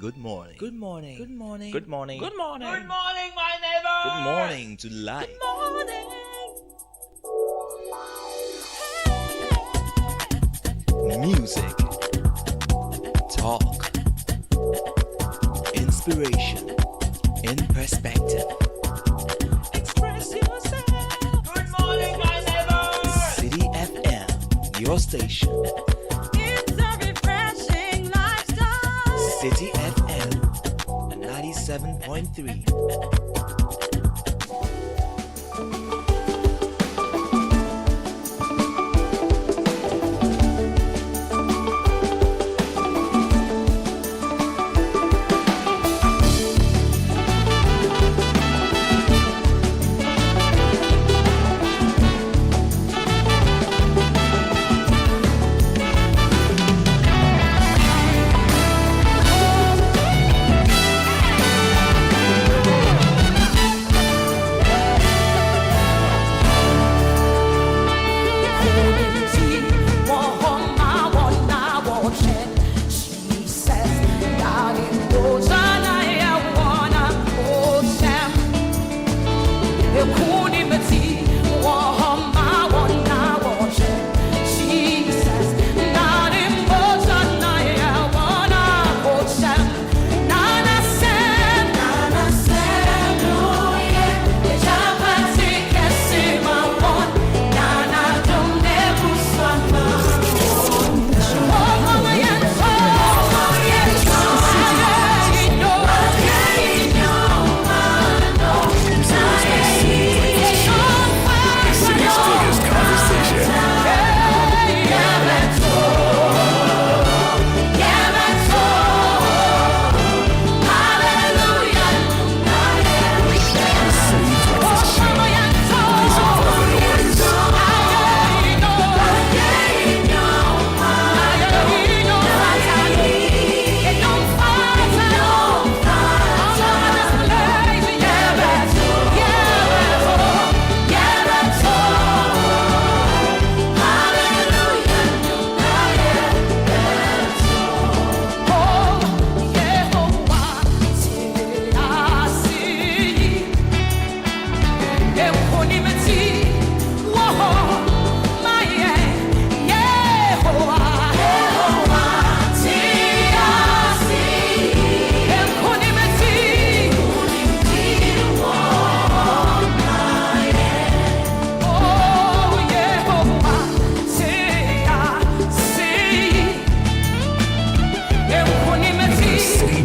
Good morning. Good morning. Good morning. Good morning. Good morning. Good morning, my neighbor. Good morning to life. Music. Talk. Inspiration. In perspective. Express yourself. Good morning, my neighbor. Citi FM, your station. It's a refreshing lifestyle. Citi FM 97.3.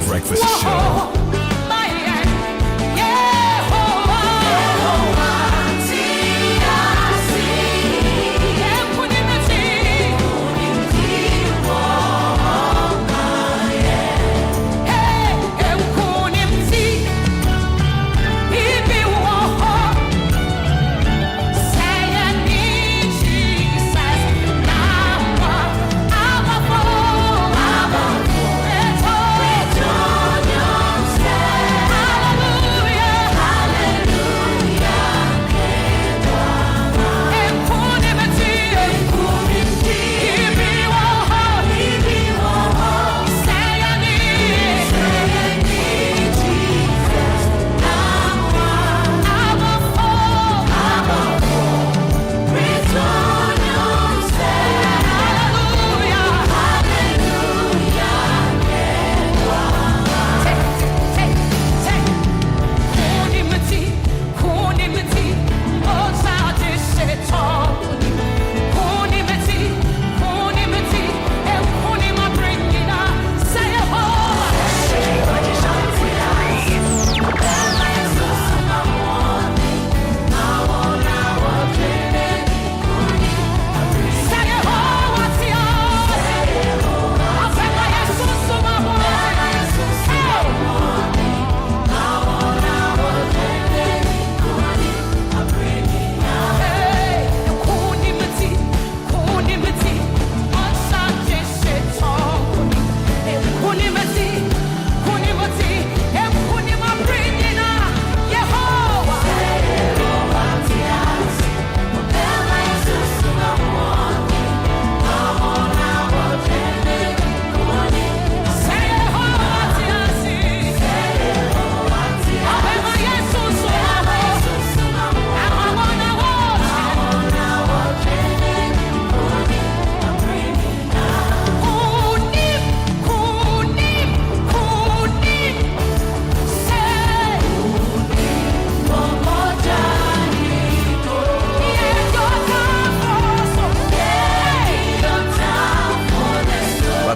Breakfast Show.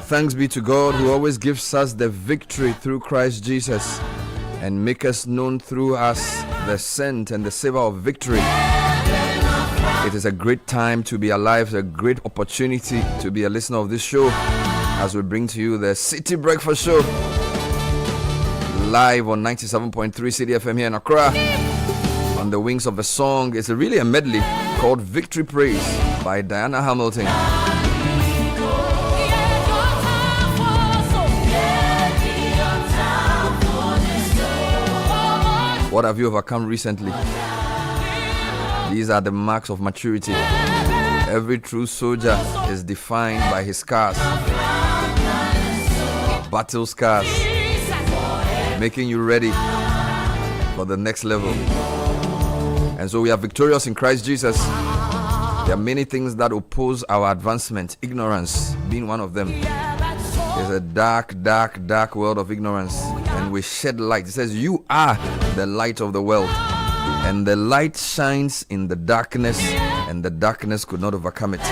Thanks be to God who always gives us the victory through Christ Jesus and make us known through us the scent and the savor of victory. It is a great time to be alive, a great opportunity to be a listener of this show as we bring to you the Citi Breakfast Show live on 97.3 Citi FM here in Accra. On the wings of a song, it's really a medley called Victory Praise by Diana Hamilton. What have you overcome recently? These are the marks of maturity. Every true soldier is defined by his scars, battle scars, making you ready for the next level. And so we are victorious in Christ Jesus. There are many things that oppose our advancement, ignorance being one of them. There's a dark world of ignorance, and we shed light. It says, you are the light of the world, and the light shines in the darkness, and the darkness could not overcome it.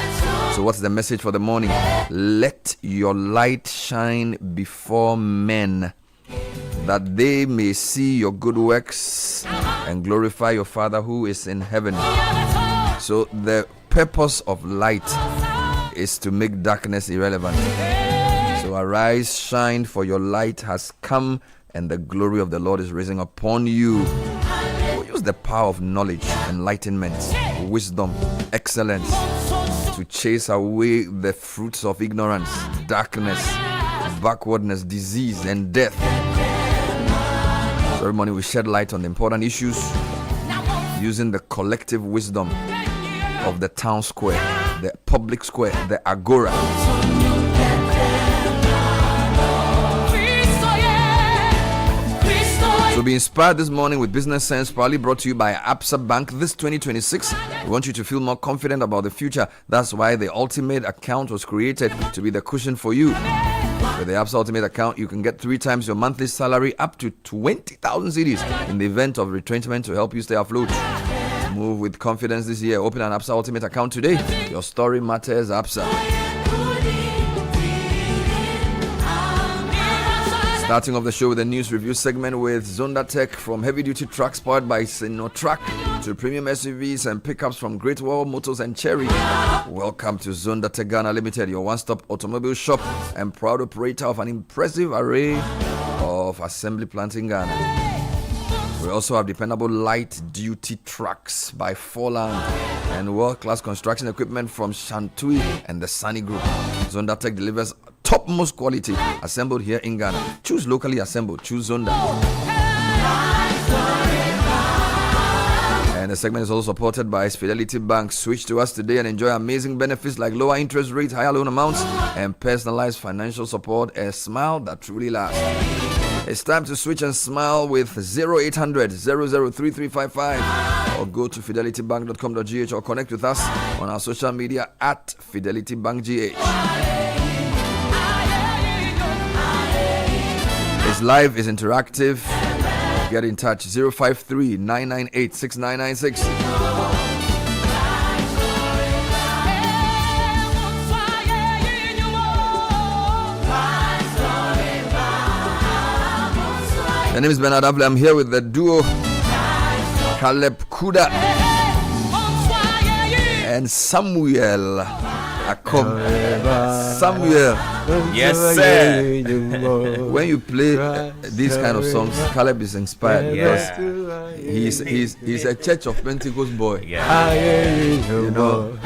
So what's the message for the morning? Let your light shine before men, that they may see your good works and glorify your Father who is in heaven. So the purpose of light is to make darkness irrelevant. So arise, shine, for your light has come, and the glory of the Lord is rising upon you. Use the power of knowledge, enlightenment, wisdom, excellence to chase away the fruits of ignorance, darkness, backwardness, disease, and death. So every morning we shed light on the important issues using the collective wisdom of the town square, the public square, the agora. So be inspired this morning with Business Sense, proudly brought to you by Absa Bank. This 2026, we want you to feel more confident about the future. That's why the Ultimate account was created to be the cushion for you. With the Absa Ultimate account, you can get 3 times your monthly salary, up to 20,000 cedis in the event of retrenchment, to help you stay afloat. Move with confidence this year. Open an Absa Ultimate account today. Your story matters, Absa. Starting off the show with a news review segment with Zonda Tech. From heavy-duty trucks powered by Sinotrack to premium SUVs and pickups from Great Wall Motors and Cherry. Welcome to Zonda Tech Ghana Limited, your one-stop automobile shop and proud operator of an impressive array of assembly plants in Ghana. We also have dependable light-duty trucks by Forland and world-class construction equipment from Shantui and the Sunny Group. Zonda Tech delivers topmost quality assembled here in Ghana. Choose locally assembled. Choose Zonda. And the segment is also supported by Fidelity Bank. Switch to us today and enjoy amazing benefits like lower interest rates, higher loan amounts, and personalized financial support. A smile that truly lasts. It's time to switch and smile with 0800 003355 or go to fidelitybank.com.gh or connect with us on our social media at FidelityBankGH. It's live, it's interactive. Get in touch 053 998 6996. My name is Bernard Avle. I'm here with the duo Caleb Kuda and Samuel Akom. Samuel. Yes, sir. When you play these kind of songs, Caleb is inspired because he's a Church of Pentecost boy. Yeah. You know.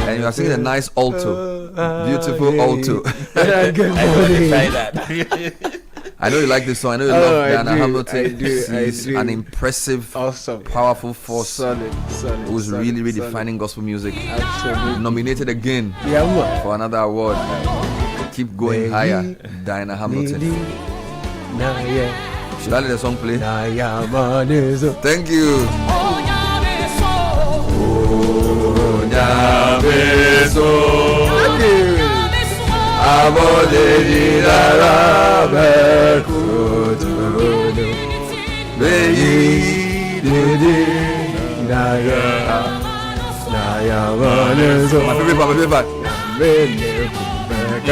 And you are singing a nice alto, beautiful alto. I try that. I know you like this song. I know you love Diana Hamilton. I do. She's an impressive, Awesome. powerful force Solid. who's really redefining gospel music. Absolutely. Nominated again Yeah, what? for another award. Keep going higher, Diana Hamilton. Should I let the song play? Thank you. My favorite part. Were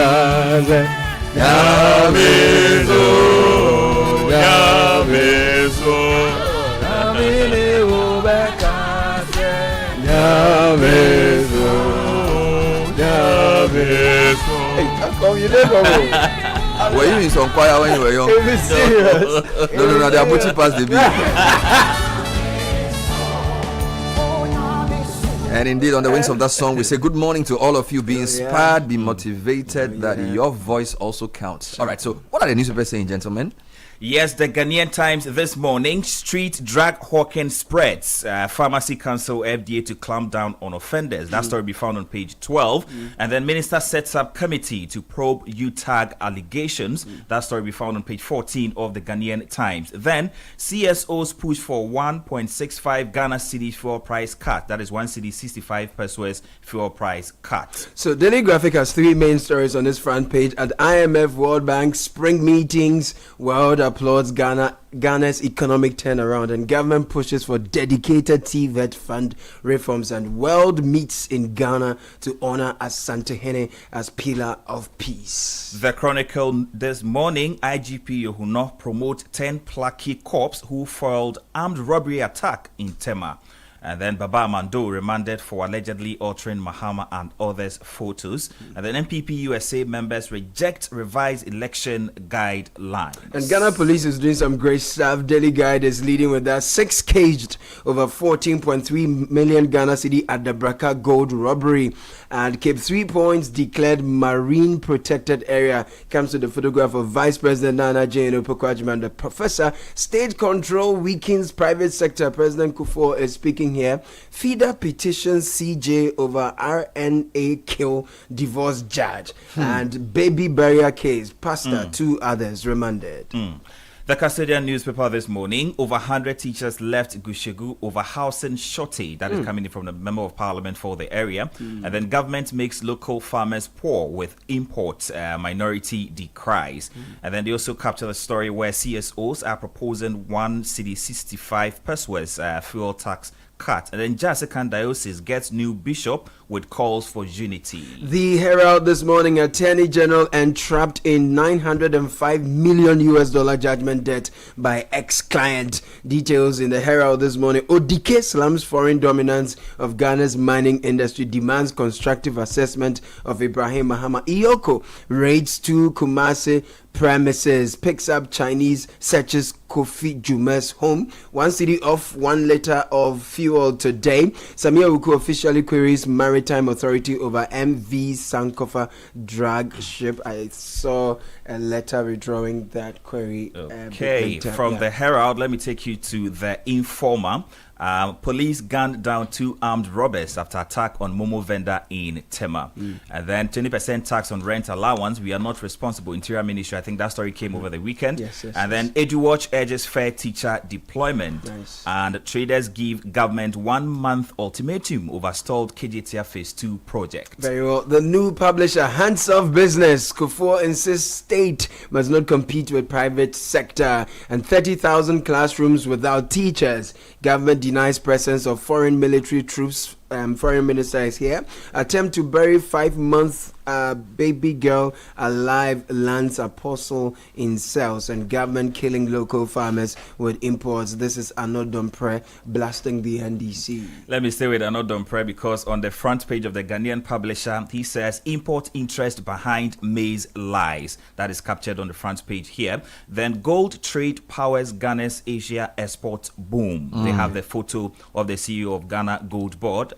you in some choir when you were young? No, they are putting past the beat. And indeed, on the wings of that song, we say good morning to all of you. Be inspired, be motivated, that your voice also counts. All right, so what are the newspapers saying, gentlemen? Yes, the Ghanaian Times this morning, street drug hawking spreads. Pharmacy Council, FDA to clamp down on offenders. That story be found on page 12. And then Minister sets up committee to probe UTAG allegations. That story be found on page 14 of the Ghanaian Times. Then CSOs push for 1.65 Ghana Citi fuel price cut. That is 1 cedi 65 pesos fuel price cut. So Daily Graphic has three main stories on its front page. At IMF World Bank spring meetings, world applauds Ghana's economic turnaround, and government pushes for dedicated TVET fund reforms, and world meets in Ghana to honor Asantehene as pillar of peace. The Chronicle this morning, IGP Yohuno promote 10 plucky cops who foiled armed robbery attack in Tema. And then Baba Mando remanded for allegedly altering Mahama and others' photos. And then MPP USA members reject revised election guidelines. And Ghana Police is doing some great stuff. Daily Guide is leading with that. 6 caged over 14.3 million Ghana cedi at the Braka gold robbery. And Cape 3 Points declared marine protected area. Comes to the photograph of Vice President Nana Jane Opoku-Agyeman, the professor. State control weakens private sector. President Kufuor is speaking here. FIDA petitions CJ over RNA kill divorce judge. And baby burial case. Pastor, 2 others remanded. The Custodian newspaper this morning, over 100 teachers left Gushegu over housing shortage. That is coming in from the Member of Parliament for the area. And then government makes local farmers poor with imports. Minority decries. And then they also capture the story where CSOs are proposing 1 cedi 65 pesos fuel tax cut. And then Jasikan Diocese gets new bishop with calls for unity. The Herald this morning, Attorney General entrapped in $905 million judgment debt by ex-client. Details in the Herald this morning. Odike slams foreign dominance of Ghana's mining industry, demands constructive assessment of Ibrahim Mahama. Iyoko raids 2 Kumasi premises, picks up Chinese, searches Kofi Jume's home. 1 cedi off 1 liter of fuel today. Samia Uku officially queries Maritime Authority over MV Sankofa drug ship. I saw a letter withdrawing that query. Okay, from the Herald, let me take you to the Informer. Police gunned down 2 armed robbers after attack on Momo vendor in Tema. And then 20% tax on rent allowance. We are not responsible. Interior Ministry. I think that story came over the weekend. And then EduWatch urges fair teacher deployment. And traders give government 1 month ultimatum over stalled KJTR Phase 2 project. Very well. The new publisher, Hands Off Business. Kufuor insists state must not compete with private sector. And 30,000 classrooms without teachers. Government denies presence of foreign military troops. Foreign minister is here. Attempt to bury 5-month baby girl alive, lands apostle in cells, and government killing local farmers with imports. This is Arnaud Dompre blasting the NDC. Let me stay with Arnaud Dompre because on the front page of the Ghanaian publisher, he says import interest behind maize lies. That is captured on the front page here. Then gold trade powers Ghana's Asia export boom. They have the photo of the CEO of Ghana Gold Board.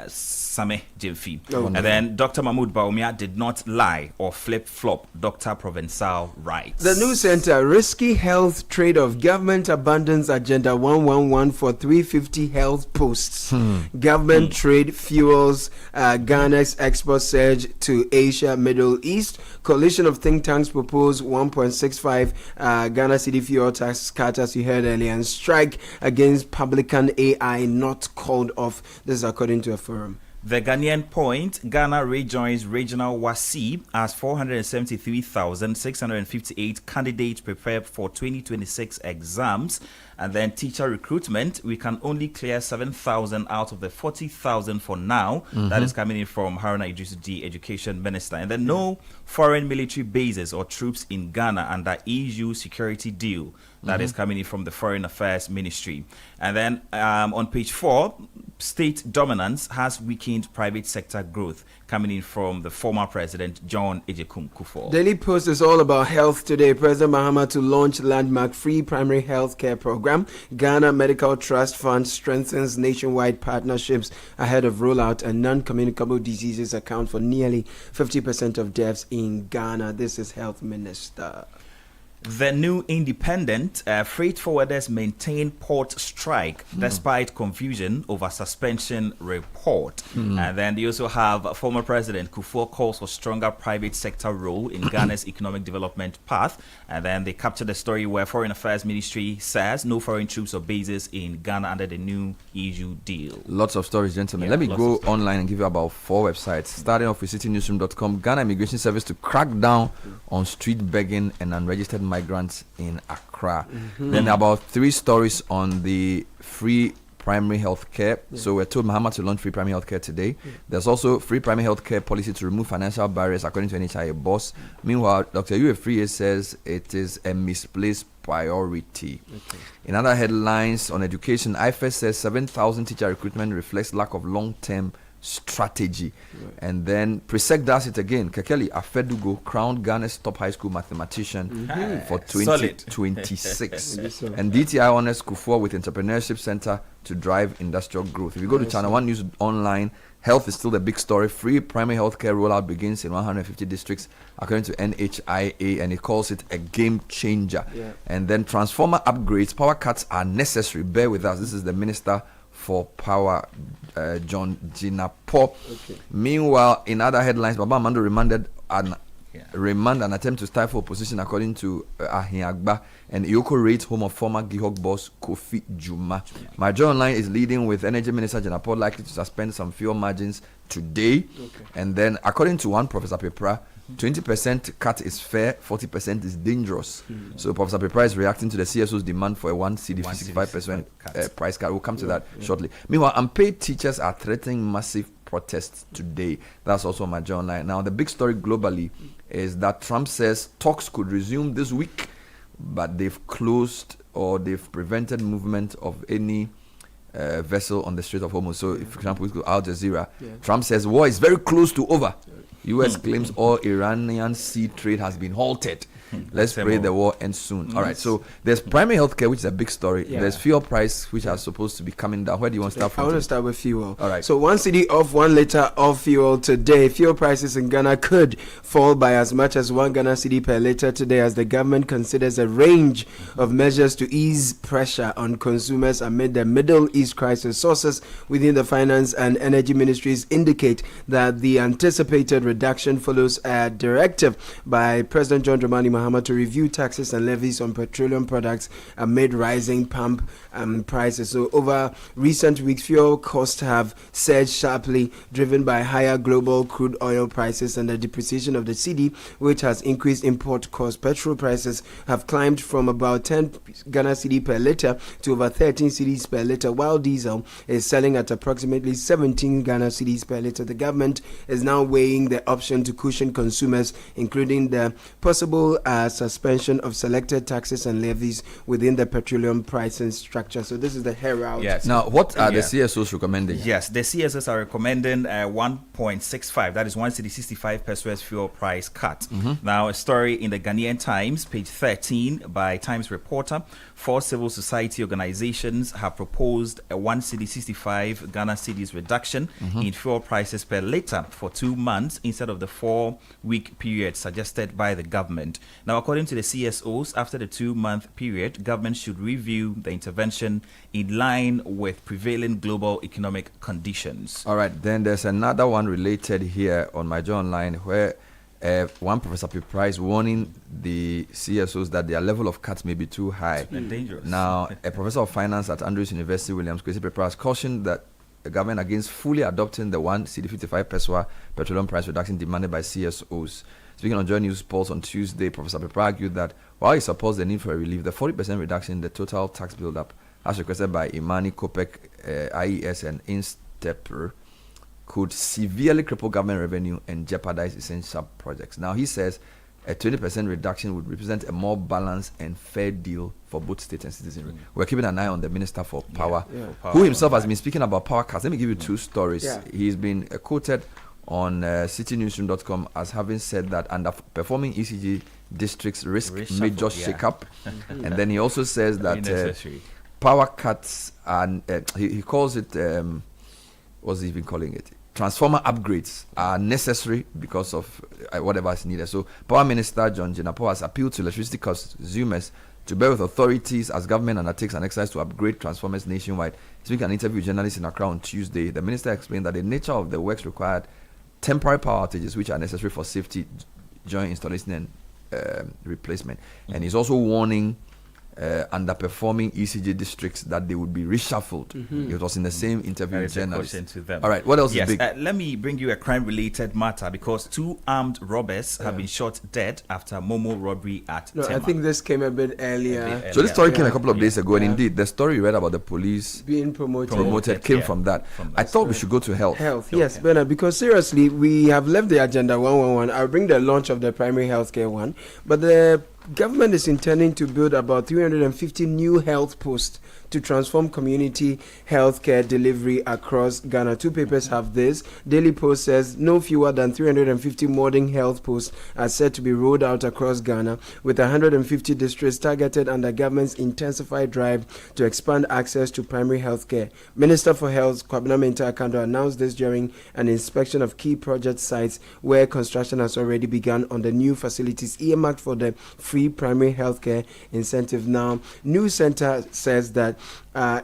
Same Jemfi. And then Dr. Mahmoud Baumia did not lie or flip-flop. Dr. Provençal writes. The News Center, risky health trade-off. Government abandons Agenda 111 for 350 health posts. Government trade fuels Ghana's export surge to Asia, Middle East. Coalition of think tanks propose 1.65 Ghana cedi fuel tax cut, as you heard earlier, and strike against publican AI not called off. This is according to a forum. The Ghanaian Point, Ghana rejoins regional WASI as 473,658 candidates prepare for 2026 exams. And then teacher recruitment, we can only clear 7,000 out of the 40,000 for now. That is coming in from Haruna Idrisu, the education minister. And then no foreign military bases or troops in Ghana under EU security deal. That is coming in from the Foreign Affairs Ministry. And then on page 4, state dominance has weakened private sector growth, coming in from the former president, John Ejekum Kufuor. Daily Post is all about health today. President Mahama to launch landmark free primary health care program. Ghana Medical Trust Fund strengthens nationwide partnerships ahead of rollout, and non-communicable diseases account for nearly 50% of deaths in Ghana. This is Health Minister. The New Independent, freight forwarders maintain port strike despite confusion over suspension report. And then they also have former President Kufuor calls for stronger private sector role in Ghana's economic development path. And then they capture the story where Foreign Affairs Ministry says no foreign troops or bases in Ghana under the new EU deal. Lots of stories, gentlemen. Yeah, Let me lots go of online and give you about 4 websites. Starting off with citynewsroom.com, Ghana Immigration Service to crack down on street begging and unregistered migrants in Accra. Then about 3 stories on the free primary health care. So we're told Mahama to launch free primary health care today. There's also free primary health care policy to remove financial barriers according to NHIA boss. Meanwhile, Dr. Uefriye says it is a misplaced priority. In other headlines on education, IFES says 7,000 teacher recruitment reflects lack of long-term strategy. And then Presec does it again. Kekeli Afedugo crowned Ghana's top high school mathematician for 2026. And DTI honors Kufuor with Entrepreneurship Center to drive industrial growth. If you go to Channel 1 News Online, health is still the big story. Free primary health care rollout begins in 150 districts according to NHIA, and it calls it a game changer. And then transformer upgrades, power cuts are necessary. Bear with us. This is the Minister for Power, John Jinapo. Meanwhile, in other headlines, Baba Amando remanded an attempt to stifle opposition according to Ahiagba, and Ioko rates home of former Gihok boss Kofi Juma. My Joy Online is leading with Energy Minister Jinapo likely to suspend some fuel margins today. And then according to one Professor Pepra, 20% cut is fair, 40% is dangerous. So Professor Pepra is reacting to the CSO's demand for a 1 CD 65% price cut. We'll come to that shortly. Meanwhile, unpaid teachers are threatening massive protests today. That's also my Joy Online. Now, the big story globally is that Trump says talks could resume this week, but they've closed or they've prevented movement of any vessel on the Strait of Hormuz. So, if, for example, we go to Al Jazeera, Trump says war is very close to over. U.S. claims all Iranian sea trade has been halted. Let's pray the war ends soon. All right, so there's primary healthcare, which is a big story. There's fuel price, which are supposed to be coming down. Where do you want to start from? I want to start with fuel. All right. So 1 cedi off 1 liter of fuel today. Fuel prices in Ghana could fall by as much as 1 Ghana cedi per liter today as the government considers a range of measures to ease pressure on consumers amid the Middle East crisis. Sources within the Finance and Energy Ministries indicate that the anticipated reduction follows a directive by President John Dramani Mahama to review taxes and levies on petroleum products amid rising pump prices. So over recent weeks, fuel costs have surged sharply, driven by higher global crude oil prices and the depreciation of the cedi, which has increased import costs. Petrol prices have climbed from about 10 Ghana cedi per liter to over 13 cedis per liter, while diesel is selling at approximately 17 Ghana cedis per liter. The government is now weighing the option to cushion consumers, including the possible suspension of selected taxes and levies within the petroleum pricing structure. So this is the herald. Yes. Now, what are the CSOs recommending? Yes, the CSOs are recommending 1.65, that is 1 cedi 65 pesos fuel price cut. Now, a story in the Ghanaian Times, page 13, by Times reporter. 4 civil society organizations have proposed a 1 cedi 65 Ghana cedis reduction in fuel prices per liter for 2 months instead of the 4-week period suggested by the government. Now, according to the CSOs, after the 2-month period, government should review the intervention in line with prevailing global economic conditions. All right, then there's another one related here on my Joy Online where one Professor Pepra is warning the CSOs that their level of cuts may be too high and dangerous. Now, a professor of finance at Andrews University, Williams Kwesi Pepra, has cautioned that the government against fully adopting the Citi 55 peso petroleum price reduction demanded by CSOs. Speaking on Joy News Pulse on Tuesday, Professor Pepa argued that while he supports the need for a relief, the 40% reduction in the total tax build-up, as requested by Imani, COPEC, IES, and Instepper, could severely cripple government revenue and jeopardize essential projects. Now, he says a 20% reduction would represent a more balanced and fair deal for both state and citizenry. We're keeping an eye on the Minister for Power, who himself has been speaking about power cuts. Let me give you two stories. He's been quoted on citynewsroom.com as having said that underperforming ECG districts risk major shake-up. And then he also says that power cuts, and he calls it, what's he even calling it? Transformer upgrades are necessary because of whatever is needed. So, Power Minister John Jinapo has appealed to electricity consumers to bear with authorities as government undertakes an exercise to upgrade transformers nationwide. Speaking an interview with journalists in Accra on Tuesday, the minister explained that the nature of the works required temporary power outages, which are necessary for safety, joint installation and replacement. And he's also warning underperforming ECG districts that they would be reshuffled. It was in the same interview with journalists. To them. All right, what else is big? Let me bring you a crime-related matter because two armed robbers have been shot dead after Momo robbery at Tema. I think this came a bit earlier. So this story came a couple of days ago, and indeed, the story you read about the police Being promoted. came from that. I thought we should go to health. Health, yes, Bernard, because seriously, we have left the agenda 111. I'll bring the launch of the primary healthcare one, but the government is intending to build about 350 new health posts to transform community healthcare delivery across Ghana. Two papers have this. Daily Post says no fewer than 350 modern health posts are set to be rolled out across Ghana, with 150 districts targeted under government's intensified drive to expand access to primary healthcare. Minister for Health Kwabena Mintah Akando announced this during an inspection of key project sites where construction has already begun on the new facilities earmarked for the free primary healthcare incentive. Now, New Center says that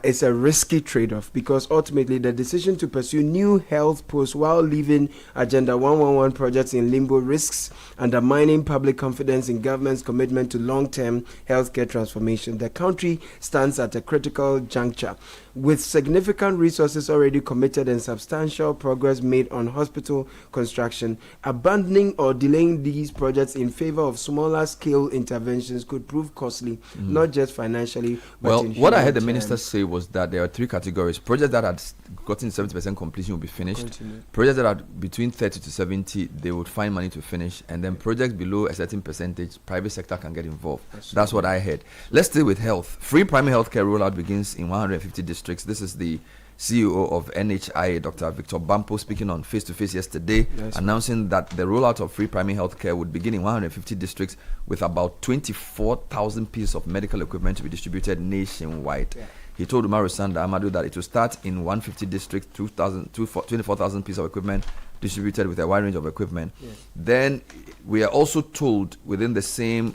it's a risky trade-off because ultimately the decision to pursue new health posts while leaving Agenda 111 projects in limbo risks undermining public confidence in government's commitment to long-term healthcare transformation. The country stands at a critical juncture with significant resources already committed and substantial progress made on hospital construction. Abandoning or delaying these projects in favor of smaller scale interventions could prove costly, not just financially, but Well, in what I heard the human minister terms. say was that there are three categories. Projects that had gotten 70% completion will be finished. Continue. Projects that are between 30 to 70, they would find money to finish. And then projects below a certain percentage, private sector can get involved. That's what I heard. Let's stay with health. Free primary healthcare rollout begins in 150 districts. This is the CEO of NHI, Dr. Victor Bampo, speaking on face-to-face yesterday, announcing that the rollout of free primary healthcare would begin in 150 districts with about 24,000 pieces of medical equipment to be distributed nationwide. He told Umaru Sanda Amadu that it will start in 150 districts, 24,000 pieces of equipment distributed with a wide range of equipment. Then we are also told within the same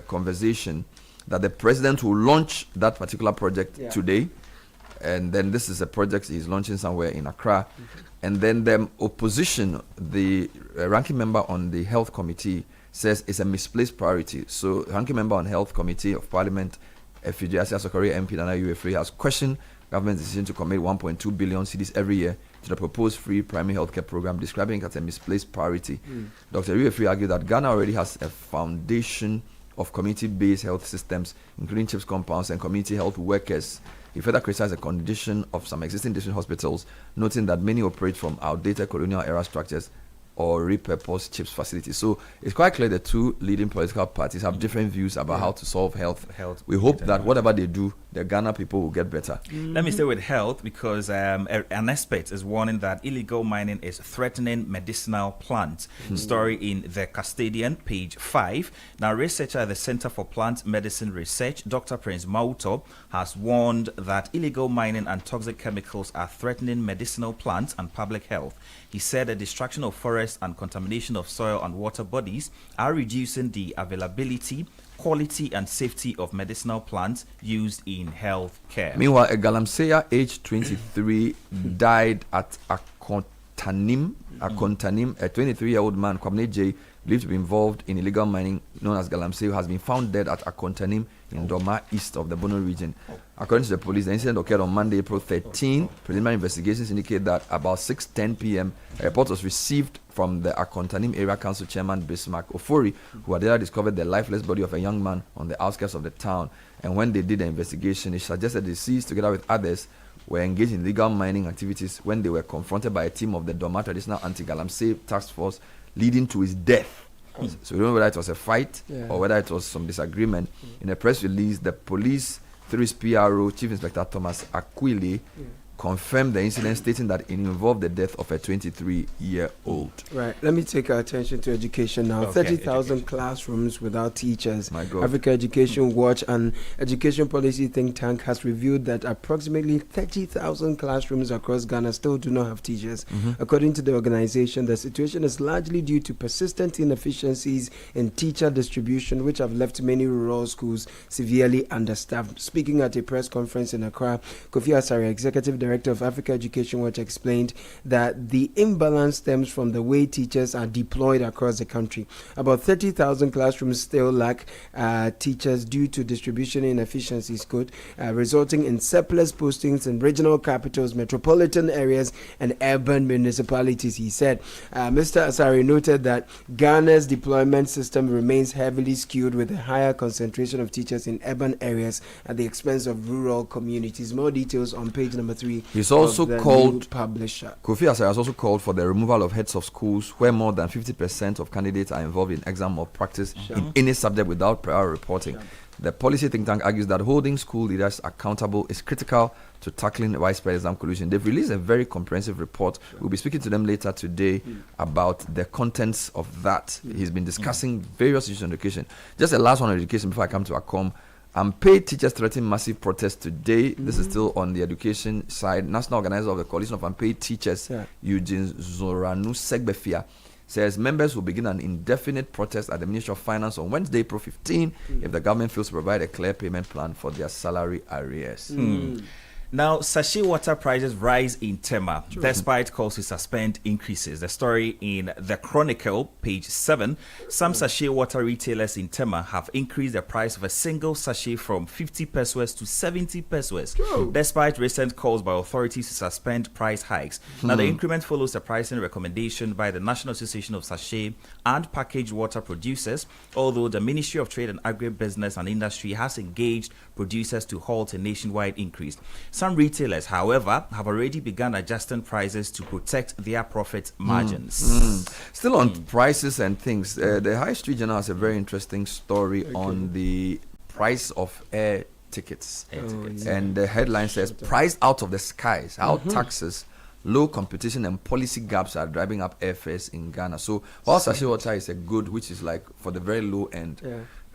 conversation that the president will launch that particular project today. And then this is a project he's launching somewhere in Accra. And then the opposition, the ranking member on the health committee, says it's a misplaced priority. So ranking member on health committee of parliament, Efiji Asia Sokori MP Nana UFRI, has questioned government's decision to commit 1.2 billion cedis every year to the proposed free primary healthcare program, describing it as a misplaced priority. Dr. UFRI argued that Ghana already has a foundation of community-based health systems, including CHIPS compounds and community health workers. He further criticized the condition of some existing district hospitals, noting that many operate from outdated colonial-era structures or repurposed CHIPS facilities. So it's quite clear the two leading political parties have different views about how to solve health. We hope that whatever they do, the Ghana people will get better. Let me stay with health because an expert is warning that illegal mining is threatening medicinal plants. Story in The Custodian, page 5. Now, researcher at the Center for Plant Medicine Research, Dr. Prince Mauto, has warned that illegal mining and toxic chemicals are threatening medicinal plants and public health. He said the destruction of forests and contamination of soil and water bodies are reducing the availability, quality and safety of medicinal plants used in health care. Meanwhile, a Galamsey, aged 23, died at Akontanim, a 23-year-old man, Kwabene J, believed to be involved in illegal mining known as galamsey, has been found dead at Akontanim in Doma, east of the Bono region. According to the police, the incident occurred on Monday, April 13. Preliminary investigations indicate that about 6:10 p.m., a report was received from the Akontanim Area Council Chairman Bismarck Ofori, who had later discovered the lifeless body of a young man on the outskirts of the town. And when they did the investigation, it suggested the deceased, together with others, were engaged in illegal mining activities when they were confronted by a team of the Doma Traditional Anti-Galamsey Task Force, leading to his death. So we don't know whether it was a fight or whether it was some disagreement. In a press release, the police, through his PRO, Chief Inspector Thomas Aquili, confirmed the incident, stating that it involved the death of a 23-year-old. Right. Let me take our attention to education now. Okay, 30,000 classrooms without teachers. My God. Africa Education Watch and education policy think tank has revealed that approximately 30,000 classrooms across Ghana still do not have teachers. According to the organization, the situation is largely due to persistent inefficiencies in teacher distribution, which have left many rural schools severely understaffed. Speaking at a press conference in Accra, Kofi Asare, Executive Director of Africa Education Watch, explained that the imbalance stems from the way teachers are deployed across the country. About 30,000 classrooms still lack teachers due to distribution inefficiencies, resulting in surplus postings in regional capitals, metropolitan areas, and urban municipalities, he said. Mr. Asari noted that Ghana's deployment system remains heavily skewed with a higher concentration of teachers in urban areas at the expense of rural communities. More details on page number 3. He's also of the called new publisher. Kofi Asare has also called for the removal of heads of schools where more than 50% of candidates are involved in exam malpractice in any subject without prior reporting. The policy think tank argues that holding school leaders accountable is critical to tackling widespread exam collusion. They've released a very comprehensive report. We'll be speaking to them later today about the contents of that. He's been discussing various issues on education. Just a last one on education before I come to ACOM. Unpaid teachers threaten massive protest today. This is still on the education side. National organizer of the Coalition of Unpaid Teachers, Eugene Zoranu Segbefia, says members will begin an indefinite protest at the Ministry of Finance on Wednesday, April 15, if the government fails to provide a clear payment plan for their salary arrears. Now, sachet water prices rise in Tema despite calls to suspend increases. The story in The Chronicle, page 7. Some sachet water retailers in Tema have increased the price of a single sachet from 50 pesos to 70 pesos, despite recent calls by authorities to suspend price hikes. Now, the increment follows a pricing recommendation by the National Association of Sachet and Packaged Water Producers, although the Ministry of Trade and Agribusiness and Industry has engaged producers to halt a nationwide increase. Some retailers, however, have already begun adjusting prices to protect their profit margins. Still on prices and things, the High Street Journal has a very interesting story on the price of air tickets. And the headline says, "Priced out of the skies, how taxes, low competition and policy gaps are driving up airfares in Ghana." So while sachet water is a good, which is like for the very low end,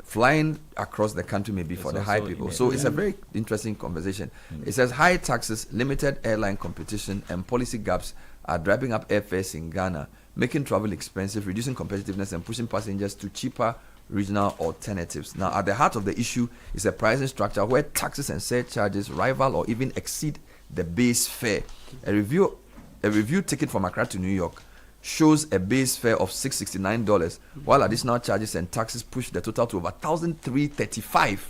flying across the country may be for the high people. So it's a very interesting conversation. It says high taxes, limited airline competition, and policy gaps are driving up airfares in Ghana, making travel expensive, reducing competitiveness, and pushing passengers to cheaper regional alternatives. Now, at the heart of the issue is a pricing structure where taxes and surcharges rival or even exceed the base fare. A review ticket from Accra to New York shows a base fare of $669, while additional charges and taxes push the total to over $1,335,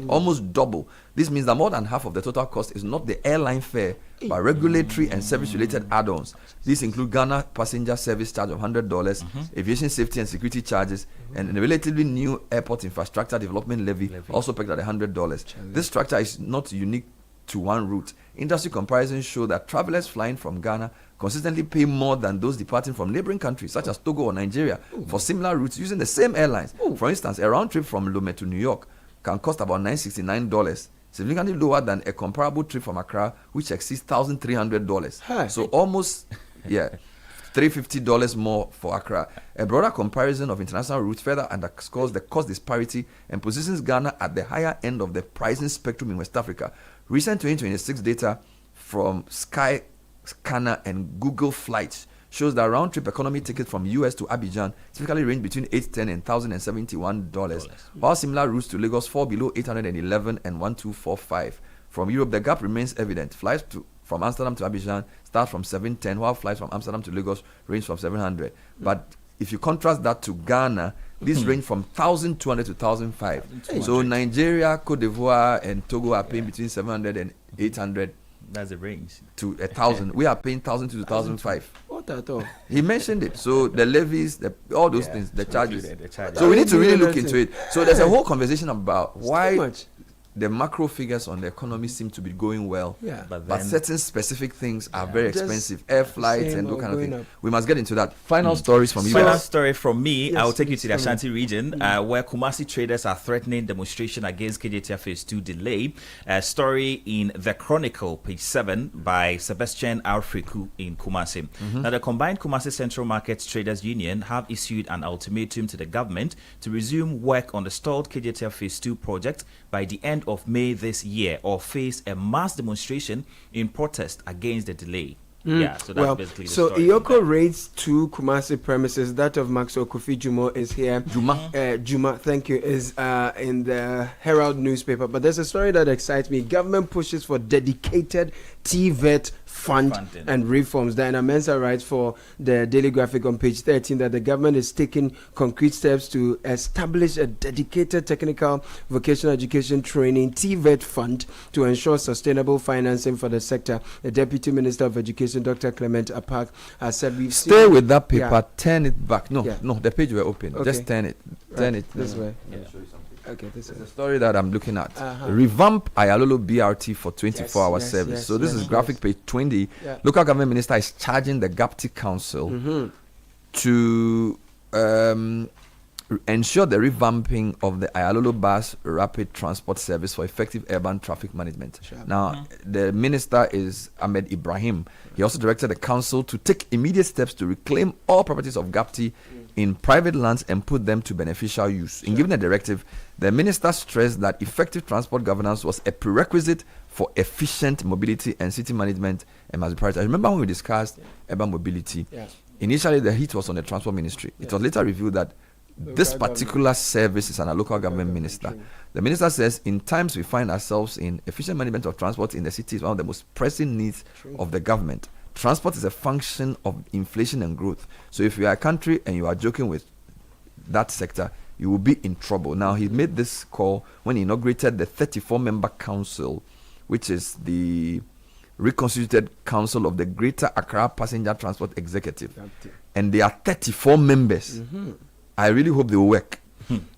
almost double. This means that more than half of the total cost is not the airline fare, but regulatory and service-related add-ons. These include Ghana passenger service charge of $100, aviation safety and security charges, and a relatively new airport infrastructure development levy, also pegged at $100. This structure is not unique to one route. Industry comparisons show that travelers flying from Ghana consistently pay more than those departing from neighboring countries such as Togo or Nigeria for similar routes using the same airlines. For instance, a round trip from Lome to New York can cost about $969, significantly lower than a comparable trip from Accra, which exceeds $1,300. So almost, $350 more for Accra. A broader comparison of international routes further underscores the cost disparity and positions Ghana at the higher end of the pricing spectrum in West Africa. Recent 2026 data from Skyscanner and Google Flights shows that round-trip economy tickets from US to Abidjan typically range between $810 and $1,071, while similar routes to Lagos fall below $811 and $1,245. From Europe, the gap remains evident. Flights from Amsterdam to Abidjan start from $710, while flights from Amsterdam to Lagos range from $700. But if you contrast that to Ghana, these range from 1,200 to 1,005. So Nigeria, Cote d'Ivoire, and Togo are paying between 700 and 800 That's the range. to 1,000. We are paying 1,000 to 2,005. What at all? He mentioned it. So the levies, all those things, the charges. The charges. So we need to really look into it. So there's a whole conversation about Too why much. the macro figures on the economy seem to be going well, Yeah. but certain specific things are very Just expensive. Air flights same and or those kind of going things. up. We must get into that. Final stories from you. Final story from me. Yes, I will take you to the please, Ashanti region, where Kumasi traders are threatening demonstration against KJTF Phase 2 delay. A story in The Chronicle, page 7, by Sebastian Alfriku in Kumasi. Now, the combined Kumasi Central Markets Traders Union have issued an ultimatum to the government to resume work on the stalled KJTF Phase 2 project by the end of May this year, or face a mass demonstration in protest against the delay. Yeah, so that's basically the so story. Iyoko raids 2 Kumasi premises. That of Maxwell Kofi Jumo is here. Juma, thank you, is in the Herald newspaper. But there's a story that excites me. Government pushes for dedicated TVET funding and reforms. Diana Mensah writes for the Daily Graphic on page 13 that the government is taking concrete steps to establish a dedicated technical vocational education training TVET fund to ensure sustainable financing for the sector. The Deputy Minister of Education, Dr. Clement Apak, has said we've Stay seen, with that paper. Yeah. Turn it back. No, Yeah. no, the page were open. Okay. Just turn it. Turn it this No, no. way. Let me show you something. Okay, this There's way. a story that I'm looking at. Uh-huh. Revamp Ayalolo BRT for 24-hour Yes, service. yes, So this yes, is graphic page 20. Yeah. Local government minister is charging the GAPTI Council to ensure the revamping of the Ayalolo bus rapid transport service for effective urban traffic management. Now, the minister is Ahmed Ibrahim. He also directed the council to take immediate steps to reclaim all properties of GAPTI in private lands and put them to beneficial use. In giving a directive, the minister stressed that effective transport governance was a prerequisite for efficient mobility and city management and must be prioritized. Remember when we discussed urban mobility? Yeah. Initially, the heat was on the transport ministry. It was later revealed that this particular service is under local government minister. The minister says, in times we find ourselves in, efficient management of transport in the city is one of the most pressing needs of the government. Transport is a function of inflation and growth. So if you are a country and you are joking with that sector, you will be in trouble. Now, he made this call when he inaugurated the 34-member council, which is the reconstituted council of the Greater Accra Passenger Transport Executive. And there are 34 members. I really hope they will work.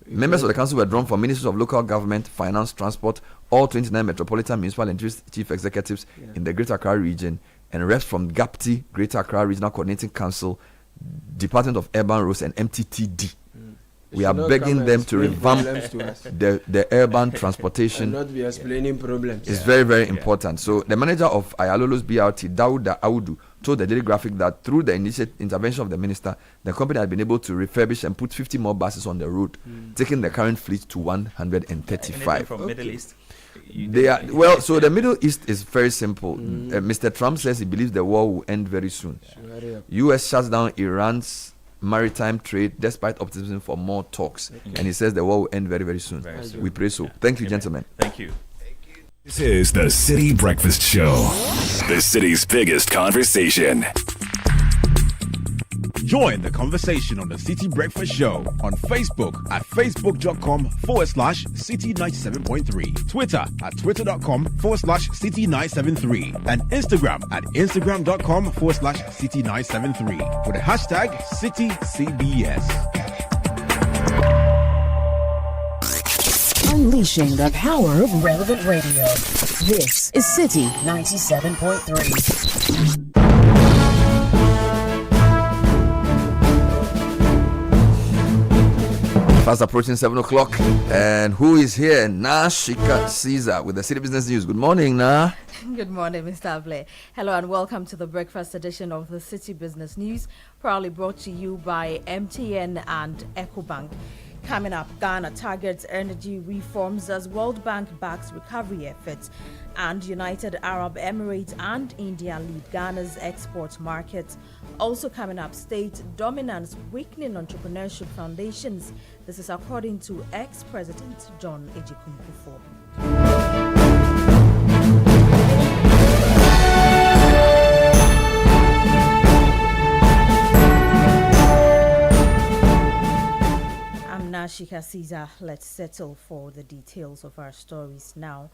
Members of the council were drawn from ministers of local government, finance, transport, all 29 metropolitan, municipal, and chief executives in the Greater Accra region, and reps from GAPTI, Greater Accra Regional Coordinating Council, Department of Urban Roads, and MTTD. We are begging them to revamp the urban transportation. And not be explaining problems. It's very, very important. So the manager of Ayalolo's BRT, Dauda Audu, told the Daily Graphic that through the intervention of the minister, the company has been able to refurbish and put 50 more buses on the road, taking the current fleet to 135. Anything from Middle East? They are well. So the Middle East is very simple. Mr. Trump says he believes the war will end very soon. U.S. shuts down Iran's maritime trade despite optimism for more talks, and he says the war will end very, very soon. We pray so. Thank you, gentlemen. Thank you. This is the City Breakfast Show, the city's biggest conversation. Join the conversation on the City Breakfast Show on Facebook at facebook.com/City97.3, Twitter at twitter.com/City973, and Instagram at instagram.com/City973 with the hashtag CityCBS. Unleashing the power of relevant radio. This is City 97.3. Fast approaching 7 o'clock. And who is here? Shika Caesar with the City Business News. Good morning, Na. Good morning, Mr. Ablay. Hello and welcome to the breakfast edition of the City Business News, proudly brought to you by MTN and EcoBank. Coming up, Ghana targets energy reforms as World Bank backs recovery efforts, and United Arab Emirates and India lead Ghana's export market. Also coming up, state dominance weakening entrepreneurship foundations. This is according to ex-President John Ejikumpufo. Ashika Caesar. Let's settle for the details of our stories now.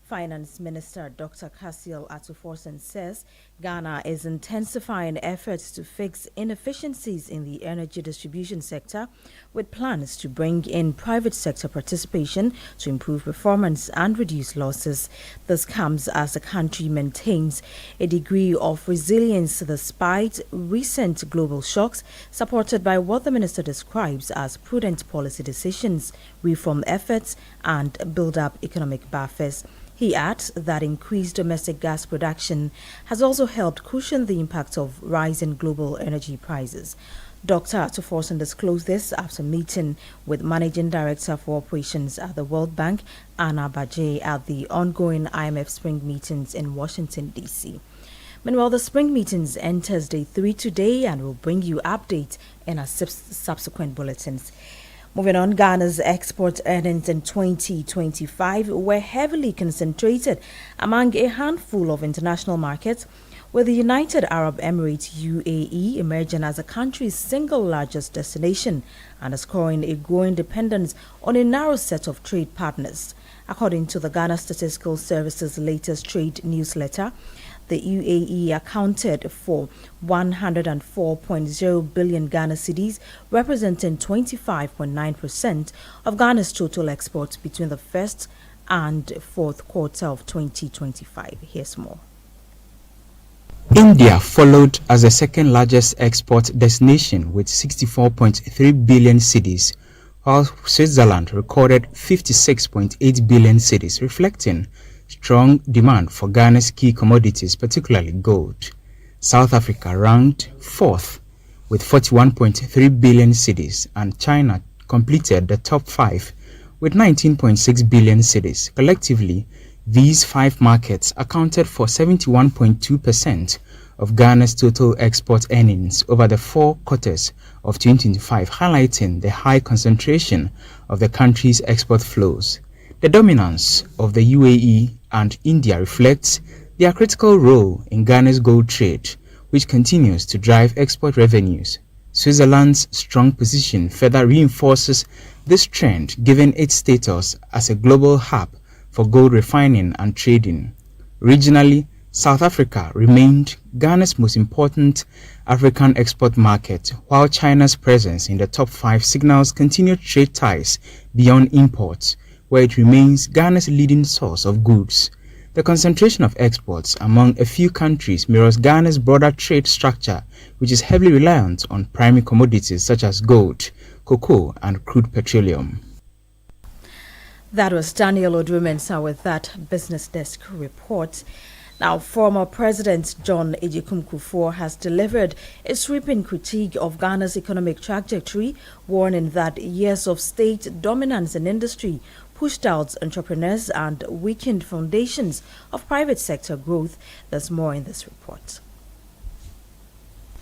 Finance Minister Dr. Cassiel Atuforsen says Ghana is intensifying efforts to fix inefficiencies in the energy distribution sector with plans to bring in private sector participation to improve performance and reduce losses. This comes as the country maintains a degree of resilience despite recent global shocks, supported by what the minister describes as prudent policy decisions, reform efforts, and build up economic buffers. He adds that increased domestic gas production has also helped cushion the impact of rising global energy prices. Dr. Atuforsen disclosed this after meeting with Managing Director for Operations at the World Bank, Anna Bajay, at the ongoing IMF Spring Meetings in Washington, D.C. Meanwhile, the Spring Meetings enters day 3 today and will bring you updates in our subsequent bulletins. Moving on, Ghana's export earnings in 2025 were heavily concentrated among a handful of international markets, with the United Arab Emirates UAE emerging as the country's single largest destination, underscoring a growing dependence on a narrow set of trade partners. According to the Ghana Statistical Service's latest trade newsletter, the UAE accounted for 104.0 billion Ghana cedis, representing 25.9% of Ghana's total exports between the first and fourth quarter of 2025. Here's more. India followed as the second largest export destination with 64.3 billion cedis, while Switzerland recorded 56.8 billion cedis, reflecting strong demand for Ghana's key commodities, particularly gold. South Africa ranked fourth with 41.3 billion cedis, and China completed the top 5 with 19.6 billion cedis. Collectively, these 5 markets accounted for 71.2% of Ghana's total export earnings over the 4 quarters of 2025, highlighting the high concentration of the country's export flows. The dominance of the UAE and India reflects their critical role in Ghana's gold trade, which continues to drive export revenues. Switzerland's strong position further reinforces this trend, given its status as a global hub for gold refining and trading. Regionally, South Africa remained Ghana's most important African export market, while China's presence in the top 5 signals continued trade ties beyond imports, where it remains Ghana's leading source of goods. The concentration of exports among a few countries mirrors Ghana's broader trade structure, which is heavily reliant on primary commodities such as gold, cocoa, and crude petroleum. That was Daniel Odrumensa with that Business Desk report. Now, former President John Ejikun Kufuor has delivered a sweeping critique of Ghana's economic trajectory, warning that years of state dominance in industry pushed out entrepreneurs and weakened foundations of private sector growth. There's more in this report.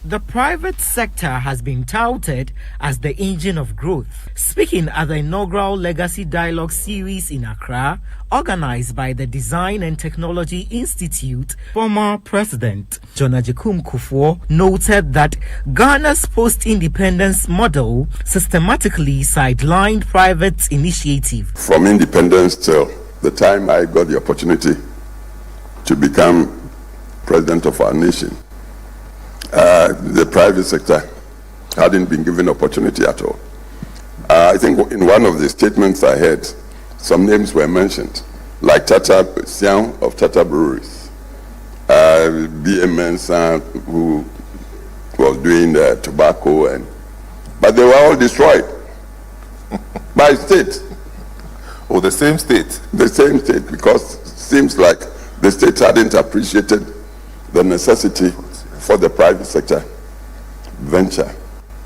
The private sector has been touted as the engine of growth. Speaking at the inaugural Legacy Dialogue series in Accra, organized by the Design and Technology Institute, former President John Ejikun Kufuor noted that Ghana's post-independence model systematically sidelined private initiative. From independence till the time I got the opportunity to become president of our nation, the private sector hadn't been given opportunity at all. I think in one of the statements I heard, some names were mentioned, like Tata Sian of Tata Breweries, B.M. Mensah, who was doing tobacco, but they were all destroyed by state. Or the same state? The same state, because it seems like the state hadn't appreciated the necessity for the private sector venture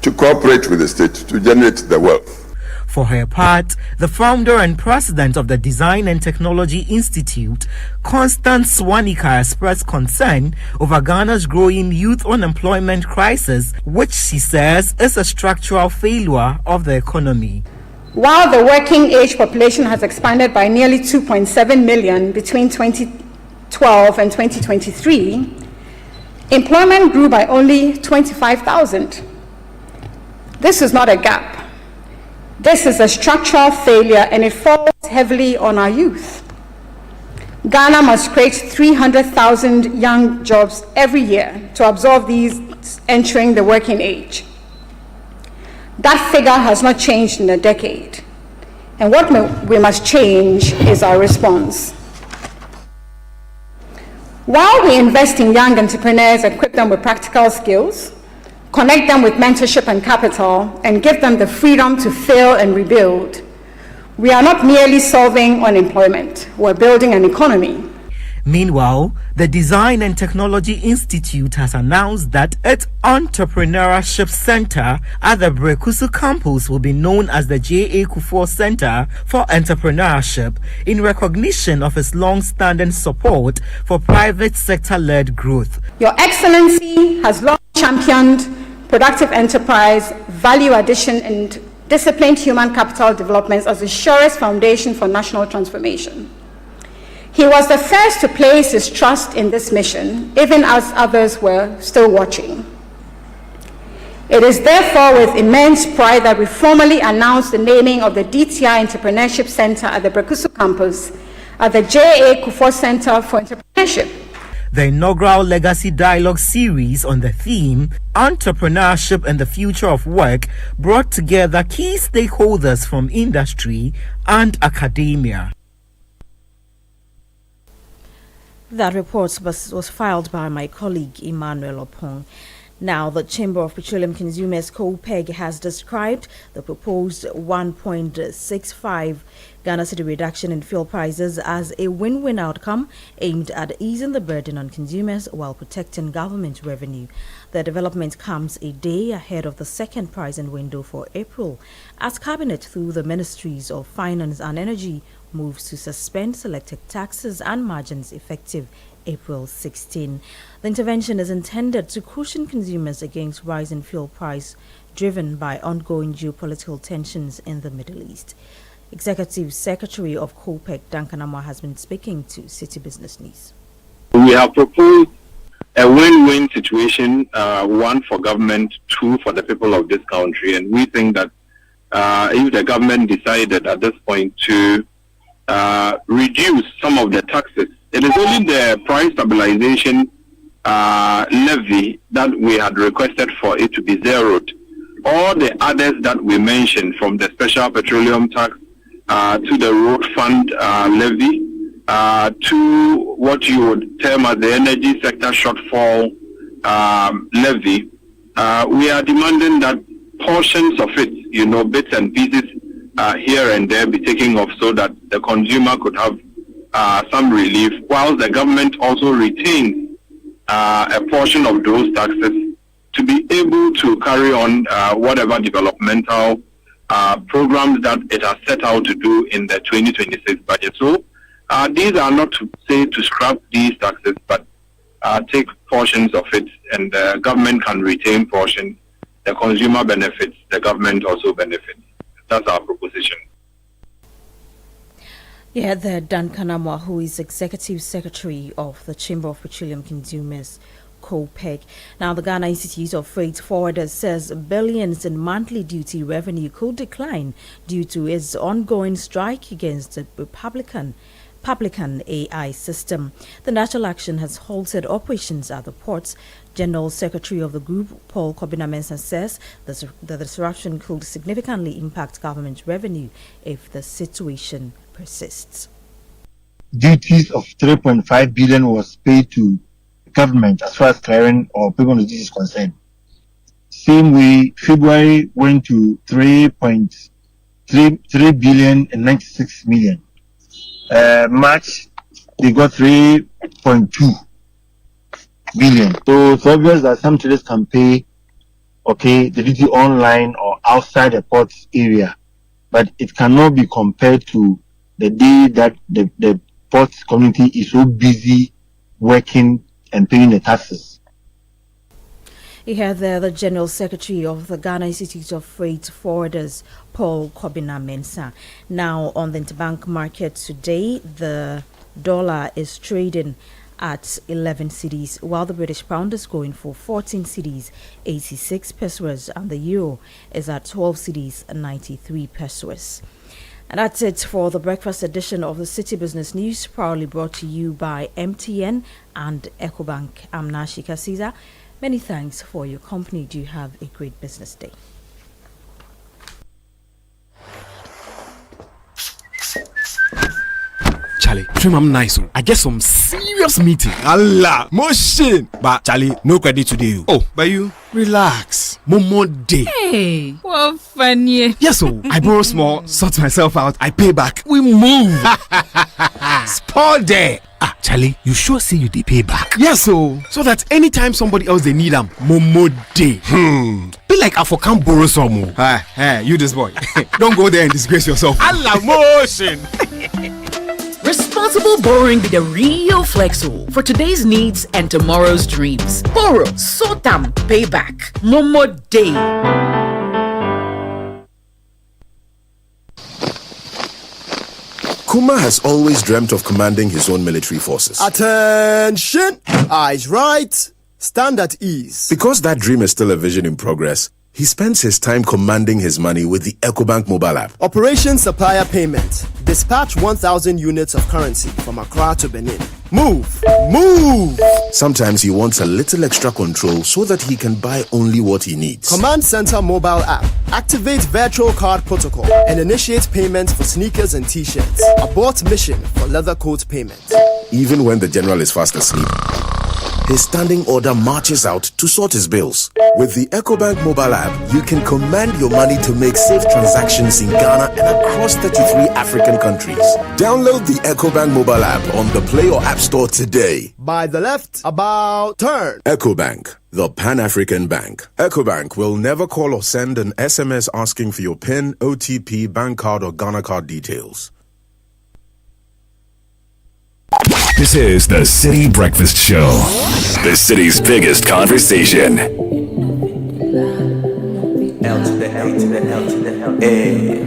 to cooperate with the state to generate the wealth. For her part, the founder and president of the Design and Technology Institute, Constance Swanika, expressed concern over Ghana's growing youth unemployment crisis, which she says is a structural failure of the economy. While the working age population has expanded by nearly 2.7 million between 2012 and 2023, employment grew by only 25,000. This is not a gap. This is a structural failure and it falls heavily on our youth. Ghana must create 300,000 young jobs every year to absorb these entering the working age. That figure has not changed in a decade. And what we must change is our response. While we invest in young entrepreneurs, equip them with practical skills, connect them with mentorship and capital, and give them the freedom to fail and rebuild, we are not merely solving unemployment, we're building an economy. Meanwhile, the Design and Technology Institute has announced that its Entrepreneurship Center at the Brekusu campus will be known as the J.A. Kufuor Center for Entrepreneurship in recognition of its long-standing support for private sector-led growth. Your Excellency has long championed productive enterprise, value addition, and disciplined human capital development as the surest foundation for national transformation. He was the first to place his trust in this mission, even as others were still watching. It is therefore with immense pride that we formally announce the naming of the DTI Entrepreneurship Center at the Brekusu campus as the J.A. Kufuor Center for Entrepreneurship. The inaugural Legacy Dialogue series on the theme Entrepreneurship and the Future of Work brought together key stakeholders from industry and academia. That report was filed by my colleague Emmanuel Opong. Now, the Chamber of Petroleum Consumers (COPEG) has described the proposed 1.65 Ghana City reduction in fuel prices as a win-win outcome aimed at easing the burden on consumers while protecting government revenue. The development comes a day ahead of the second pricing window for April, as Cabinet, through the Ministries of Finance and Energy, moves to suspend selected taxes and margins effective April 16. The intervention is intended to cushion consumers against rising fuel price driven by ongoing geopolitical tensions in the Middle East. Executive Secretary of COPEC, Duncan Amwa, has been speaking to City Business News. We have proposed a win-win situation, one for government, two for the people of this country, and we think that if the government decided at this point to reduce some of the taxes, it is only the price stabilization levy that we had requested for it to be zeroed. All the others that we mentioned, from the special petroleum tax to the road fund levy, to what you would term as the energy sector shortfall levy, we are demanding that portions of it, bits and pieces here and there be taken off so that the consumer could have some relief, while the government also retains a portion of those taxes to be able to carry on whatever developmental programs that it has set out to do in the 2026 budget. So these are not to say to scrap these taxes, but take portions of it, and the government can retain portions. The consumer benefits, the government also benefits. That's our proposition. Yeah, the Duncan Amwa, who is Executive Secretary of the Chamber of Petroleum Consumers (COPEG). Now, the Ghana Institute of Freight Forwarders says billions in monthly duty revenue could decline due to its ongoing strike against the Republican AI system. The national action has halted operations at the ports. General Secretary of the group, Paul Kobina-Mensah, says the disruption could significantly impact government revenue if the situation persists. Duties of 3.5 billion was paid to government as far as clearing or payment of duties is concerned. Same way, February went to 3 billion and 96 million. March, they got 3.2 billion. So it's obvious that some traders can pay, the duty online or outside the port area, but it cannot be compared to the day that the port community is so busy working and paying the taxes. You heard there the General Secretary of the Ghana Institute of Freight Forwarders, Paul Kobina-Mensah. Now, on the interbank market today, the dollar is trading at 11 cedis, while the British pound is going for 14 cedis, 86 pesos, and the euro is at 12 cedis, 93 pesos. And that's it for the breakfast edition of the City Business News, proudly brought to you by MTN and EcoBank. I'm Nashika Caesar. Many thanks for your company. Do have a great business day. Charlie, trim I'm nice. I get some serious meeting. Allah, motion. But Charlie, no credit today. Oh, but you relax. Momo day. Hey, what funny. Yes, so I borrow small, sort myself out, I pay back. We move. Spot there. Ah, Charlie, you sure say you dey pay back? Yes, so that anytime somebody else they need them, Momo day. Be like I for can't borrow some more. Hey, you this boy. Don't go there and disgrace yourself. Allah motion. Responsible borrowing be the real flexo for today's needs and tomorrow's dreams. Borrow, sort them, pay back. Momo day. Kuma has always dreamt of commanding his own military forces. Attention! Eyes right, stand at ease. Because that dream is still a vision in progress, he spends his time commanding his money with the EcoBank mobile app. Operation Supplier Payment. Dispatch 1,000 units of currency from Accra to Benin. Move! Move! Sometimes he wants a little extra control so that he can buy only what he needs. Command Center mobile app. Activate virtual card protocol and initiate payments for sneakers and t-shirts. Abort mission for leather coat payment. Even when the general is fast asleep, his standing order marches out to sort his bills. With the EcoBank mobile app, you can command your money to make safe transactions in Ghana and across 33 African countries. Download the EcoBank mobile app on the Play or App Store today. By the left, about turn. EcoBank, the Pan-African Bank. EcoBank will never call or send an SMS asking for your PIN, OTP, bank card, or Ghana card details. This is the City Breakfast Show, the city's biggest conversation. L to the L to the L to the L. Hey.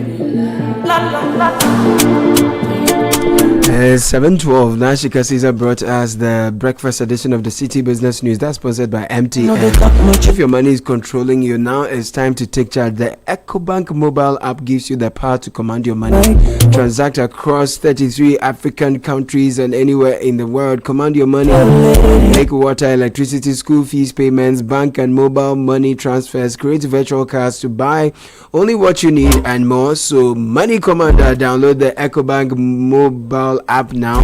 7:12. Nashika Caesar brought us the breakfast edition of the City Business News. That's sponsored by MTN. If your money is controlling you, now it's time to take charge. The EcoBank mobile app gives you the power to command your money, transact across 33 African countries and anywhere in the world. Command your money, make water, electricity, school fees payments, bank and mobile money transfers, create virtual cards to buy only what you need and more. So, Money Commander, download the EcoBank mobile app now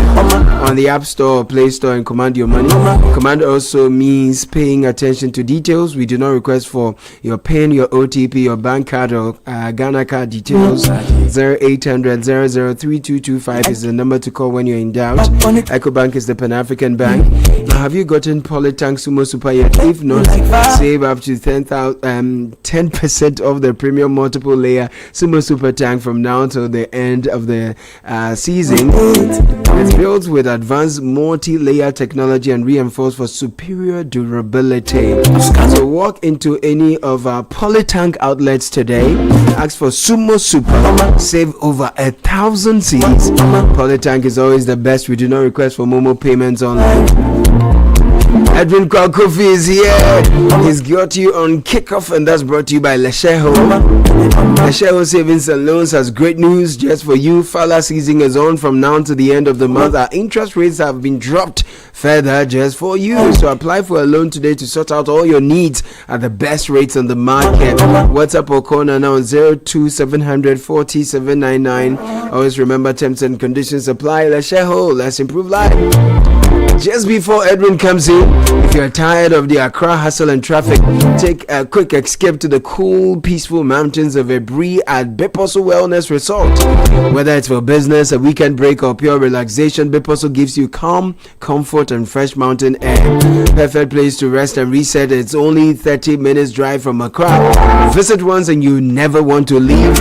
on the App Store or Play Store and command your money. Command also means paying attention to details. We do not request for your PIN, your OTP, your bank card or Ghana card details. 0800 003225 is the number to call when you're in doubt. EcoBank is the Pan-African Bank. Now, have you gotten Polytank Sumo Super yet? If not, save up to 10% of the premium multiple layer Sumo Super Tank from now till the end of the season. It's built with advanced multi-layer technology and reinforced for superior durability. So walk into any of our Polytank outlets today, ask for Sumo Super, save over 1,000 cedis. Polytank is always the best. We do not request for Momo payments online. Edwin Kofi is here. He's got you on Kickoff, and that's brought to you by Lesheho. Lesheho Savings and Loans has great news just for you. Fala season is on from now to the end of the month. Our interest rates have been dropped further just for you. So apply for a loan today to sort out all your needs at the best rates on the market. WhatsApp or call now on 02700 40799. Always remember terms and conditions apply. Lesheho, let's improve life. Just before Edwin comes in, if you're tired of the Accra hustle and traffic, take a quick escape to the cool, peaceful mountains of Ebri at Beposo Wellness Resort. Whether it's for business, a weekend break, or pure relaxation, Beposo gives you calm, comfort, and fresh mountain air. Perfect place to rest and reset. It's only 30 minutes drive from Accra. Visit once and you never want to leave.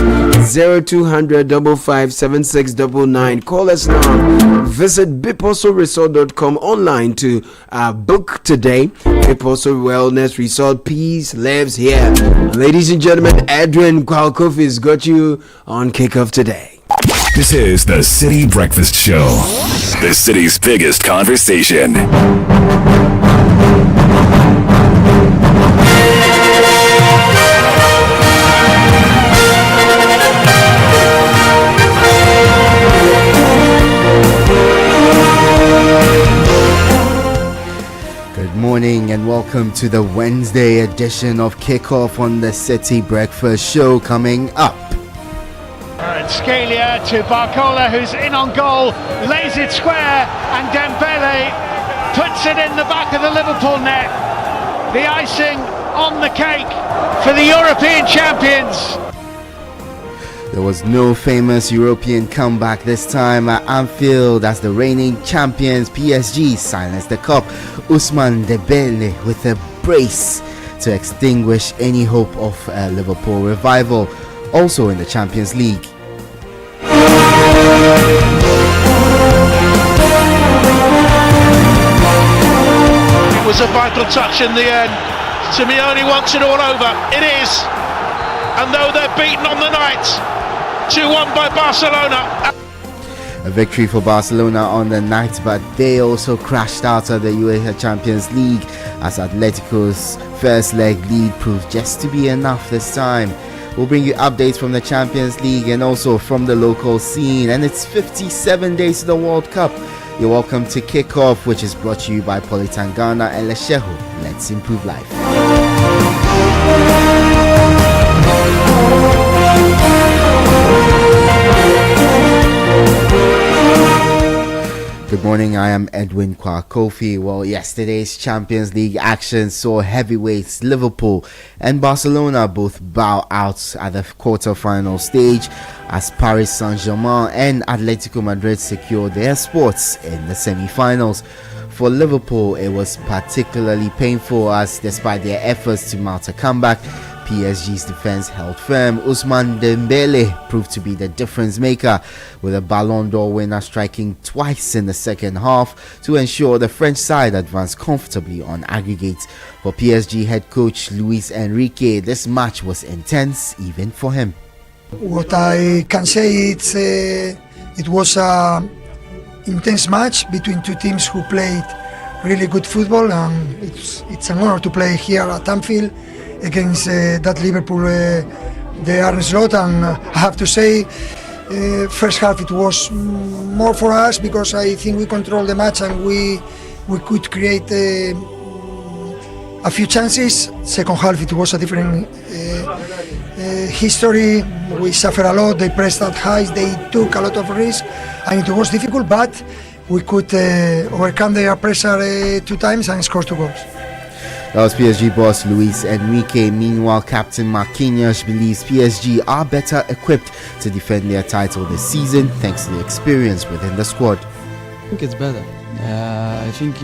0200 55 7699. Call us now. Visit beposoresort.com online to book today. Beposo Wellness Resort, peace lives here. Ladies and gentlemen, Edwin Kofi has got you on Kickoff today. This is the City Breakfast Show, the city's biggest conversation. Good morning and welcome to the Wednesday edition of Kickoff on the City Breakfast Show. Coming up, Scalia to Barcola, who's in on goal, lays it square, and Dembele puts it in the back of the Liverpool net. The icing on the cake for the European champions. there was no famous European comeback this time at Anfield as the reigning champions PSG silenced the cup. Ousmane Dembele with a brace to extinguish any hope of a Liverpool revival. Also in the Champions League, It was a vital touch in the end. Simeone wants it all over. It is. And though they're beaten on the night, 2-1 by Barcelona. a victory for Barcelona on the night, but they also crashed out of the UEFA Champions League as Atletico's first leg lead proved just to be enough this time. We'll bring you updates from the Champions League and also from the local scene, and it's 57 days to the World Cup. You're welcome to Kickoff, which is brought to you by Politangana and Lesheho. Let's improve life. Good morning, I am Edwin Kwakofi. Well, yesterday's Champions League action saw heavyweights Liverpool and Barcelona both bow out at the quarter-final stage as Paris Saint-Germain and Atletico Madrid secured their spots in the semi-finals. For Liverpool, it was particularly painful as despite their efforts to mount a comeback, PSG's defense held firm. Ousmane Dembele proved to be the difference maker, with a Ballon d'Or winner striking twice in the second half to ensure the French side advanced comfortably on aggregate. For PSG head coach Luis Enrique, this match was intense even for him. What I can say is it was an intense match between two teams who played really good football, and it's an honor to play here at Anfield against that Liverpool, the Arne Slot. And I have to say, first half it was more for us because I think we controlled the match and we could create a few chances. Second half it was a different history. We suffered a lot, they pressed that high, they took a lot of risk, and it was difficult, but we could overcome their pressure 2 times and score 2 goals. That was PSG boss Luis Enrique. Meanwhile, Captain Marquinhos believes PSG are better equipped to defend their title this season thanks to the experience within the squad. I think it's better. I think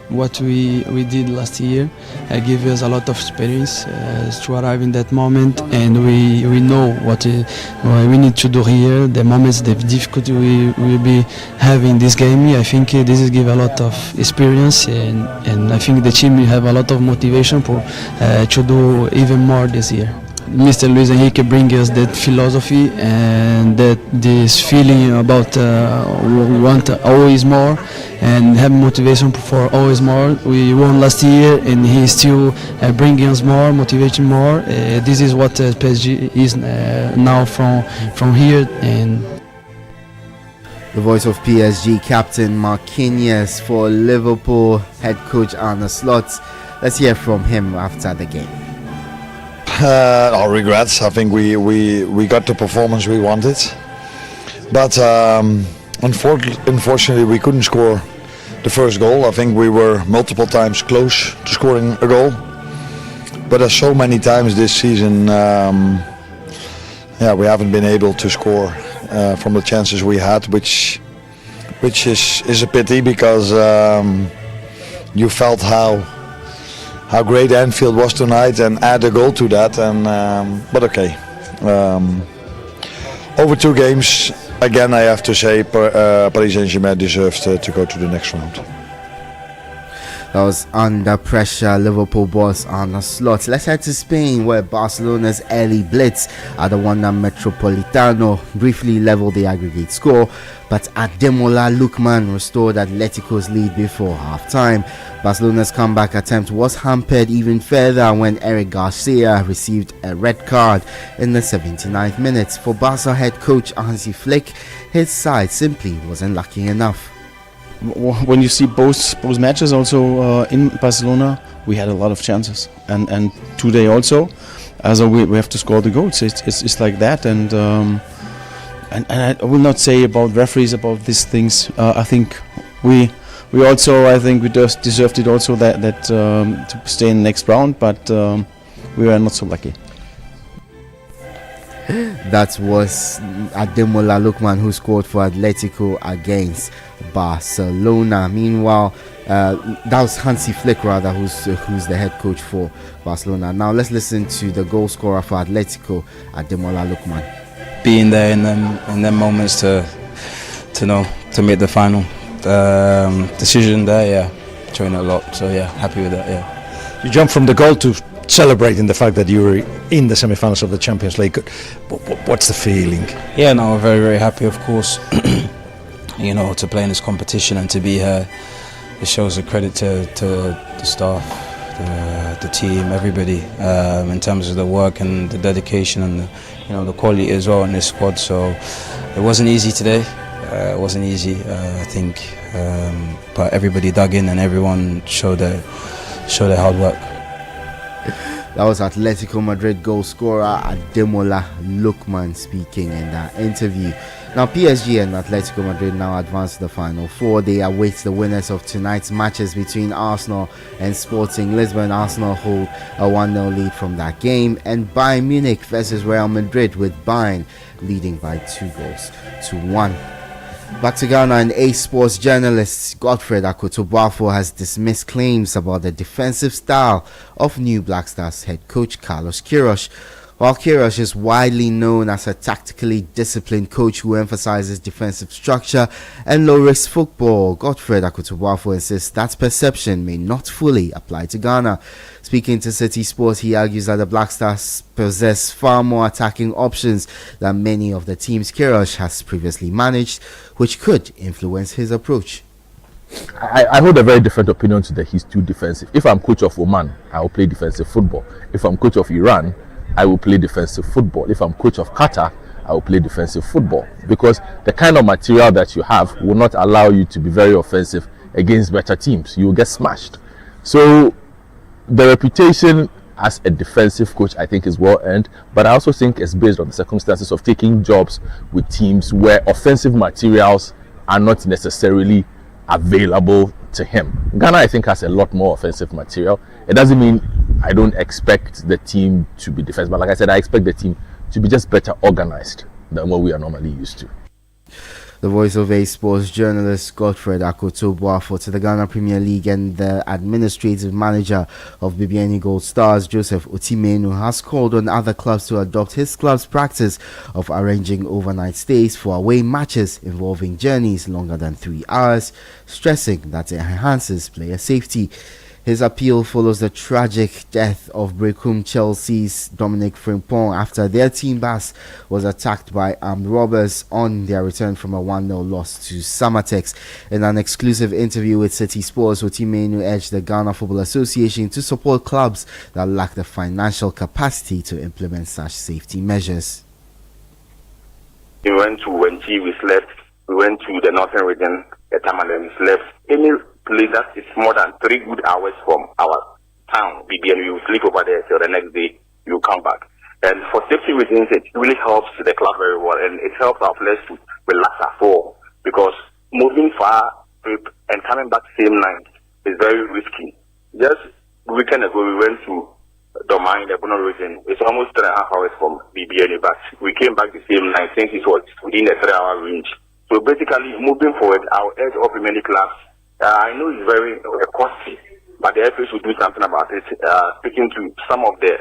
what we did last year gave us a lot of experience to arrive in that moment, and we know what we need to do here. The moments, the difficulty we will be having this game. I think this is give a lot of experience, and I think the team will have a lot of motivation to do even more this year. Mr. Luis Enrique brings us that philosophy and that this feeling about we want always more and have motivation for always more. We won last year and he still bringing us more, motivating more. This is what PSG is now from here. And the voice of PSG captain Marquinhos. For Liverpool head coach Arne Slot. Let's hear from him after the game. Our regrets. I think we got the performance we wanted, but unfortunately we couldn't score the first goal. I think we were multiple times close to scoring a goal, but as so many times this season, we haven't been able to score from the chances we had, which is a pity because you felt how great Anfield was tonight and add a goal to that, and but okay. Over 2 games, again I have to say Paris Saint-Germain deserved to go to the next round. That was Under Pressure, Liverpool boss on a slot. Let's head to Spain, where Barcelona's early blitz at the Wanda Metropolitano briefly leveled the aggregate score, but Ademola Lookman restored Atletico's lead before half-time. Barcelona's comeback attempt was hampered even further when Eric Garcia received a red card in the 79th minute. For Barca head coach Hansi Flick, his side simply wasn't lucky enough. When you see both matches also in Barcelona, we had a lot of chances, and today also, so we have to score the goals. It's like that, and I will not say about referees about these things. I think we also just deserved it also that to stay in the next round, but we were not so lucky. That was Ademola Lookman, who scored for Atletico against Barcelona. Meanwhile, that was Hansi Flick rather, who's the head coach for Barcelona. Now let's listen to the goal scorer for Atletico, Ademola Lookman. Being there in them moments to make the final decision there, yeah, enjoying it a lot. So yeah, happy with that. Yeah. You jumped from the goal to celebrating the fact that you were in the semi-finals of the Champions League. What's the feeling? Yeah, no, we're very, very happy, of course. To play in this competition and to be here, it shows a credit to the staff, the team, everybody, in terms of the work and the dedication and the quality as well in this squad. So it wasn't easy today. It wasn't easy, I think, but everybody dug in and everyone showed their hard work. That was Atletico Madrid goal scorer Ademola Lookman speaking in that interview. Now PSG and Atletico Madrid now advance to the final four. They await the winners of tonight's matches between Arsenal and Sporting Lisbon. Arsenal hold a 1-0 lead from that game, and Bayern Munich versus Real Madrid, with Bayern leading by 2-1. Back to Ghana, and Ace Sports journalist Godfred Akotobwafo has dismissed claims about the defensive style of new Black Stars head coach Carlos Queiroz. While Queiroz is widely known as a tactically disciplined coach who emphasizes defensive structure and low-risk football, Godfred Akotobwafo insists that perception may not fully apply to Ghana. Speaking to Citi Sports, he argues that the Black Stars possess far more attacking options than many of the teams Queiroz has previously managed, which could influence his approach. I hold a very different opinion to that he's too defensive. If I'm coach of Oman, I will play defensive football. If I'm coach of Iran, I will play defensive football. If I'm coach of Qatar, I will play defensive football, because the kind of material that you have will not allow you to be very offensive against better teams. You will get smashed. So the reputation as a defensive coach, I think, is well earned, but I also think it's based on the circumstances of taking jobs with teams where offensive materials are not necessarily available to him. Ghana, I think, has a lot more offensive material. It doesn't mean I don't expect the team to be defensive, but like I said, I expect the team to be just better organized than what we are normally used to. The voice of Ace Sports journalist Godfred Akotobwafo. To the Ghana Premier League, and the administrative manager of BBN Gold Stars, Joseph Otimenu, has called on other clubs to adopt his club's practice of arranging overnight stays for away matches involving journeys longer than 3 hours, stressing that it enhances player safety. His appeal follows the tragic death of Brecum Chelsea's Dominic Frimpong after their team bus was attacked by armed robbers on their return from a 1-0 loss to Samatex. In an exclusive interview with Citi Sports, Otimenu urged the Ghana Football Association to support clubs that lack the financial capacity to implement such safety measures. We went to Wenchi, we slept. We went to the northern region, Tamale, we slept. Any place that is more than 3 good hours from our town, BBN, we will sleep over there till the next day you come back. And for safety reasons, it really helps the club very well, and it helps our players to relax at home, because moving far trip and coming back same night is very risky. Just a weekend ago, we went to Domine, the Bono region. It's almost 3.5 hours from BBN, but we came back the same night since it was within the 3-hour range. So basically, moving forward, I'll urge up many clubs. I know it's very costly, but the FA should do something about it. Speaking to some of the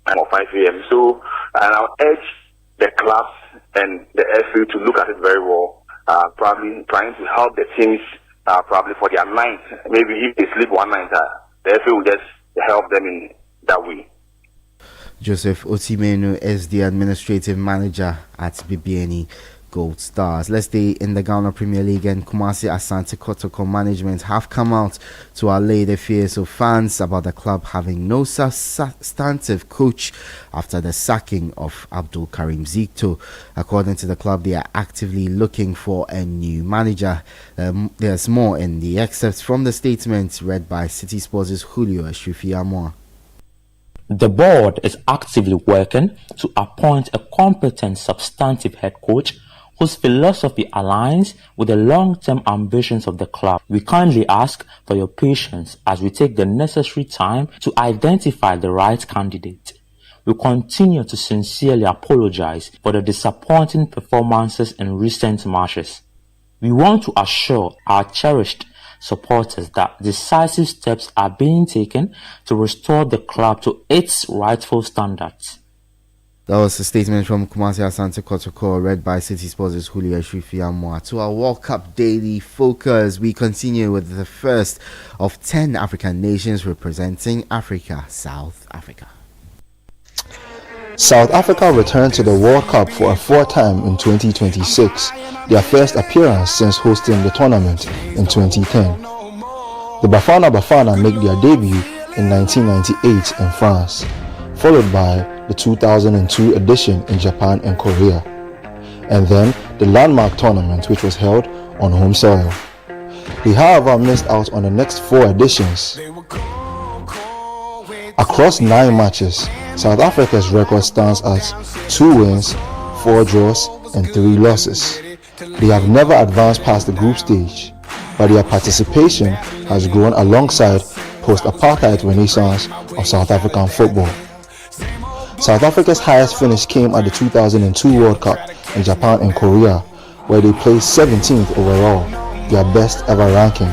time of 5 a.m. So I'll urge the clubs and the FA to look at it very well, probably trying to help the teams probably for their night. Maybe if they sleep one night, the FA will just help them in that way. Joseph Otimenu is the administrative manager at BBNE Gold Stars. Let's stay in the Ghana Premier League, and Kumasi Asante Kotoko management have come out to allay the fears of fans about the club having no substantive coach after the sacking of Abdul Karim Zikto. According to the club, they are actively looking for a new manager. There's more in the excerpts from the statement read by Citi Sports' Julio Eshufiamwa. The board is actively working to appoint a competent substantive head coach whose philosophy aligns with the long-term ambitions of the club. We kindly ask for your patience as we take the necessary time to identify the right candidate. We continue to sincerely apologize for the disappointing performances in recent matches. We want to assure our cherished supporters that decisive steps are being taken to restore the club to its rightful standards. That was a statement from Kumasi Asante Kotoko, read by Citi Sports' Julio Eshufiamwa. To our World Cup Daily Focus, we continue with the first of 10 African nations representing Africa, South Africa. South Africa returned to the World Cup for a fourth time in 2026, their first appearance since hosting the tournament in 2010. The Bafana make their debut in 1998 in France, followed by the 2002 edition in Japan and Korea, and then the landmark tournament which was held on home soil. They however missed out on the next 4 editions. Across 9 matches, South Africa's record stands at 2 wins, 4 draws and 3 losses. They have never advanced past the group stage, but their participation has grown alongside post-apartheid renaissance of South African football. South Africa's highest finish came at the 2002 World Cup in Japan and Korea, where they placed 17th overall, their best ever ranking.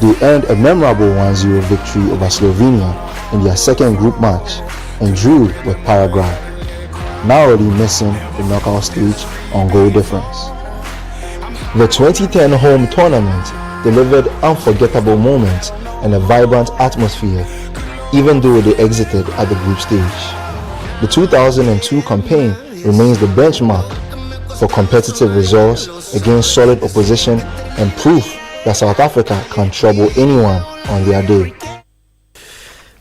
They earned a memorable 1-0 victory over Slovenia in their second group match and drew with Paraguay, now already missing the knockout stage on goal difference. The 2010 home tournament delivered unforgettable moments and a vibrant atmosphere, even though they exited at the group stage. The 2002 campaign remains the benchmark for competitive results against solid opposition and proof that South Africa can trouble anyone on their day.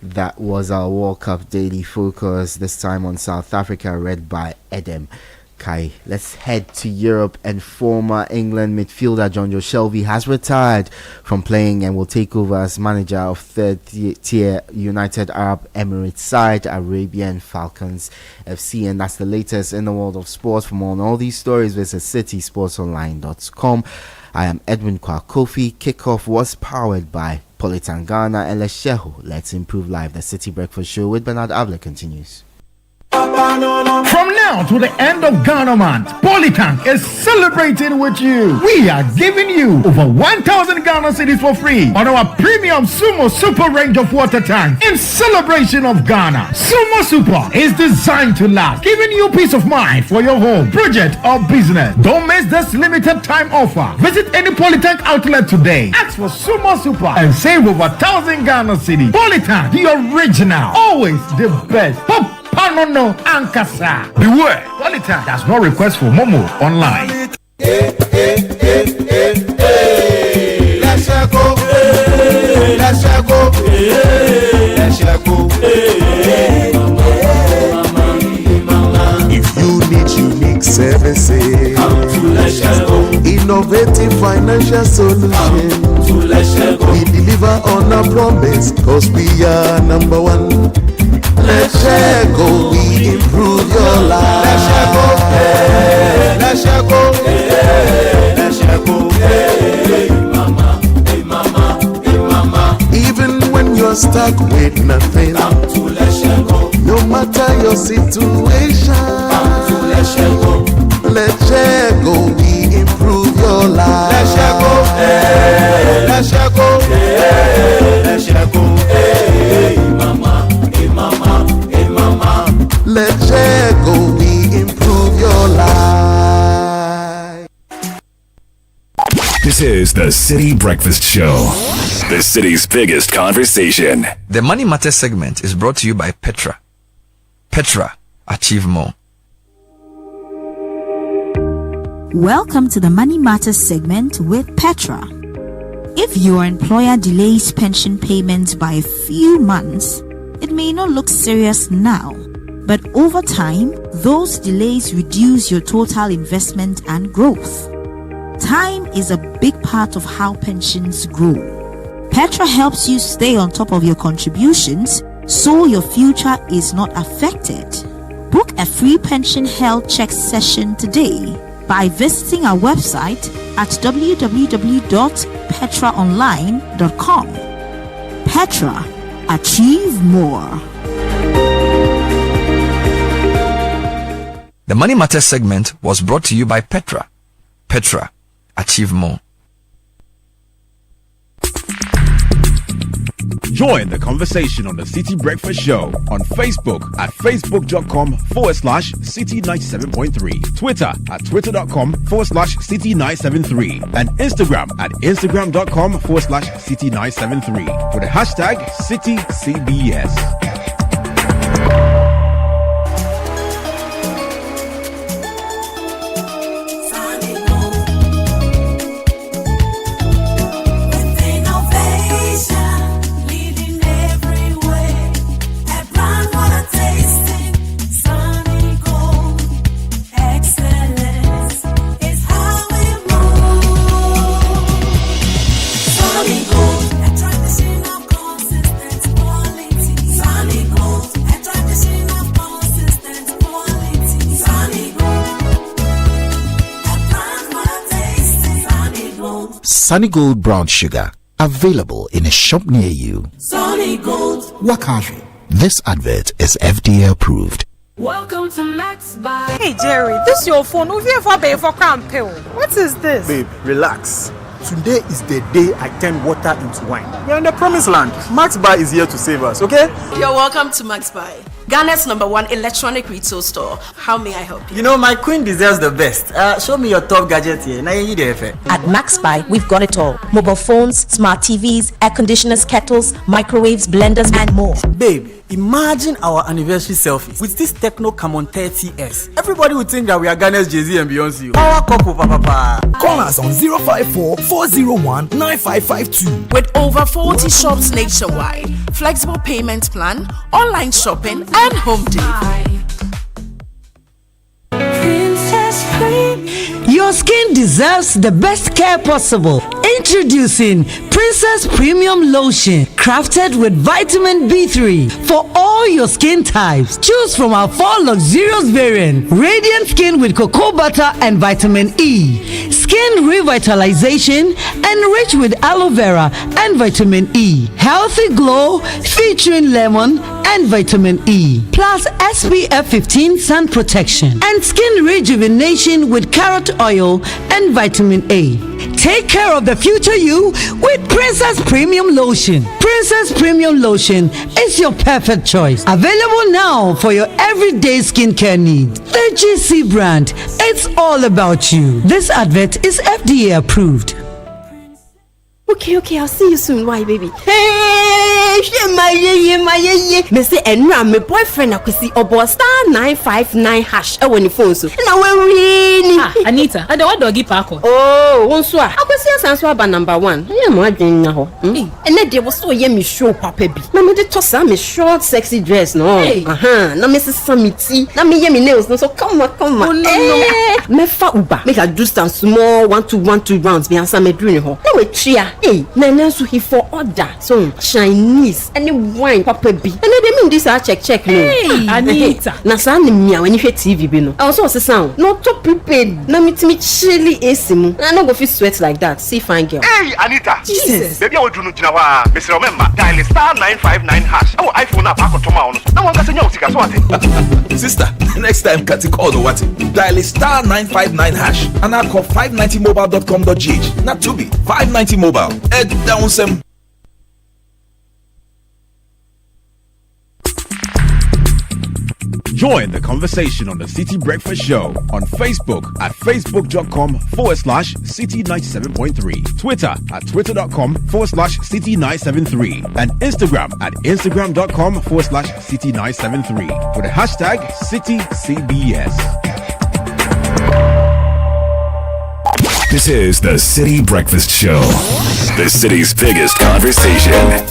That was our World Cup Daily Focus, this time on South Africa, read by Edem Kai. Let's head to Europe, and former England midfielder John Joe Shelby has retired from playing and will take over as manager of third-tier United Arab Emirates side Arabian Falcons FC. And that's the latest in the world of sports. For more on all these stories, visit citysportsonline.com. I am Edwin Kwakofi. Kickoff was powered by Politangana and Lesheho. Let's improve life. The City Breakfast Show with Bernard Avle continues. From now to the end of Ghana month, Polytank is celebrating with you. We are giving you over 1,000 Ghana cedis for free on our premium Sumo Super range of water tanks in celebration of Ghana. Sumo Super is designed to last, giving you peace of mind for your home, project or business. Don't miss this limited time offer. Visit any Polytank outlet today. Ask for Sumo Super and save over 1,000 Ghana cedis. Polytank, the original, always the best. Panono Ankasa. Beware, Polytank does not request for Momo online. Let's go. If you need unique services, innovative financial solutions, we deliver on our promise, cause we are number one. Let's go, we improve your life. Let's go, hey mama, hey mama, hey mama. Even when you're stuck with nothing, no matter your situation, let's go, we improve your life. Let's go, let's go, hey mama. Let's go, we improve your life. The This is the City Breakfast Show, the city's biggest conversation. The Money Matters segment is brought to you by Petra. Petra, achieve more. Welcome to the Money Matters segment with Petra. If your employer delays pension payments by a few months, it may not look serious now, but over time, those delays reduce your total investment and growth. Time is a big part of how pensions grow. Petra helps you stay on top of your contributions so your future is not affected. Book a free pension health check session today by visiting our website at www.petraonline.com. Petra, achieve more. The Money Matters segment was brought to you by Petra. Petra, achieve more. Join the conversation on the City Breakfast Show on Facebook at facebook.com/City97.3, Twitter at twitter.com/City973, and Instagram at instagram.com/City973 for the hashtag CityCBS. Sunny Gold Brown Sugar, available in a shop near you. Sunny Gold. What country? This advert is FDA approved. Welcome to Max Buy. Hey Jerry, this your phone. What is this? Babe, relax. Today is the day I turn water into wine. We're in the promised land. Max Buy is here to save us, okay? You're welcome to Max Buy, Ghana's #1 electronic retail store. How may I help you? You know, my queen deserves the best. Show me your top gadget here. At Max Buy, we've got it all. Mobile phones, smart TVs, air conditioners, kettles, microwaves, blenders, and more. Babe, imagine our anniversary selfie with this Techno Camon 30S. Everybody would think that we are Ghana's Jay-Z and Beyonce. Power couple, papa. Call us on 054-401-9552. With over 40 shops nationwide, flexible payment plan, online shopping, and home delivery. Your skin deserves the best care possible. Introducing Princess Premium Lotion, crafted with vitamin B3 for all your skin types. Choose from our 4 luxurious variants: Radiant Skin with cocoa butter and vitamin E, Skin Revitalization, enriched with aloe vera and vitamin E, Healthy Glow featuring lemon and vitamin E, plus SPF 15 sun protection, and Skin Rejuvenation with carrot oil and vitamin A. Take care of the future you with Princess Premium Lotion. Princess Premium Lotion is your perfect choice. Available now for your everyday skincare needs. The GC brand, it's all about you. This advert is FDA approved. Okay, I'll see you soon. Why, baby? Hey, my say, and my boyfriend, I could see about *959# when you phone so. Now we're really. Anita, I don't want doggy park. Oh, one so. I could see a answer about #1. Yeah, my dream now. And then there was so yummy show, Papa. Now me the toss me short, sexy dress, no. Now Mrs. Samiti. Now me yummy nails, no. So come on. Oh, no. Me fa uba. Make a do stand small 1-2 rounds. Me answer me dream ho. Now we tria. Hey, Nana so he for order. So Chinese any wine Papa B. And they mean this I check no. Hey, Anita. Na sa ni me when you hear TV bi no. I also say sound. No to prepared. Na me chilly esimu. I no go fit sweat like that. See fine girl. Hey, Anita. Jesus. Baby I want to know jina wa. Mr. Remember dial *959#. Oh, iPhone app akotoma ono. Na wan gase nya usika so ate. Sister, next time kati call no what? Dial *959# and I call 590mobile.com.gh. Not to be 590 mobile. Ed down some. Join the conversation on the City Breakfast Show on Facebook at facebook.com/City97.3, Twitter at twitter.com/City973, and Instagram at instagram.com/City973 with the hashtag CityCBS. This is the City Breakfast Show, the city's biggest conversation.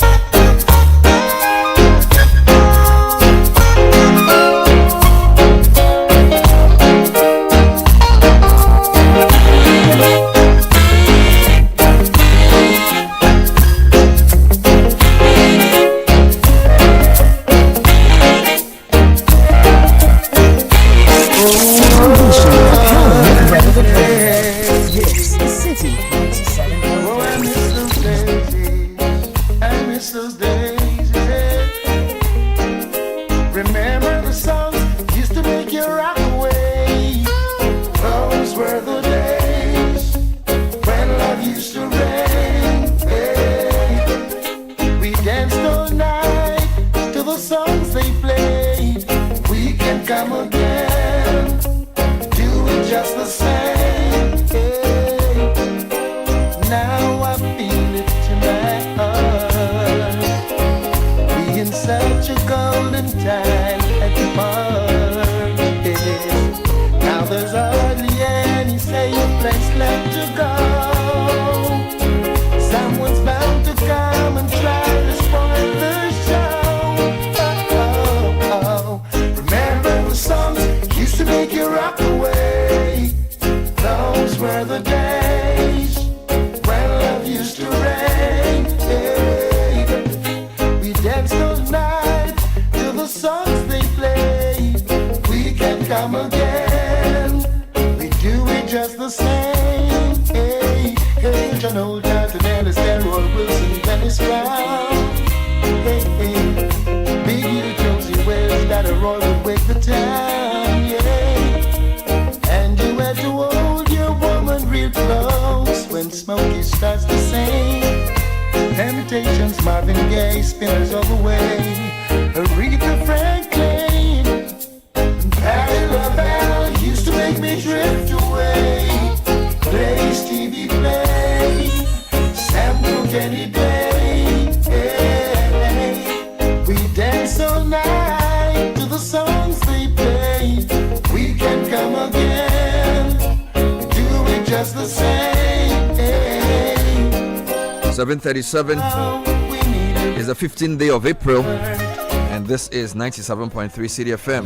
Is the 15th day of April, and this is 97.3 City FM.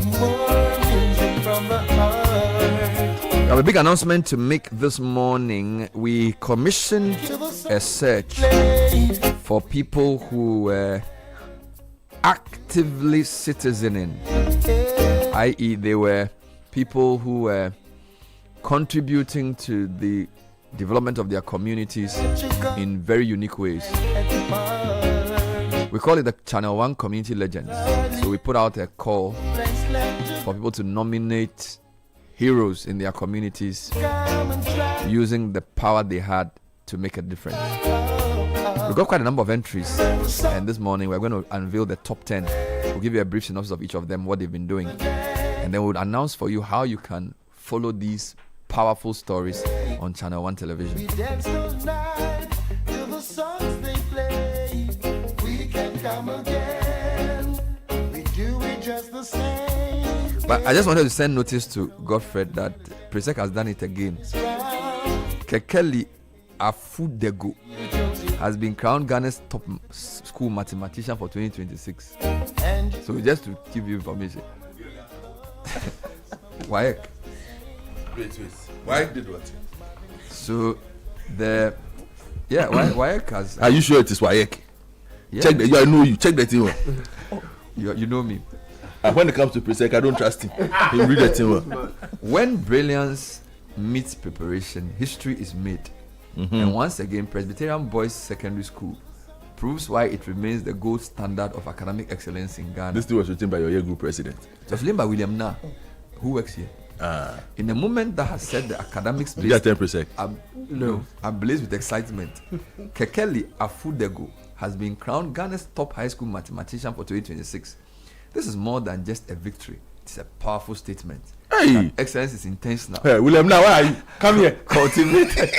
We have a big announcement to make this morning. We commissioned a search for people who were actively citizening, i.e., they were people who were contributing to the development of their communities in very unique ways. We call it the Channel 1 Community Legends. So we put out a call for people to nominate heroes in their communities using the power they had to make a difference. We've got quite a number of entries, and this morning we're going to unveil the top 10. We'll give you a brief synopsis of each of them, what they've been doing, and then we'll announce for you how you can follow these powerful stories on Channel 1 television. We dance all night till the songs they play. We can come again. We do it just the same. But I just wanted to send notice to Godfrey that Presec has done it again. Kekeli Afudego has been crowned Ghana's top school mathematician for 2026. So just to give you information. Why? Wait. Why did what? So Wayek has. Are you sure it is Wayek? Yeah. Check I know you. Check the thing. You know me. And when it comes to Presec, I don't trust him. He read the thing. When brilliance meets preparation, history is made. Mm-hmm. And once again, Presbyterian Boys Secondary School proves why it remains the gold standard of academic excellence in Ghana. This thing was written by your year group president. It was written by William Na, who works here. In a moment that has set the academics ablaze with excitement, Kekeli Afudego has been crowned Ghana's top high school mathematician for 2026. This is more than just a victory. It's a powerful statement. Hey. Excellence is intentional. Hey, William, now why are you? Come here. Cultivated.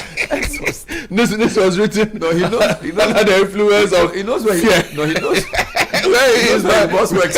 This was written. No, he knows. He knows under the influence of. He knows where he. No, he knows. Where he is. Where the boss works.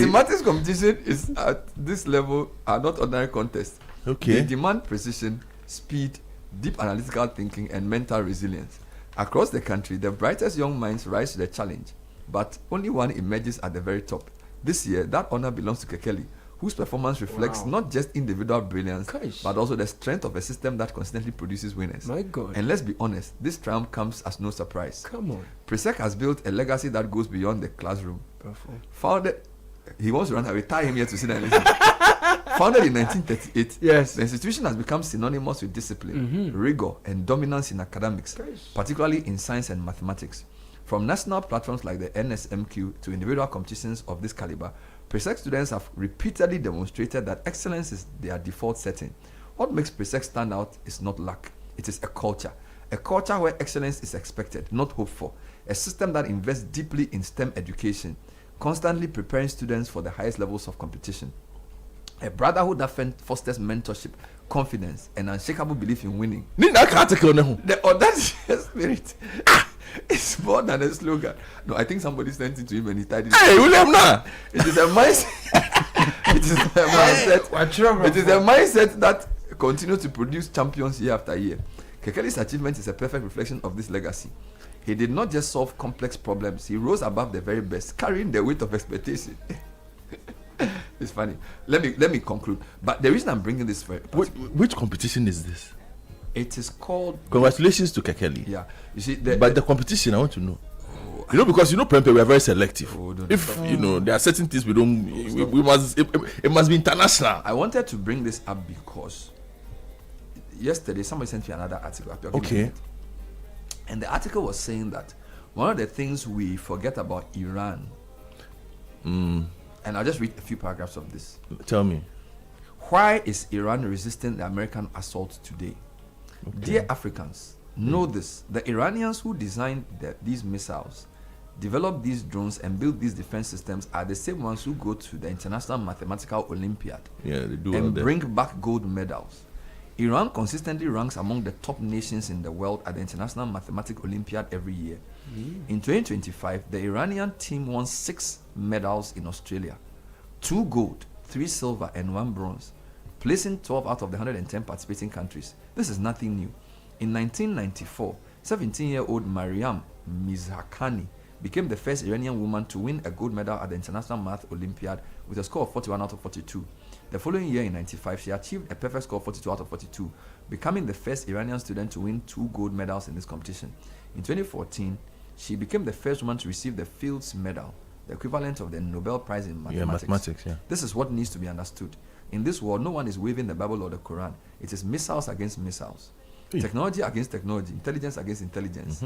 Mathematics competition is at this level are not ordinary contests. Okay. They demand precision, speed, deep analytical thinking, and mental resilience. Across the country, the brightest young minds rise to the challenge, but only one emerges at the very top. This year, that honor belongs to Kekeli, whose performance reflects not just individual brilliance, but also the strength of a system that consistently produces winners. My God. And let's be honest, this triumph comes as no surprise. Come on. Presec has built a legacy that goes beyond the classroom. He wants to run away. Tie him here to sit and listen. Founded in 1938, yes, the institution has become synonymous with discipline, rigor, and dominance in academics, particularly in science and mathematics. From national platforms like the NSMQ to individual competitions of this caliber, Presec students have repeatedly demonstrated that excellence is their default setting. What makes Presec stand out is not luck, it is a culture where excellence is expected, not hoped for, a system that invests deeply in STEM education, constantly preparing students for the highest levels of competition. A brotherhood that fosters mentorship, confidence, and unshakable belief in winning. The audacious spirit is more than a slogan. No, I think somebody sent it to him and he tied it. Hey, William, nah. It is a mindset. It is a mindset. It is a mindset that continues to produce champions year after year. Kekeli's achievement is a perfect reflection of this legacy. He did not just solve complex problems, he rose above the very best, carrying the weight of expectation. It's funny. Let me conclude. But the reason I'm bringing this for which competition is this? It is called. Congratulations to Kekeli. Yeah, you see, but the competition I want to know. Because Prempe, we are very selective. There are certain things we don't. We must. It must be international. I wanted to bring this up because yesterday somebody sent me another article. Okay. And the article was saying that one of the things we forget about Iran. And I'll just read a few paragraphs of this. Tell me. Why is Iran resisting the American assault today? Okay. Dear Africans, know this. The Iranians who designed these missiles, developed these drones, and built these defense systems are the same ones who go to the International Mathematical Olympiad and bring back gold medals. Iran consistently ranks among the top nations in the world at the International Mathematical Olympiad every year. In 2025, the Iranian team won 6 medals in Australia, 2 gold, 3 silver, and 1 bronze, placing 12 out of the 110 participating countries. This is nothing new. In 1994, 17-year-old Mariam Mizhakani became the first Iranian woman to win a gold medal at the International Math Olympiad with a score of 41 out of 42. The following year, in 1995, she achieved a perfect score of 42 out of 42, becoming the first Iranian student to win 2 gold medals in this competition. In 2014, she became the first woman to receive the Fields Medal, the equivalent of the Nobel Prize in mathematics. This is what needs to be understood. In this world, no one is waving the Bible or the Quran. It is missiles against missiles, technology against technology, intelligence against intelligence.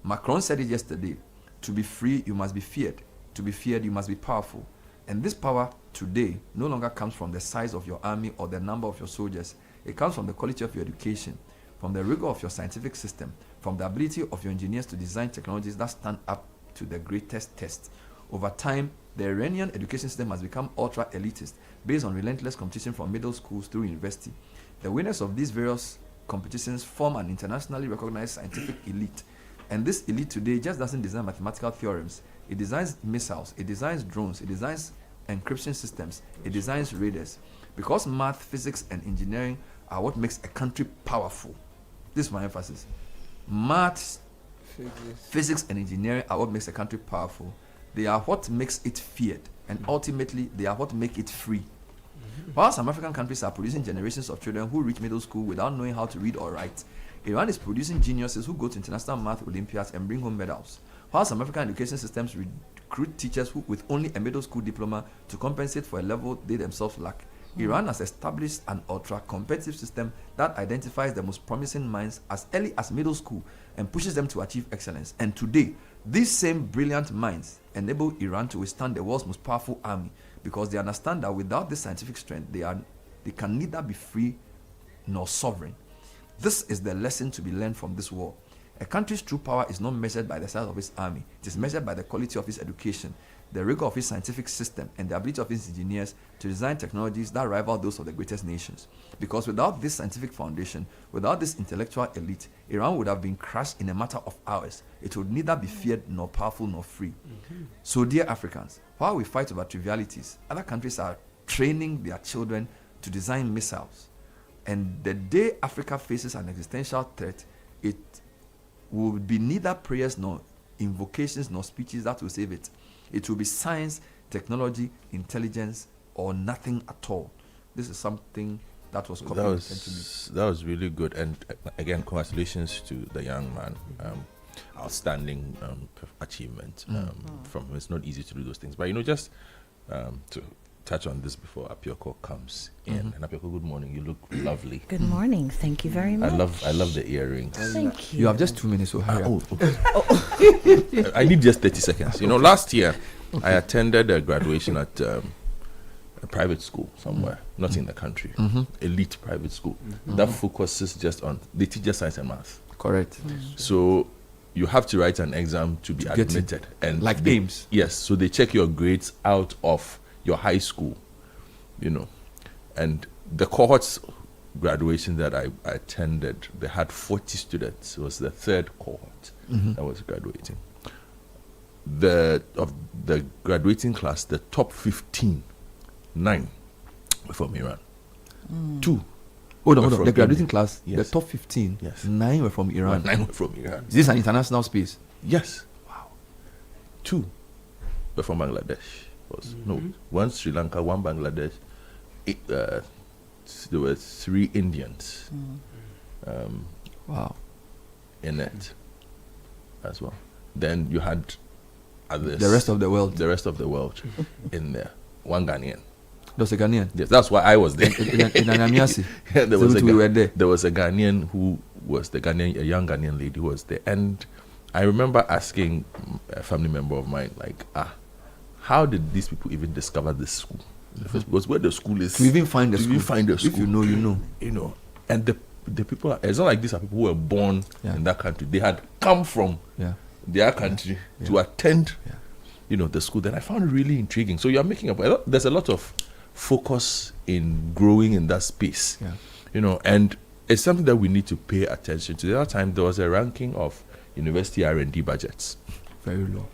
Macron said it yesterday. To be free, you must be feared. To be feared, you must be powerful. And this power today no longer comes from the size of your army or the number of your soldiers. It comes from the quality of your education, from the rigor of your scientific system, from the ability of your engineers to design technologies that stand up to the greatest test. Over time, the Iranian education system has become ultra-elitist, based on relentless competition from middle schools through university. The winners of these various competitions form an internationally recognized scientific elite. And this elite today just doesn't design mathematical theorems. It designs missiles, it designs drones, it designs encryption systems, it designs radars. Because math, physics, and engineering are what makes a country powerful. This is my emphasis. Math, physics, and engineering are what makes a country powerful. They are what makes it feared. And ultimately, they are what make it free. While some African countries are producing generations of children who reach middle school without knowing how to read or write, Iran is producing geniuses who go to international math Olympiads and bring home medals. While some African education systems recruit teachers with only a middle school diploma to compensate for a level they themselves lack, Iran has established an ultra-competitive system that identifies the most promising minds as early as middle school and pushes them to achieve excellence. And today, these same brilliant minds enable Iran to withstand the world's most powerful army, because they understand that without this scientific strength, they can neither be free nor sovereign. This is the lesson to be learned from this war. A country's true power is not measured by the size of its army. It is measured by the quality of its education. the rigor of its scientific system, and the ability of its engineers to design technologies that rival those of the greatest nations. Because without this scientific foundation, without this intellectual elite, Iran would have been crushed in a matter of hours. It would neither be feared nor powerful nor free. So, dear Africans, while we fight over trivialities, other countries are training their children to design missiles. And the day Africa faces an existential threat, it will be neither prayers nor invocations nor speeches that will save it. It will be science, technology, intelligence, or nothing at all. This is something that was copied intentionally. That was really good. And again, congratulations to the young man. Outstanding achievement from him. It's not easy to do those things. But, just to touch on this before Apioko comes in. And Apioko, good morning. You look lovely. Good morning. Thank you very much. I love the earrings. Thank you. You have just 2 minutes, so hurry up. I need just 30 seconds. Last year I attended a graduation at a private school somewhere, not in the country, elite private school that focuses just on, they teach just science and math. Correct. So you have to write an exam to be admitted, and like games. Yes, so they check your grades out of your high school, and the cohorts graduation that I attended, they had 40 students. It was the third cohort that was graduating. Of the graduating class, the top 15, 9 were from Iran. 2. Hold on. The graduating class, yes. The top 15, yes. 9 were from Iran. 9 were from Iran. Is this an international space? Yes. Wow. 2 were from Bangladesh. No, 1 Sri Lanka, 1 Bangladesh. There were 3 Indians. Wow. In it as well. Then you had others. The rest of the world. The rest of the world in there. 1 Ghanaian. There was a Ghanaian? Yes, that's why I was there. In Anamiasi? There was a Ghanaian who was a young Ghanaian lady who was there. And I remember asking a family member of mine, how did these people even discover this school? Because where the school is, to even find the school. If you know. And the people, it's not like these are people who were born in that country. They had come from their country to attend the school. Then I found it really intriguing. So you're making there's a lot of focus in growing in that space, and it's something that we need to pay attention to. The other time there was a ranking of university R&D budgets. Very low.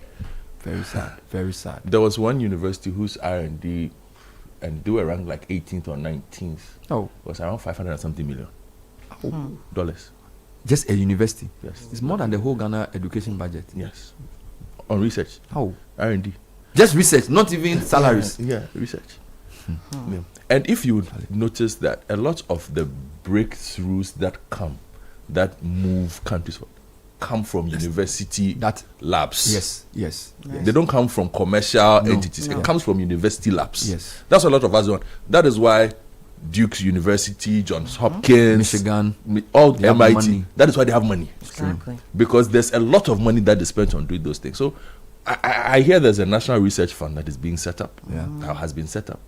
Very sad. Very sad. There was one university whose R&D, and they were ranked like 18th or 19th. Oh. Was around 500 and something million dollars. Just a university? Yes. It's more than the whole Ghana education budget. Yes. On research. How? R&D. Just research, not even salaries. Yeah, research. Yeah. And if you notice that a lot of the breakthroughs that move countries forward come from university labs. Yes. They don't come from commercial entities. It comes from university labs. Yes. That's what a lot of us want. That is why Duke's University, Johns Hopkins, Michigan, all MIT. That is why they have money. Exactly. Because there's a lot of money that is spent on doing those things. So I hear there's a national research fund that is being set up. That has been set up.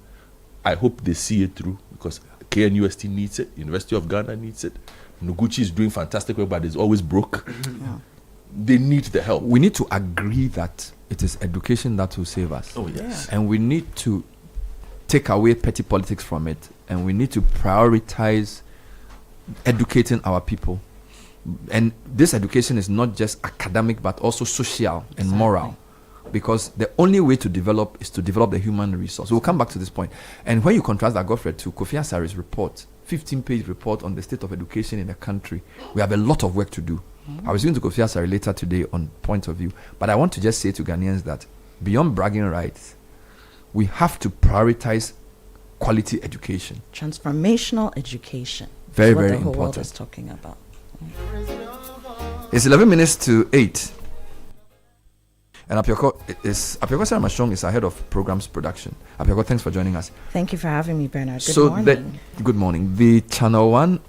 I hope they see it through, because KNUST needs it, University of Ghana needs it. Noguchi is doing fantastic work, but it's always broke. They need the help. We need to agree that it is education that will save us. Oh, yes. And we need to take away petty politics from it, and we need to prioritize educating our people. And this education is not just academic, but also social and moral. Because the only way to develop is to develop the human resource. We'll come back to this point. And when you contrast that, Godfrey, to Kofi Asari's report, 15-page report on the state of education in the country, we have a lot of work to do. I was going to Kofi Asari later today on point of view, but I want to just say to Ghanaians that beyond bragging rights, we have to prioritize quality education. Transformational education. Very, what very the whole world important. is talking about. It's 11 minutes to 8. And Apioko Saramashong is ahead of programs production. Apioko, thanks for joining us. Thank you for having me, Bernard. Good morning. Good morning. The Channel 1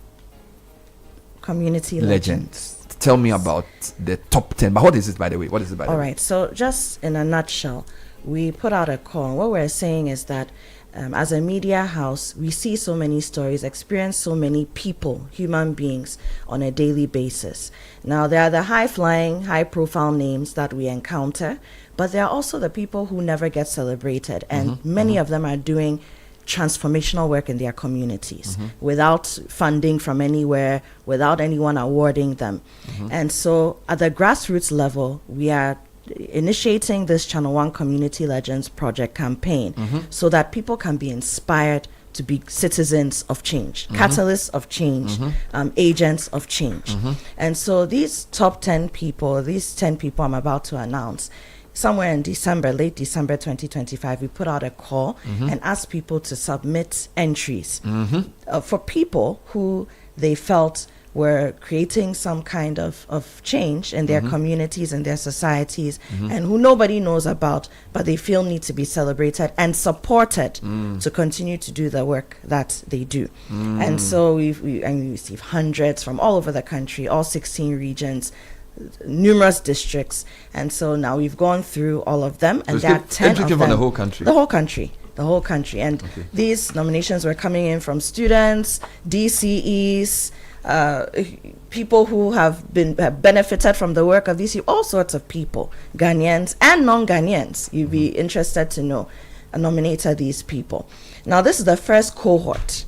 Community Legends. Tell me about the top 10. But what is it, by the way? All right. So just in a nutshell, we put out a call. What we're saying is that as a media house, we see so many stories, experience so many people, human beings, on a daily basis. Now, there are the high-flying, high-profile names that we encounter, but there are also the people who never get celebrated, and many of them are doing transformational work in their communities without funding from anywhere, without anyone awarding them. And so at the grassroots level, we are initiating this Channel One Community Legends Project campaign so that people can be inspired to be citizens of change, catalysts of change, agents of change. And so these top 10 people, these 10 people I'm about to announce, somewhere in December, late December 2025, we put out a call and asked people to submit entries for people who they felt were creating some kind of change in their communities and their societies, and who nobody knows about, but they feel need to be celebrated and supported to continue to do the work that they do. And so we receive hundreds from all over the country, all 16 regions, numerous districts, and so now we've gone through all of them, and there are 10 of them. From the whole country? The whole country. And these nominations were coming in from students, DCEs, people who have benefited from the work of these, all sorts of people, Ghanaians and non-Ghanaians. You'd be interested to know, nominated these people. Now, this is the first cohort.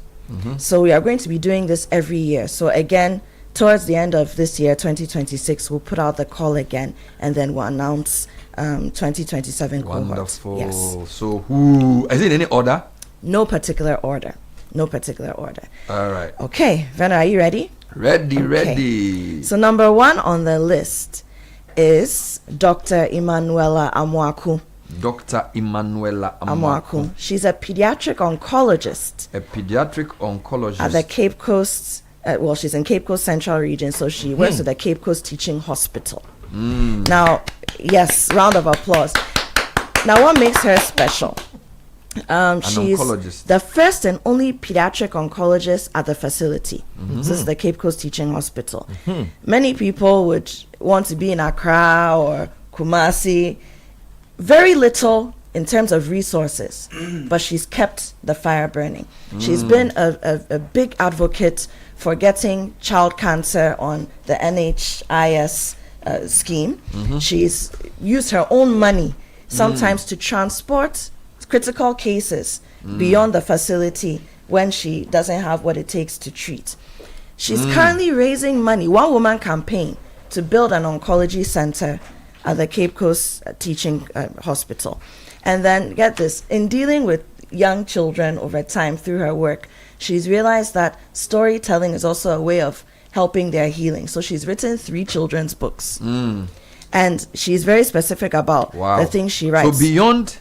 So we are going to be doing this every year. So again, towards the end of this year, 2026, we'll put out the call again, and then we'll announce 2027 cohort. Wonderful. Yes. So who, is it in any order? No particular order. No particular order. All right. Okay, Venna, are you ready? Ready. So number 1 on the list is Dr. Emanuela Amwaku. Dr. Emanuela Amwaku. She's a pediatric oncologist. A pediatric oncologist. At the Cape Coast, she's in Cape Coast Central Region, so she works with the Cape Coast Teaching Hospital. Now, yes, round of applause. Now, what makes her special? She's oncologist. the first and only pediatric oncologist at the facility. This is the Cape Coast Teaching Hospital. Many people would want to be in Accra or Kumasi. Very little in terms of resources, but she's kept the fire burning. She's been a big advocate for getting child cancer on the NHIS scheme. She's used her own money sometimes to transport critical cases beyond the facility when she doesn't have what it takes to treat. She's currently raising money, one woman campaign, to build an oncology center at the Cape Coast Teaching Hospital. And then get this, in dealing with young children over time through her work, she's realized that storytelling is also a way of helping their healing. So she's written 3 children's books. And she's very specific about the things she writes. So beyond...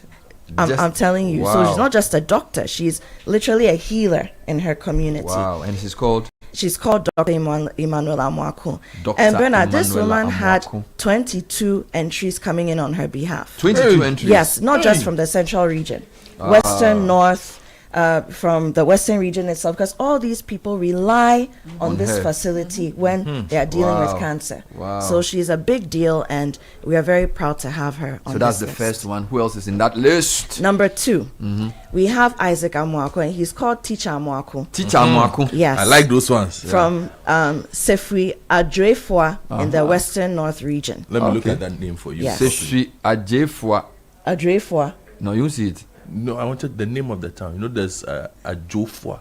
I'm telling you. So she's not just a doctor. She's literally a healer in her community. Wow. And she's called? She's called Dr. Emanuela Amwaku. And Bernard, this woman had 22 entries coming in on her behalf. 22 entries? Yes, not just from the Central Region. Western, North, from the Western region itself, because all these people rely on this facility when they are dealing with cancer. So she's a big deal, and we are very proud to have her on So that's the list. first one. Who else is in that list? Number 2, we have Isaac Amwaku, and he's called Teacher Amwaku. Teacher Amwaku. Yes. I like those ones. From Sefwi Adrefwa in the Western North region. Let me look at that name for you. Yes. Sefwi Adrefwa. No, you see it. No, I wanted the name of the town. You know, there's Ajofwa.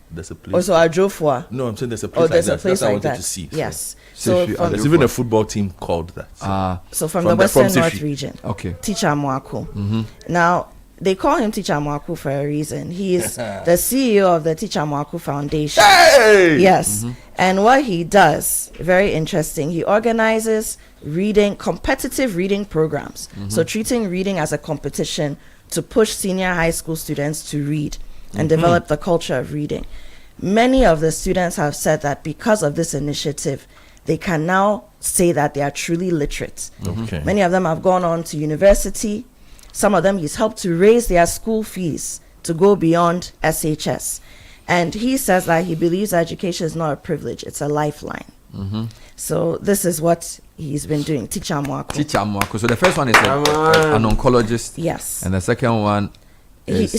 There's a place. Also Adrofwa. No, I'm saying there's a place like that. That's what I wanted to see. Yes. So there's even a football team called that. So from the Western North region. Okay. Teacher Amwaku. Now, they call him Teacher Amwaku for a reason. He is the CEO of the Teacher Amwaku Foundation. Hey! Yes. And what he does, very interesting, he organizes competitive reading programs. So treating reading as a competition to push senior high school students to read and develop the culture of reading. Many of the students have said that because of this initiative, they can now say that they are truly literate. Many of them have gone on to university. Some of them he's helped to raise their school fees to go beyond SHS. And he says that he believes education is not a privilege, it's a lifeline. So this is what he's been doing. Teacher Amwaku. Teacher Amwaku. So the first one is an oncologist. Yes. And the second one is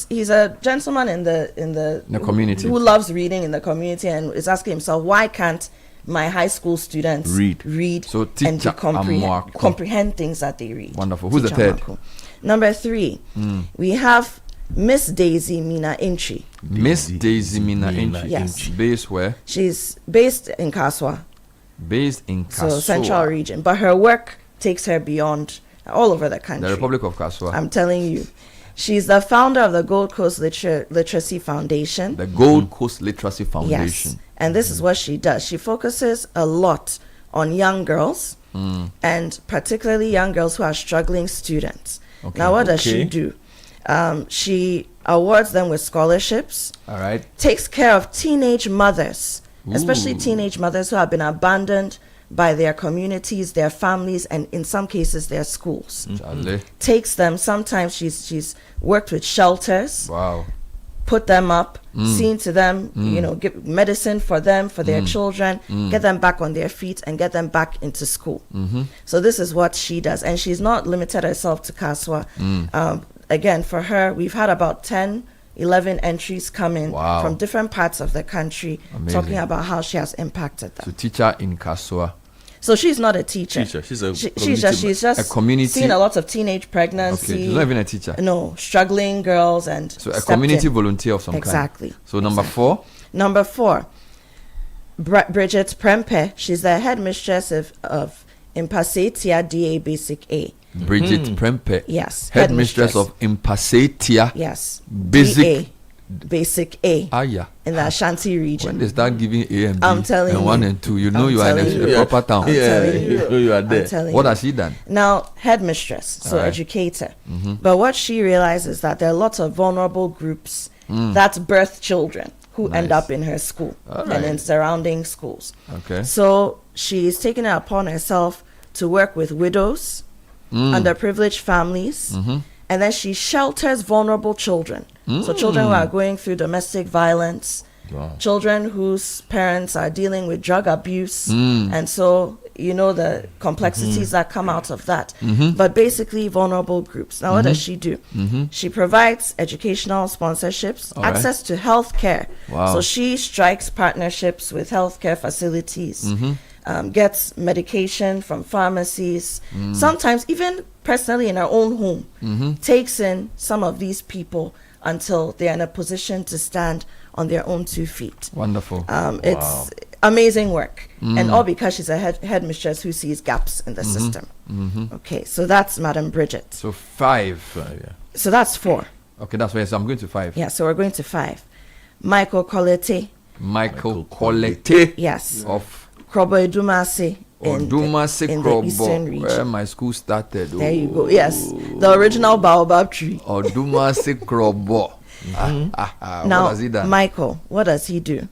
he's a gentleman in the community who loves reading in the community and is asking himself, why can't my high school students read So and teacher comprehend things that they read. Wonderful. Who's the Teacher third? Amako. Number 3, we have Miss Daisy Mina Entry. Miss Daisy Mina Entry. Yes. Based where? She's based in Kaswa. Based in Kaswa. So Central Region. But her work takes her beyond, all over the country. The Republic of Kaswa. I'm telling you. She's the founder of the Gold Coast Literacy Foundation. The Gold Coast Literacy Foundation. Yes. And this is what she does. She focuses a lot on young girls, and particularly young girls who are struggling students. Okay. Now, what does she do? She awards them with scholarships. All right. Takes care of teenage mothers, especially Ooh. teenage mothers who have been abandoned by their communities, their families, and in some cases their schools. Charlie. Takes them. Sometimes she's worked with shelters. Wow. Put them up, seen to them, give medicine for them, for their children, get them back on their feet, and get them back into school. So this is what she does, and she's not limited herself to Kaswa. Again, for her, we've had about 10, 11 entries come in from different parts of the country. Amazing. Talking about how she has impacted them. So teacher in Kaswa. So she's not a teacher. She's a she's just a community. Seen a lot of teenage pregnancy. Okay, she's not even a teacher. No, struggling girls and so a community volunteer of some exactly. kind. So number 4. Number 4, Bridget Prempe. She's the headmistress of Impasetia DA Basic A. Bridget Prempe. Yes. Headmistress of Impasetia. Yes. Basic. Basic A. Yeah. In the Ashanti region. When they start giving A and B I'm telling and 1 you. and 2, you know you are in the proper town. You are there. What has she done? Now, headmistress, so educator. But what she realizes that there are lots of vulnerable groups that birth children who end up in her school and in surrounding schools. Okay. So she's taken it upon herself to work with widows, underprivileged families, and then she shelters vulnerable children. So children who are going through domestic violence, children whose parents are dealing with drug abuse, and so the complexities that come out of that. But basically vulnerable groups. Now what does she do? She provides educational sponsorships, access to health care. So she strikes partnerships with healthcare facilities, gets medication from pharmacies, sometimes even personally in her own home, takes in some of these people until they're in a position to stand on their own 2 feet. Wonderful. It's amazing work, and all because she's a headmistress who sees gaps in the system. Okay, so that's Madam Bridget. So 5. So that's 4. Okay, that's where. So I'm going to 5. Yeah, so we're going to 5. Michael Colette. Michael Colette. Yes. Of Krobo Edumase. In the Eastern region. Where my school started. There you go. Yes, the original baobab tree. Odumase Krobo. Now, what has he done? Michael, what does he do?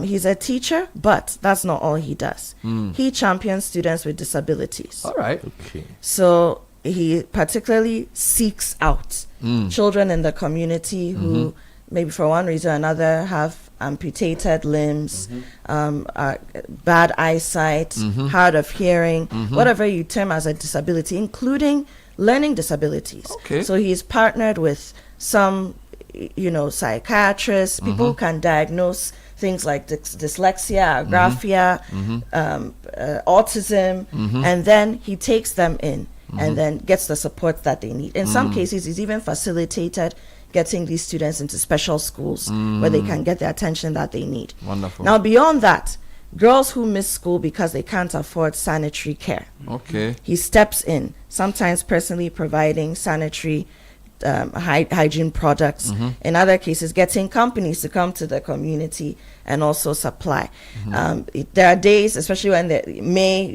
He's a teacher, but that's not all he does. He champions students with disabilities. All right. Okay. So he particularly seeks out children in the community who maybe for one reason or another have amputated limbs, bad eyesight, hard of hearing, whatever you term as a disability, including learning disabilities. Okay. So he's partnered with some, psychiatrists, people who can diagnose things like dyslexia, agoraphobia, autism, and then he takes them in and then gets the support that they need. In some cases, he's even facilitated getting these students into special schools where they can get the attention that they need. Wonderful. Now, beyond that, girls who miss school because they can't afford sanitary care. Okay. He steps in, sometimes personally providing sanitary hygiene products. In other cases, getting companies to come to the community and also supply. There are days, especially when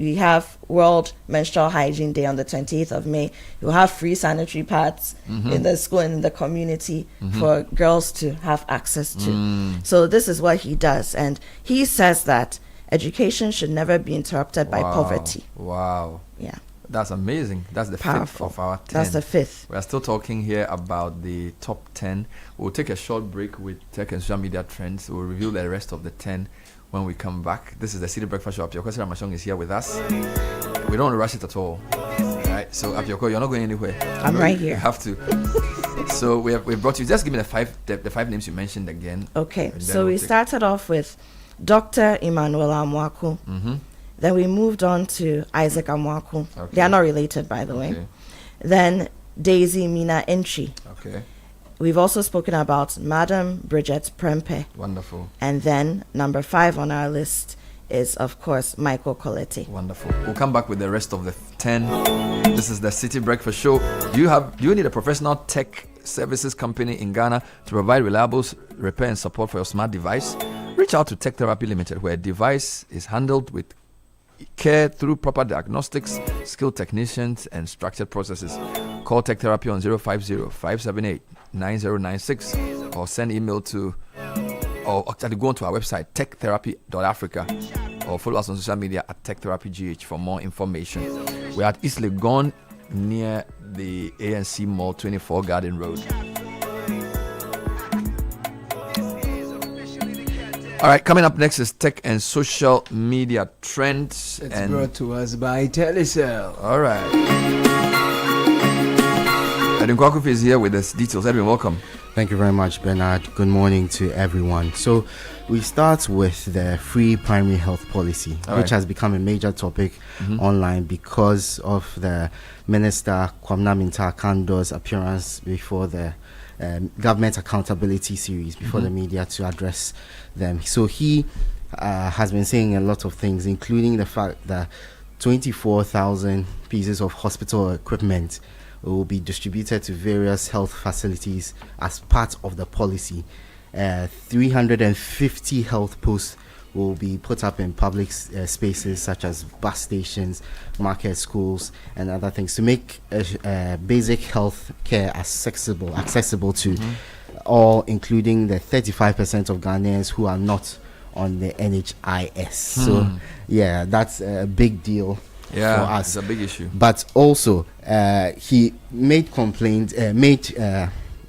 we have World Menstrual Hygiene Day on the 28th of May. You'll have free sanitary pads in the school and in the community for girls to have access to. So this is what he does. And he says that education should never be interrupted by poverty. Wow. Yeah. That's amazing. That's the Powerful. 5th of our 10. That's the 5th. We are still talking here about the top 10. We'll take a short break with tech and social media trends. We'll reveal the rest of the 10 when we come back. This is the City Breakfast Show. Apyoko Ramashong is here with us. We don't want to rush it at all. Right? So Apyoko, you're not going anywhere. I'm right here. You have to. So we've brought you. Just give me the five names you mentioned again. Okay. So we started off with Dr. Emmanuel Amwaku. Then we moved on to Isaac Amwaku. They are not related, by the way. Then Daisy Mina Enchi. Okay. We've also spoken about Madam Bridget Prempe. Wonderful. And then number 5 on our list is, of course, Michael Colette. Wonderful. We'll come back with the rest of the 10. This is the City Breakfast Show. Do you need a professional tech services company in Ghana to provide reliable repair and support for your smart device? Reach out to Tech Therapy Limited, where a device is handled with care through proper diagnostics, skilled technicians, and structured processes. Call Tech Therapy on 050-578-9096 or send email to, or actually go onto our website, techtherapy.africa, or follow us on social media at TechTherapyGH for more information. We're at East Legon near the ANC Mall, 24 Garden Road. All right, coming up next is tech and social media trends. It's brought to us by Telecel. All right. Edwin Kwakufi is here with us details. Edwin, welcome. Thank you very much, Bernard. Good morning to everyone. So we start with the free primary health policy, which has become a major topic online because of the Minister Kwamna Minta Kando's appearance before the government accountability series before the media to address them. So he has been saying a lot of things, including the fact that 24,000 pieces of hospital equipment will be distributed to various health facilities as part of the policy. 350 health posts will be put up in public spaces such as bus stations, market, schools, and other things to make basic health care accessible to all, including the 35% of Ghanaians who are not on the NHIS. So, yeah, that's a big deal for us. It's a big issue. But also, he made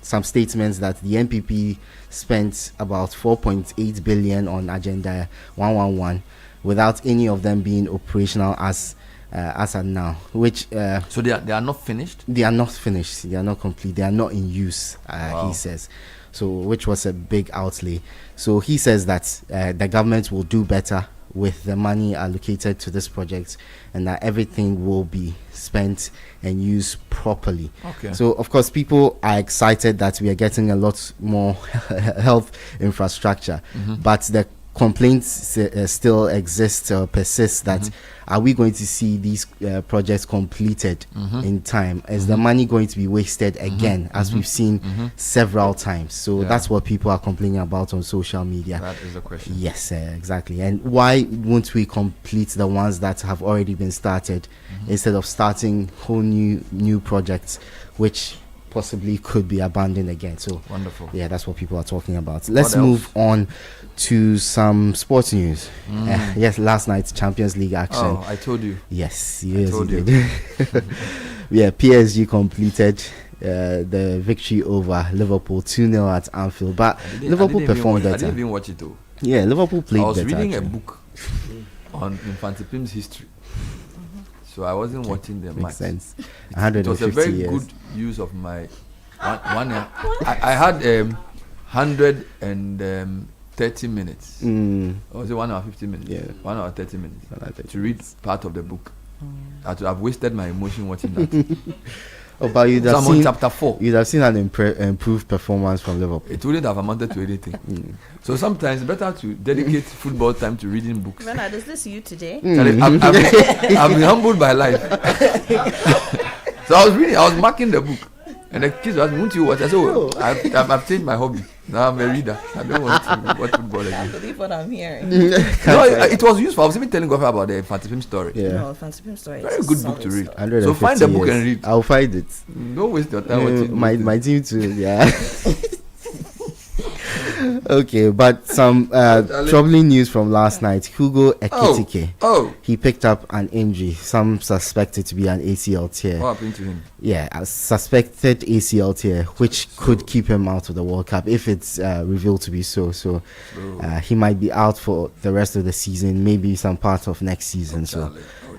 some statements that the NPP spent about 4.8 billion on Agenda 111 without any of them being operational as of now. Which so they are not finished. They are not finished. They are not complete. They are not in use. He says. So, which was a big outlay. So he says that the government will do better with the money allocated to this project, and that everything will be spent and used properly. Okay. So of course people are excited that we are getting a lot more health infrastructure, but the complaints still exist or persist that are we going to see these projects completed in time? Is the money going to be wasted again, as we've seen several times? So that's what people are complaining about on social media. That is the question. Yes, exactly. And why won't we complete the ones that have already been started instead of starting whole new projects, which possibly could be abandoned again? So wonderful. Yeah, that's what people are talking about. Let's move on to some sports news. Yes, last night's Champions League action. Oh, I told you. Yes, I told you did. Yeah, PSG completed the victory over Liverpool 2-0 at Anfield, but Liverpool performed better. I didn't even watch it though. Yeah, Liverpool played better. I was reading actually a book on Infantile history, so I wasn't watching the match. Sense. It was a very good use of my one year. I had 130 minutes. Or was it 1 hour 50 minutes? Yeah, 1 hour 30 minutes to read part of the book. I've wasted my emotion watching that. Oh, but you'd have seen chapter 4. You'd have seen an improved performance from Liverpool. It wouldn't have amounted to anything. So sometimes it's better to dedicate football time to reading books. Bernard, is this you today? I've been humbled by life. So I was marking the book, and the kids were asking, "Won't you watch?" I said, "Oh, I've changed my hobby. Now I'm a reader. I don't want to watch football again." I believe what I'm hearing. No, it was useful. I was even telling Goffey about the Infantile story. Yeah. No, Infantile story. Very good book to read. So find the book and read. I'll find it. Don't waste your time watching. My team too. Yeah. Okay, but some troubling news from last night. Hugo Ekitike. He picked up an injury. Some suspected to be an ACL tear. What happened to him? Yeah, a suspected ACL tear, which could keep him out of the World Cup if it's revealed to be so. So he might be out for the rest of the season, maybe some part of next season.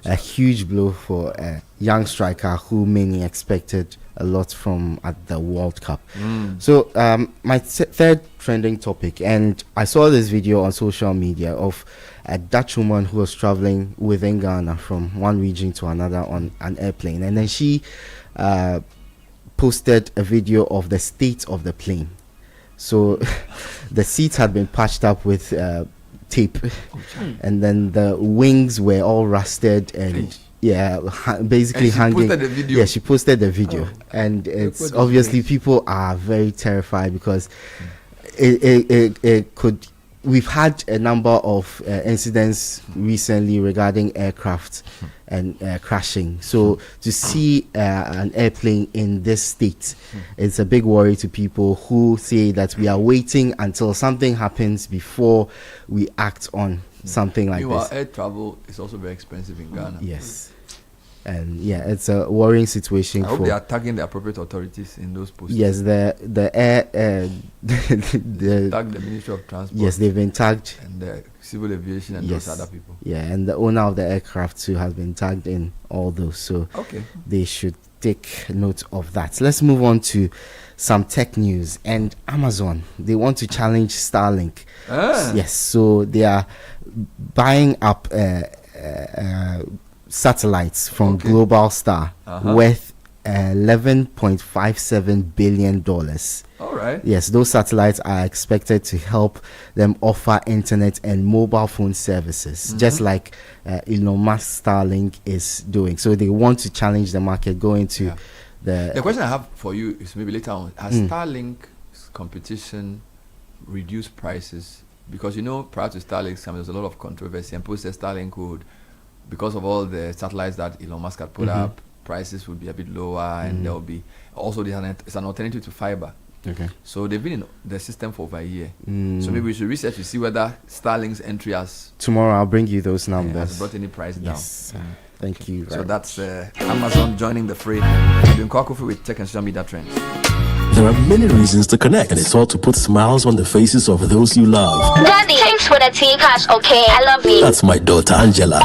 A huge blow for a young striker who many expected a lot from at the World Cup. So my third trending topic, and I saw this video on social media of a Dutch woman who was traveling within Ghana from one region to another on an airplane, and then she posted a video of the state of the plane. So the seats had been patched up with tape, and then the wings were all rusted and basically hanging. She posted the video, and it's obviously people are very terrified because it could. We've had a number of incidents recently regarding aircraft and crashing. So to see an airplane in this state, it's a big worry to people who say that we are waiting until something happens before we act on something like this. Air travel is also very expensive in Ghana. Yes. And it's a worrying situation. I hope they are tagging the appropriate authorities in those posts. Yes, the air tag the Ministry of Transport. Yes, they've been tagged, and the civil aviation and those other people. Yeah, and the owner of the aircraft too has been tagged in all those. So they should take note of that. Let's move on to some tech news. And Amazon, they want to challenge Starlink. Yes, so they are buying up satellites from Global Star worth $11.57 billion. All right. Yes, those satellites are expected to help them offer internet and mobile phone services, just like Elon Musk Starlink is doing. So they want to challenge the market, go into the question I have for you is maybe later on, has Starlink's competition reduced prices? Because prior to Starlink's coming, there's a lot of controversy, and people said Starlink would, because of all the satellites that Elon Musk had put up, prices would be a bit lower, and there will be also it's an alternative to fiber. Okay. So they've been in the system for over a year. So maybe we should research to see whether Starlink's entry has. Tomorrow I'll bring you those numbers. Has brought any price down. Thank you. So that's Amazon joining the fray. Doing Kickoff with tech and social media trends. There are many reasons to connect, and it's all to put smiles on the faces of those you love. Daddy, thanks for the tea cash, okay? I love you. That's my daughter Angela.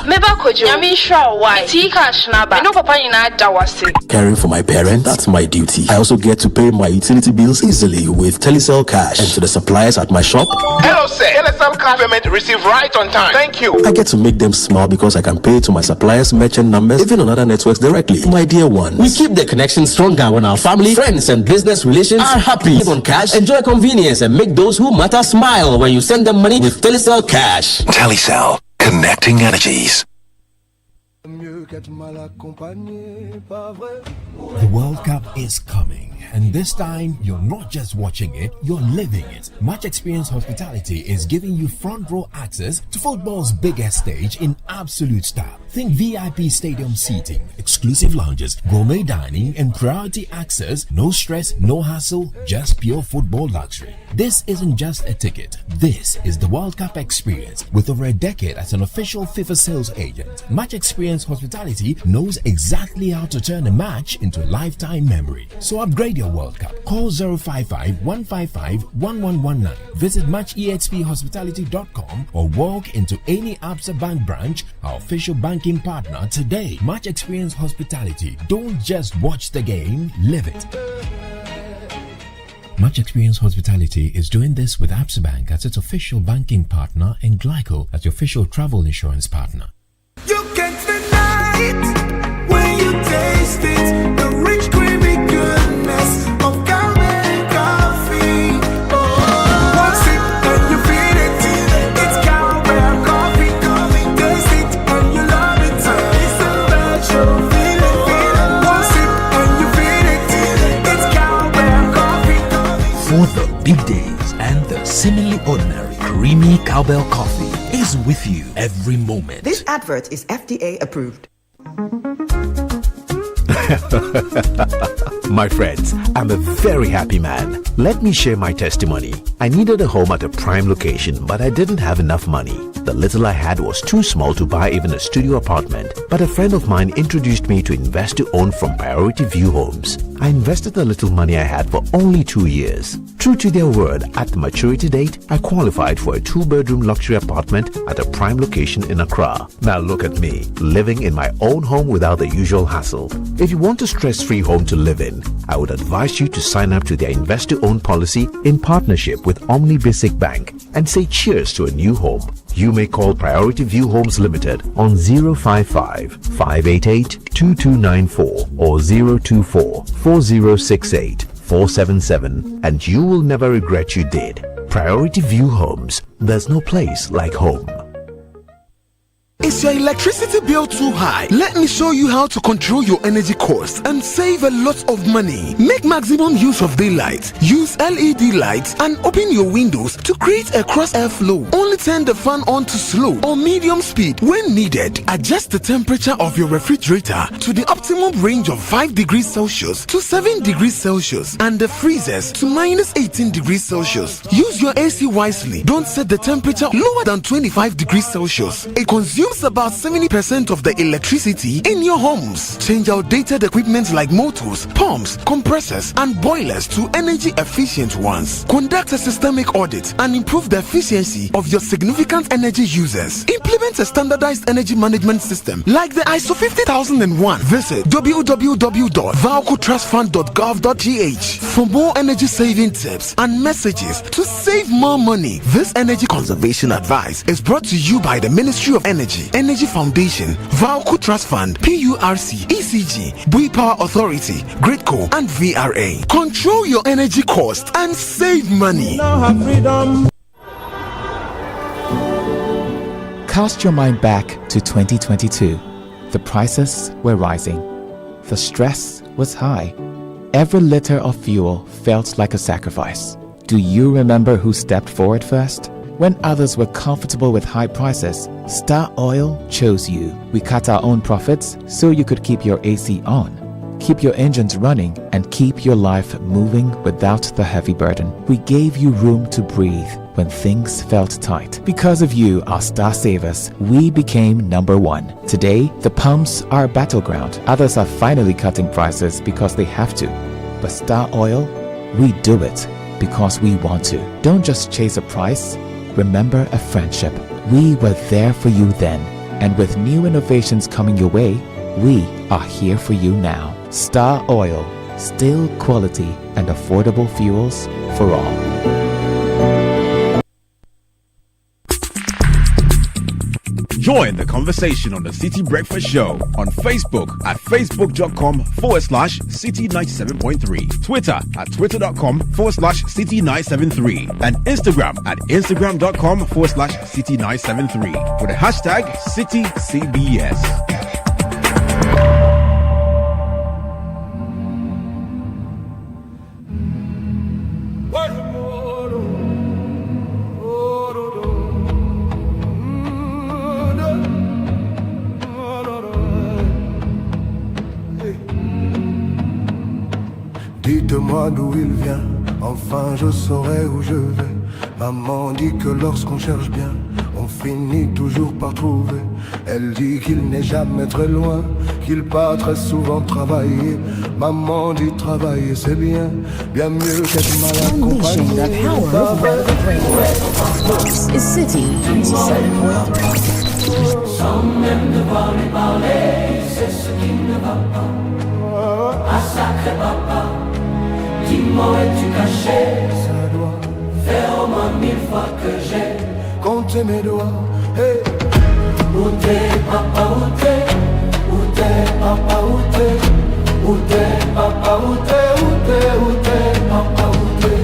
Caring for my parents, that's my duty. I also get to pay my utility bills easily with Telecel Cash. And to the suppliers at my shop, hello sir, Telecel Cash payment received right on time. Thank you. I get to make them smile because I can pay to my suppliers' merchant numbers, even on other networks directly. My dear ones, we keep the connection stronger when our family, friends, and business relations are happy. Live on cash, enjoy convenience, and make those who matter smile when you send them money with Telecel Cash. Telecel, connecting energies. The World Cup is coming, and this time you're not just watching it, you're living it. Match Experience Hospitality is giving you front row access to football's biggest stage in absolute style. Think VIP stadium seating, exclusive lounges, gourmet dining, and priority access. No stress, no hassle, just pure football luxury. This isn't just a ticket. This is the World Cup experience. With over a decade as an official FIFA sales agent, Match Experience Hospitality knows exactly how to turn a match into a lifetime memory. So upgrade your World Cup. Call 055-155-1119. Visit matchexphospitality.com or walk into any Absa Bank branch, our official banking partner today. Match Experience Hospitality. Don't just watch the game, live it. Match Experience Hospitality is doing this with Absa Bank as its official banking partner and Glyco as your official travel insurance partner. You can't deny it when you taste it. The rich creamy goodness of caramel coffee. One sip and you feel it. It's caramel coffee. Taste it and you love it. It's a special feeling. One sip and you feel it. It's caramel coffee. For the big days and the seemingly ordinary, creamy cowbell coffee is with you every moment. This advert is FDA approved. My friends, I'm a very happy man. Let me share my testimony. I needed a home at a prime location, but I didn't have enough money. The little I had was too small to buy even a studio apartment, but a friend of mine introduced me to invest to own from Priority View Homes. I invested the little money I had for only 2 years. True to their word, at the maturity date, I qualified for a 2-bedroom luxury apartment at a prime location in Accra. Now look at me, living in my own home without the usual hassle. If you want a stress-free home to live in, I would advise you to sign up to their invest to own policy in partnership with Omni Basic Bank and say cheers to a new home. You may call Priority View Homes Limited on 055-588-2294 or 024-4068-477 and you will never regret you did. Priority View Homes. There's no place like home. Is your electricity bill too high? Let me show you how to control your energy costs and save a lot of money. Make maximum use of daylight. Use LED lights and open your windows to create a cross-air flow. Only turn the fan on to slow or medium speed when needed. Adjust the temperature of your refrigerator to the optimum range of 5 degrees Celsius to 7 degrees Celsius and the freezers to -18 degrees Celsius. Use your AC wisely. Don't set the temperature lower than 25 degrees Celsius. It consumes about 70% of the electricity in your homes. Change outdated equipment like motors, pumps, compressors, and boilers to energy efficient ones. Conduct a systemic audit and improve the efficiency of your significant energy users. Implement a standardized energy management system like the ISO 50001. Visit www.valcotrustfund.gov.gh for more energy saving tips and messages to save more money. This energy conservation advice is brought to you by the Ministry of Energy Foundation, Valco Trust Fund, PURC, ECG, Bui Power Authority, Gridco, and VRA. Control your energy cost and save money. Cast your mind back to 2022. The prices were rising. The stress was high. Every liter of fuel felt like a sacrifice. Do you remember who stepped forward first? When others were comfortable with high prices, Star Oil chose you. We cut our own profits so you could keep your AC on, keep your engines running, and keep your life moving without the heavy burden. We gave you room to breathe when things felt tight. Because of you, our Star Savers, we became #1. Today, the pumps are a battleground. Others are finally cutting prices because they have to. But Star Oil, we do it because we want to. Don't just chase a price. Remember a friendship. We were there for you then, and with new innovations coming your way, we are here for you now. Star Oil, still quality and affordable fuels for all. Join the conversation on the City Breakfast Show on Facebook at facebook.com/City97.3, Twitter at twitter.com/City973, and Instagram at instagram.com/City973 with the hashtag CityCBS. Dites-moi d'où il vient, enfin je saurai où je vais. Maman dit que lorsqu'on cherche bien, on finit toujours par trouver. Elle dit qu'il n'est jamais très loin, qu'il part très souvent travailler. Maman dit travailler c'est bien, bien mieux qu'être mal accompagné. Unleashing the power of relevant radio. This is City 97.3. Sans même devoir lui parler, c'est ce qui ne va pas. Ah sacré papa, dis-moi où es-tu caché? Ça doit faire au moins 1000 fois que j'ai compté mes doigts. Hey. Où t'es papa, où t'es? Où t'es papa, où t'es? Où t'es papa, où t'es? Où t'es, où t'es papa, où t'es?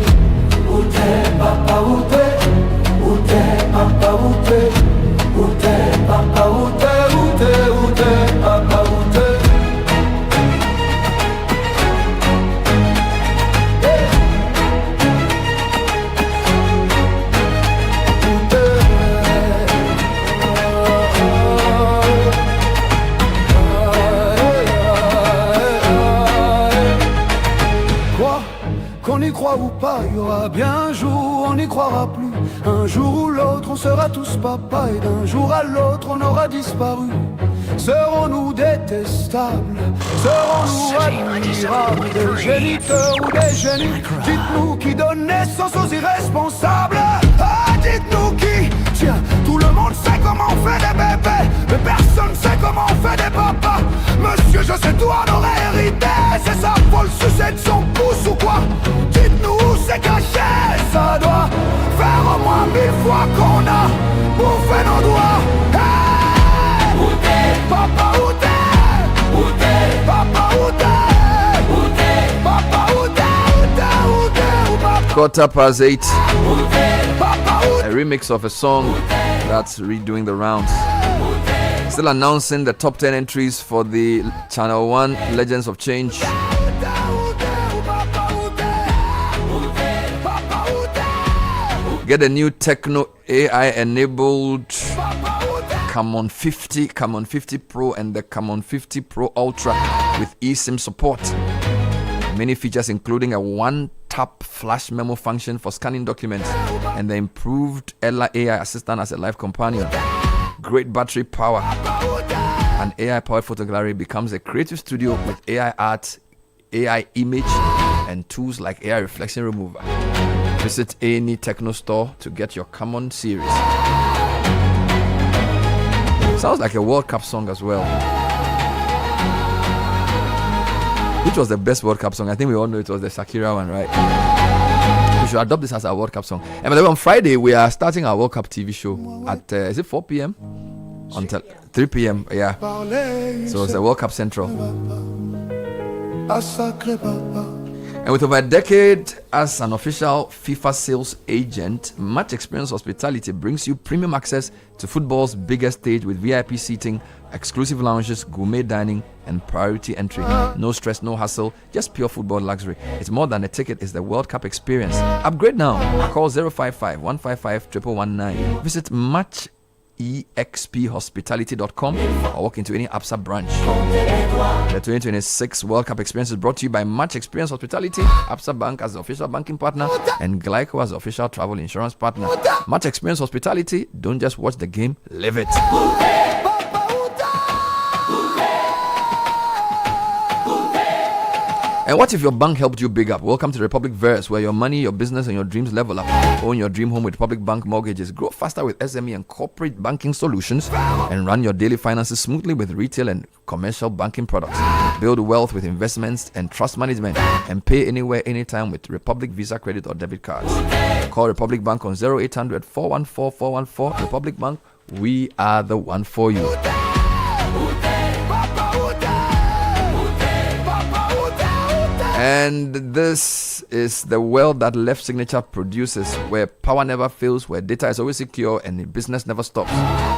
Où t'es papa, où t'es? Où t'es papa, où t'es? Où t'es papa, où t'es? Où t'es, où t'es papa, où t'es? papa, il y aura bien un jour, on n'y croira plus. Un jour ou l'autre, on sera tous papa, et d'un jour à l'autre, on aura disparu. Serons-nous détestables? Serons-nous admirables? Des géniteurs ou des génies? Dites-nous qui donne naissance aux irresponsables. Ah, dites-nous qui? Tiens, tout le monde sait comment on fait des bébés, mais personne sait comment on fait des papas. Monsieur, je sais tout, on aurait hérité. C'est ça, faut le sucer de son pouce ou quoi? Dites-nous où c'est caché. Ça doit faire au moins 1000 fois qu'on a bouffé nos doigts. Hey! Où t'es? Papa, où t'es? Où t'es? Papa, où t'es? Où t'es? Papa, où t'es? Où t'es? Où t'es? Où papa? 8:15. Papa, où A remix of a song that's redoing the rounds. Still announcing the top 10 entries for the Channel 1 Legends of Change. Get a new techno AI enabled Camon 50 Pro and the Camon 50 Pro Ultra with eSIM support. Many features including a one-tap flash memo function for scanning documents and the improved Ella AI assistant as a live companion. Great battery power. An AI-powered photo gallery becomes a creative studio with AI art, AI image, and tools like AI reflection remover. Visit any techno store to get your Camon series. Sounds like a World Cup song as well. Which was the best World Cup song? I think we all know it was the Shakira one, right? We should adopt this as our World Cup song. And by the way, on Friday, we are starting our World Cup TV show at, is it 4 p.m? Until 3 p.m, yeah. So it's the World Cup Central. And with over a decade as an official FIFA sales agent, Match Experience Hospitality brings you premium access to football's biggest stage with VIP seating, exclusive lounges, gourmet dining, and priority entry. No stress, no hassle, just pure football luxury. It's more than a ticket, it's the World Cup experience. Upgrade now. Call 055 155 1119. Visit matchexphospitality.com or walk into any APSA branch. The 2026 World Cup experience is brought to you by Match Experience Hospitality, APSA Bank as the official banking partner, and Glyco as the official travel insurance partner. Match Experience Hospitality, don't just watch the game, live it. And what if your bank helped you big up? Welcome to Republic Verse, where your money, your business, and your dreams level up. Own your dream home with Republic Bank mortgages. Grow faster with SME and corporate banking solutions. And run your daily finances smoothly with retail and commercial banking products. Build wealth with investments and trust management. And pay anywhere, anytime with Republic Visa credit or debit cards. Call Republic Bank on 0800 414 414. Republic Bank, we are the one for you. And this is the world that Left Signature produces, where power never fails, where data is always secure, and business never stops.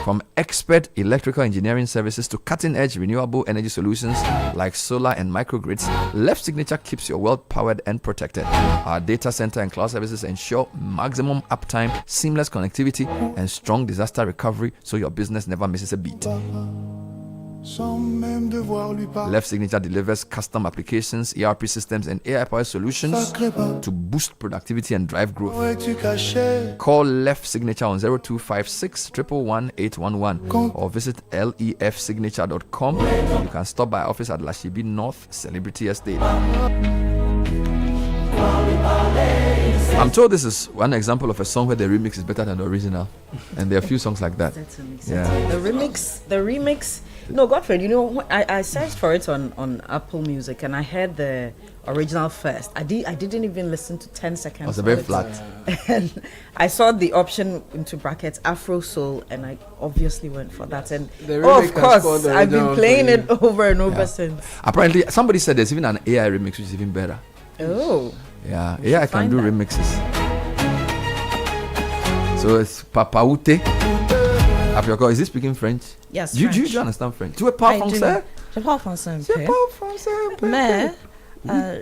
From expert electrical engineering services to cutting-edge renewable energy solutions like solar and microgrids, Left Signature keeps your world powered and protected. Our data center and cloud services ensure maximum uptime, seamless connectivity, and strong disaster recovery, so your business never misses a beat. Left Signature delivers custom applications, ERP systems, and AI-powered solutions to boost productivity and drive growth. Call Left Signature on 0256 111 811 or visit lefsignature.com. You can stop by our office at Lashibi North Celebrity Estate. I'm told this is one example of a song where the remix is better than the original, and there are a few songs like that. Yeah. The remix. No, Godfrey, you know, I searched for it on Apple Music and I heard the original first. I didn't even listen to 10 seconds. It was a very flat. And I saw the option into brackets Afro Soul, and I obviously went for that. And of course, I've been playing it over and over since. Apparently, somebody said there's even an AI remix which is even better. Oh. Yeah, AI can do remixes. So it's Papaoute. Is he speaking French? Yes. Do you understand French? Tu parles français? Je parle français un peu. Mais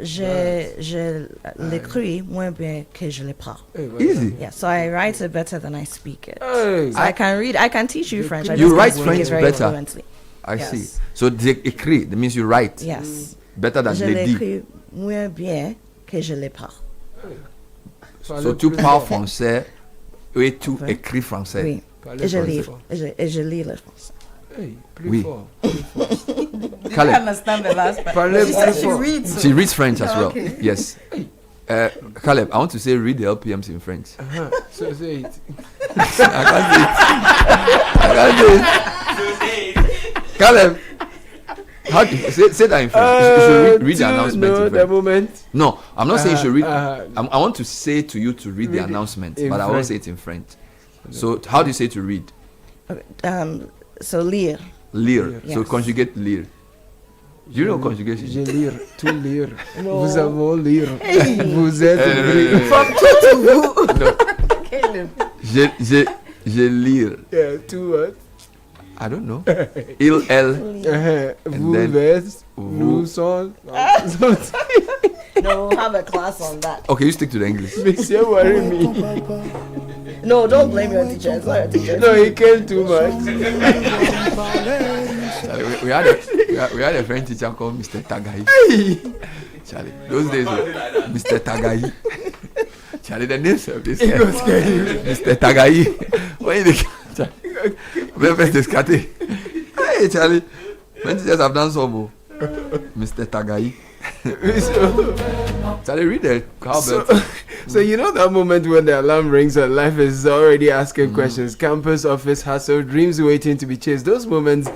je l'écris moins bien que je le parle. Easy. Yeah, so I write it better than I speak it. So I can read. I can teach you French. You write French better. Fluently. I see. So écrit, that means you write. Yes. Better than je les dis. l'écris moins bien que je le parle. So tu parles français et tu écris français. Oui. Et je lis le français. Hey, plus Oui. fort. Did you understand the last part? She said she reads. She reads French as well. Okay. Yes. Caleb, I want to say read the LPMs in French. So say it. I can't say it. Caleb, how do you say that in French? You should read the announcement in French. The moment. No, I'm not saying you should read. I want to say to you to read the announcement, but I won't say it in French. So how do you say to read? So lire. Lire. Yes. So conjugate lire. Do you know conjugation? Je lire, tout lire. No. Vous avons lire. Hey. Vous êtes From qui to who? Caleb. Je lire. Yeah, two words. I don't know. Il, elle. Vous êtes, nous sommes. No, we'll have a class on that. Okay, you stick to the English. Monsieur, worry me. No, don't blame your teacher. It's not your teacher. No, he came too much. Charlie, we had a French teacher called Mr. Tagai. Charlie, those days, Mr. Tagai. Charlie, the names of this guy. Mr. Tagai. When you Charlie, hey, Charlie, when teachers have done so more. Mr. Tagai. Charlie, read the cowbell. So you know that moment when the alarm rings and life is already asking questions, campus, office, hustle, dreams waiting to be chased. Those moments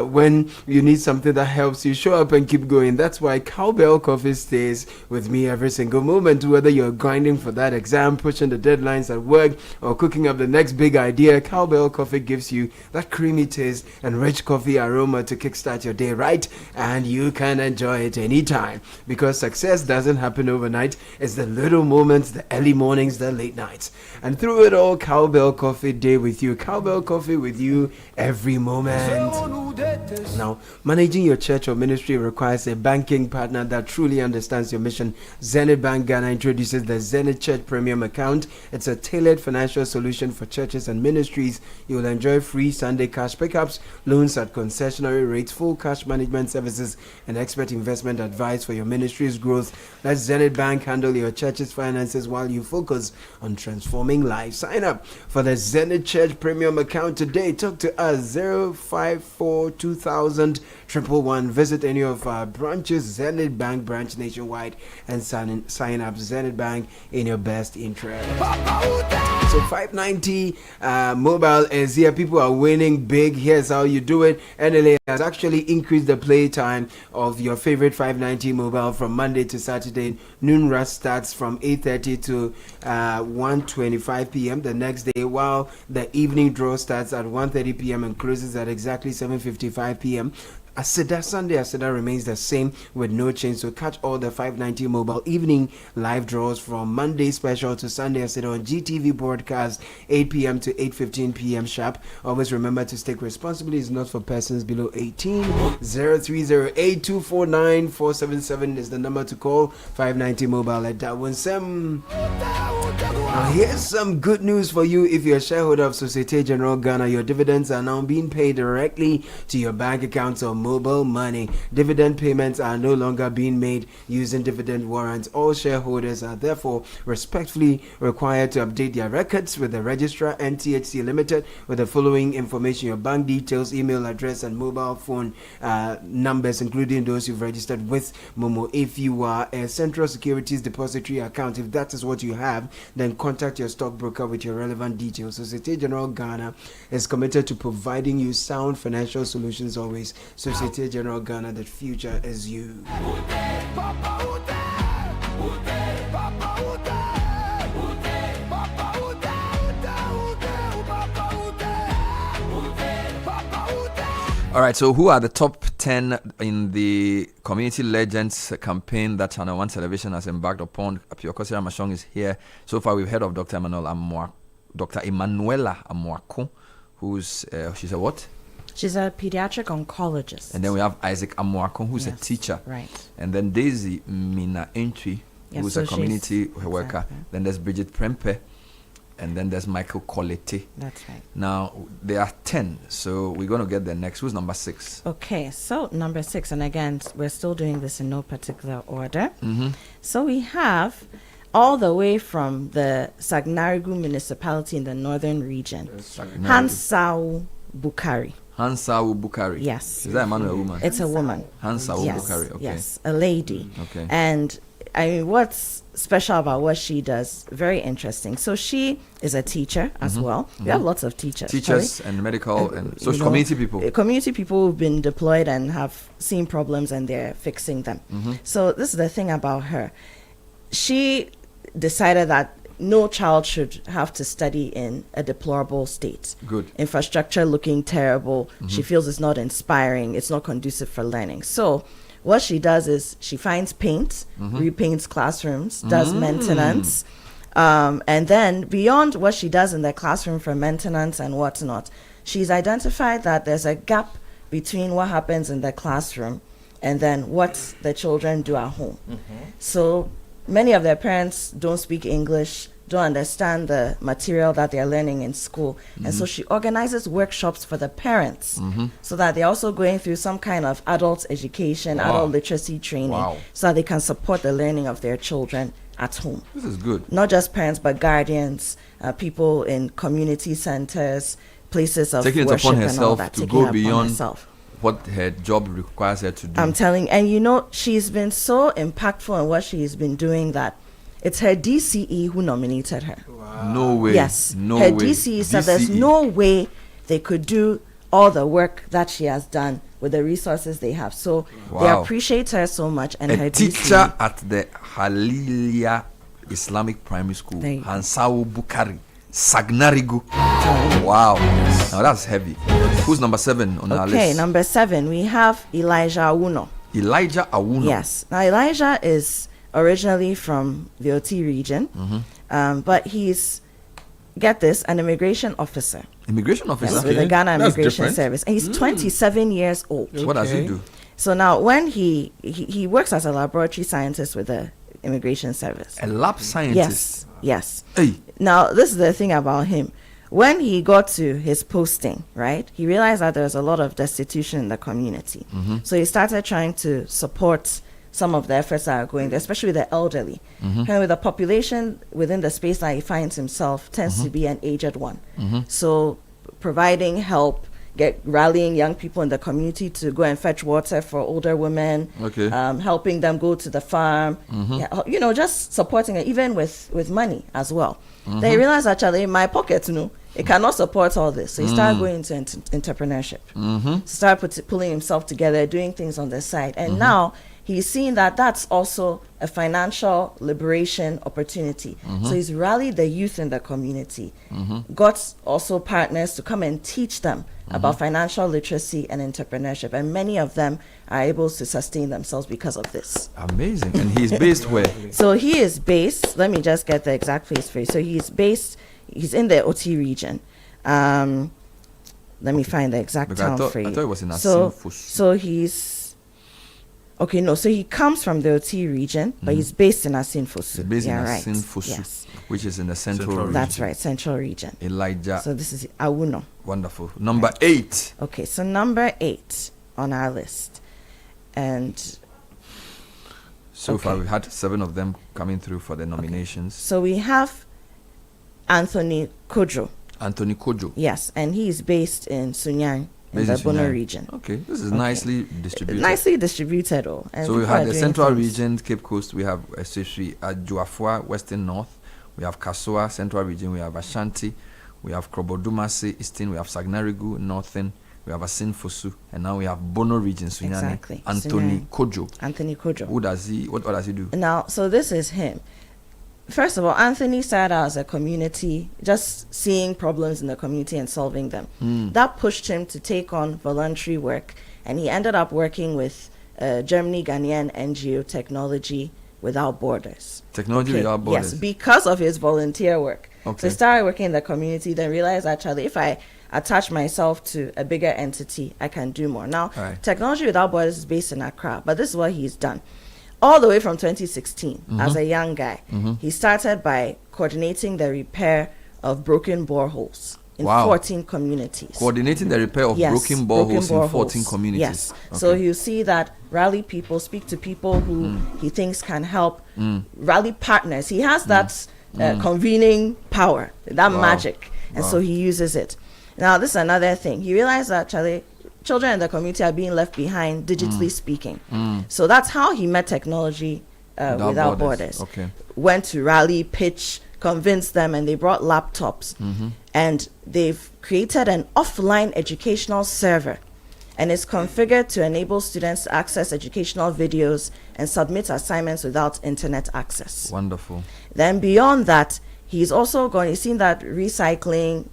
when you need something that helps you show up and keep going. That's why Cowbell Coffee stays with me every single moment. Whether you're grinding for that exam, pushing the deadlines at work, or cooking up the next big idea, Cowbell Coffee gives you that creamy taste and rich coffee aroma to kickstart your day right, and you can enjoy it anytime. Because success doesn't happen overnight. It's the little moments, the early mornings, the late nights. And through it all, Cowbell Coffee day with you. Cowbell Coffee with you every moment. Now, managing your church or ministry requires a banking partner that truly understands your mission. Zenith Bank Ghana introduces the Zenith Church Premium Account. It's a tailored financial solution for churches and ministries. You will enjoy free Sunday cash pickups, loans at concessionary rates, full cash management services, and expert investment advice for your ministry's growth. Let Zenith Bank handle your church's finances while you focus on transforming lives. Sign up for the Zenith Church Premium Account today. Talk to us 054-2000-111. Visit any of our branches, Zenith Bank branch nationwide, and sign up Zenith Bank in your best interest. So 590 mobile is here. People are winning big. Here's how you do it. NLA has actually increased the play time of your favorite 590 mobile from Monday to Saturday. Noon rush starts from 8:30 to 1:25 p.m. the next day, while the evening draw starts at 1:30 p.m. and closes at exactly 7:55 p.m. Sunday Aseda remains the same with no change. So catch all the 590 mobile evening live draws from Monday special to Sunday Aseda on GTV broadcast 8 p.m. to 8:15 p.m. sharp. Always remember to stake responsibly. It's not for persons below 18. 0308249477 is the number to call. 590 mobile at Dawonsem. Now here's some good news for you. If you're a shareholder of Societe Generale Ghana, your dividends are now being paid directly to your bank accounts or mobile money. Dividend payments are no longer being made using dividend warrants. All shareholders are therefore respectfully required to update their records with the registrar NTHC Limited with the following information: your bank details, email address, and mobile phone numbers, including those you've registered with Momo. If you are a Central Securities Depository account, if that is what you have, then contact your stockbroker with your relevant details. Societe Generale Ghana is committed to providing you sound financial solutions always. Societe Generale Ghana, the future is you. All right, so who are the top 10 in the Community Legends campaign that Channel 1 Television has embarked upon? Pio Kosira Mashong is here. So far, we've heard of Dr. Emanuela Amoako, who's, she's a what? She's a pediatric oncologist. And then we have Isaac Amoako, who's a teacher. Right. And then Daisy Mina Entry, who's a community worker. Exactly. Then there's Bridget Prempe. And then there's Michael Colette. That's right. Now, there are 10, so we're going to get the next. Who's number 6? Okay, so number 6, and again, we're still doing this in no particular order. Mm-hmm. So we have all the way from the Sagnarigu municipality in the northern region. Hansau Bukari. Hansau Bukari. Yes. Is that a man or a woman? It's a woman. Hansau Yes, Bukari. Okay. yes, a lady. Okay. And I mean, what's special about what she does? Very interesting. So she is a teacher as well. We have lots of teachers. Teachers and medical and social community people. Community people who've been deployed and have seen problems and they're fixing them. So this is the thing about her. She decided that no child should have to study in a deplorable state. Good. Infrastructure looking terrible. She feels it's not inspiring. It's not conducive for learning. So what she does is she finds paint, repaints classrooms, does maintenance. And then beyond what she does in the classroom for maintenance and whatnot, she's identified that there's a gap between what happens in the classroom and then what the children do at home. So many of their parents don't speak English, don't understand the material that they're learning in school. And so she organizes workshops for the parents so that they're also going through some kind of adult education, adult literacy training, so that they can support the learning of their children at home. This is good. Not just parents, but guardians, people in community centers, places of taking it worship upon and all herself that. to taking it go upon beyond herself. what her job requires her to do. I'm telling, and you know, she's been so impactful in what she's been doing that it's her DCE who nominated her. No way. Yes. No her way. DCE said there's no way they could do all the work that she has done with the resources they have. So they appreciate her so much. And her a teacher DCE, at the Halilia Islamic Primary School, Hansau Bukari, Sagnarigu. Wow. Now that's heavy. Who's number 7 on our list? Okay, number 7, we have Elijah Awuno. Elijah Awuno. Yes. Now Elijah is originally from the OT region, but he's, get this, an immigration officer. Immigration officer? Yes, with the Ghana Immigration Service. And he's 27 years old. So what does he do? So now when he works as a laboratory scientist with the Immigration Service. A lab scientist? Yes, yes. Hey. Now this is the thing about him. When he got to his posting, right, he realized that there was a lot of destitution in the community. So he started trying to support some of the efforts that are going there, especially the elderly. And with the population within the space that he finds himself tends to be an aged one. So providing help, rallying young people in the community to go and fetch water for older women, helping them go to the farm, you know, just supporting it, even with money as well. Then he realized actually my pocket, you know, it cannot support all this. So he started going into entrepreneurship. Started pulling himself together, doing things on the side. And now he's seeing that that's also a financial liberation opportunity. So he's rallied the youth in the community, got also partners to come and teach them about financial literacy and entrepreneurship. And many of them are able to sustain themselves because of this. Amazing. And he's based where? So he is based, let me just get the exact place for you. So he's in the OT region. Let me find the exact town for you. I thought it was in So he's, okay, no, so he comes from the OT region, but he's based in Asinfosu. Based in Asinfosu, which is in the central region. That's right, central region. Elijah. So this is Awuno. Wonderful. Number 8. Okay, so number 8 on our list. And so far we've had 7 of them coming through for the nominations. So we have Anthony Kojo. Anthony Kojo. Yes, and he's based in Sunyang, in the Bono region. Okay, this is nicely distributed. Nicely distributed. So we have the central region, Cape Coast. We have especially Juafua, Western North. We have Kasoa, central region. We have Ashanti. We have Krobodumasi, Eastern. We have Sagnarigu, Northern. We have Asinfosu, and now we have Bono region, Sunyani. Exactly. Anthony Sunyani. Kojo. Anthony Kojo. What does he do? Now, so this is him. First of all, Anthony started out as a community, just seeing problems in the community and solving them. That pushed him to take on voluntary work, and he ended up working with Germany Ghanaian NGO Technology Without Borders. Technology Without Borders. Yes, because of his volunteer work. Okay. So he started working in the community, then realized actually if I attach myself to a bigger entity, I can do more. Now, Technology Without Borders is based in Accra, but this is what he's done. All the way from 2016, as a young guy, he started by coordinating the repair of broken boreholes in 14 communities. Coordinating the repair of broken boreholes in 14 communities. Yes. Okay. So you see that rally people, speak to people who he thinks can help, rally partners. He has that convening power, that magic. And so he uses it. Now, this is another thing. He realized that children in the community are being left behind, digitally speaking. So that's how he met technology without borders. Okay. Went to rally, pitch, convinced them, and they brought laptops. And they've created an offline educational server. And it's configured to enable students to access educational videos and submit assignments without internet access. Wonderful. Then beyond that, he's seen that recycling,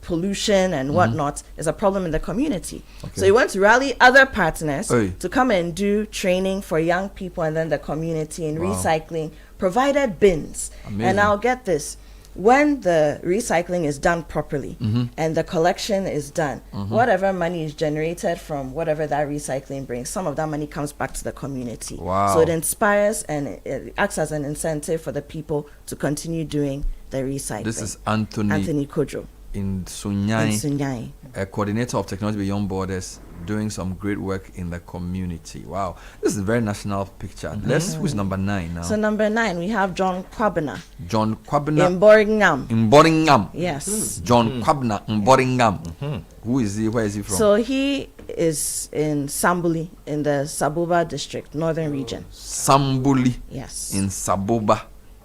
pollution and whatnot is a problem in the community. So he went to rally other partners to come and do training for young people and then the community in recycling, provided bins. Amazing. And I'll get this. When the recycling is done properly and the collection is done, whatever money is generated from whatever that recycling brings, some of that money comes back to the community. Wow. So it inspires and it acts as an incentive for the people to continue doing the recycling. This is Anthony Kojo in Sunyai, a coordinator of Technology Beyond Borders, doing some great work in the community. Wow, this is a very national picture. Who's number 9 now? So number 9, we have John Kwabena. John Kwabena in Boringham. In Boringham. Yes. John Kwabena in Boringham. Who is he? Where is he from? So he is in Sambuli in the Sabuba district, northern region. Sambuli. Yes. In Sabuba.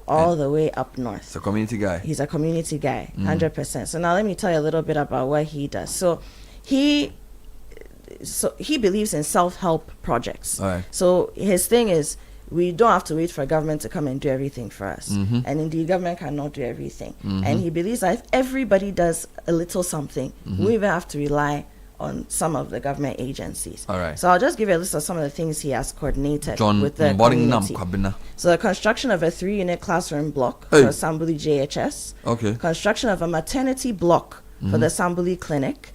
All the way up north. He's a community guy. He's a community guy, 100%. So now let me tell you a little bit about what he does. So he believes in self-help projects. All right. So his thing is, we don't have to wait for government to come and do everything for us. And indeed, government cannot do everything. And he believes that if everybody does a little something, we even have to rely on some of the government agencies. All right. So I'll just give you a list of some of the things he has coordinated John with the Boringham community. So the construction of a 3-unit classroom block for Sambuli JHS. Okay. Construction of a maternity block for the Sambuli Clinic.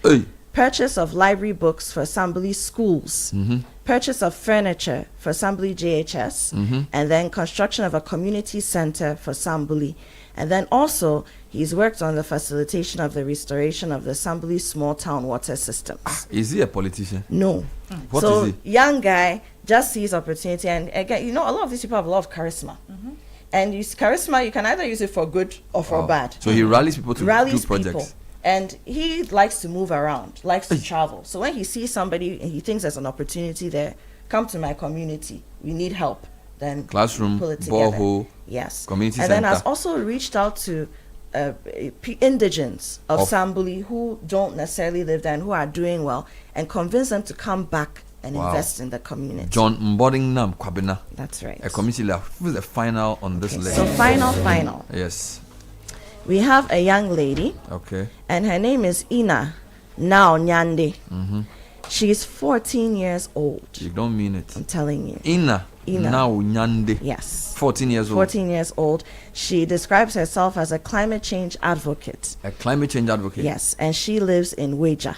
Purchase of library books for Sambuli schools. Purchase of furniture for Sambuli JHS. And then construction of a community center for Sambuli. And then also, he's worked on the facilitation of the restoration of the Sambuli small town water systems. Is he a politician? No. What so is he? Young guy just sees opportunity, and again, a lot of these people have a lot of charisma. And charisma, you can either use it for good or for bad. So he rallies people to do projects. People. And he likes to move around, likes to travel. So when he sees somebody and he thinks there's an opportunity there, come to my community. We need help. Then classroom, pull it together. borehole, yes, community and center. then has also reached out to indigents of Sambuli who don't necessarily live there and who are doing well, and convince them to come back and invest in the community. John Boringham Kwabena. That's right. A community leader. Who's the final on this list? So final. Yes. We have a young lady. Okay. And her name is Ina Now Nyande. She's 14 years old. You don't mean it. I'm telling you. Ina Now Nyande. Yes. 14 years old. 14 years old. She describes herself as a climate change advocate. A climate change advocate. Yes, and she lives in Weja.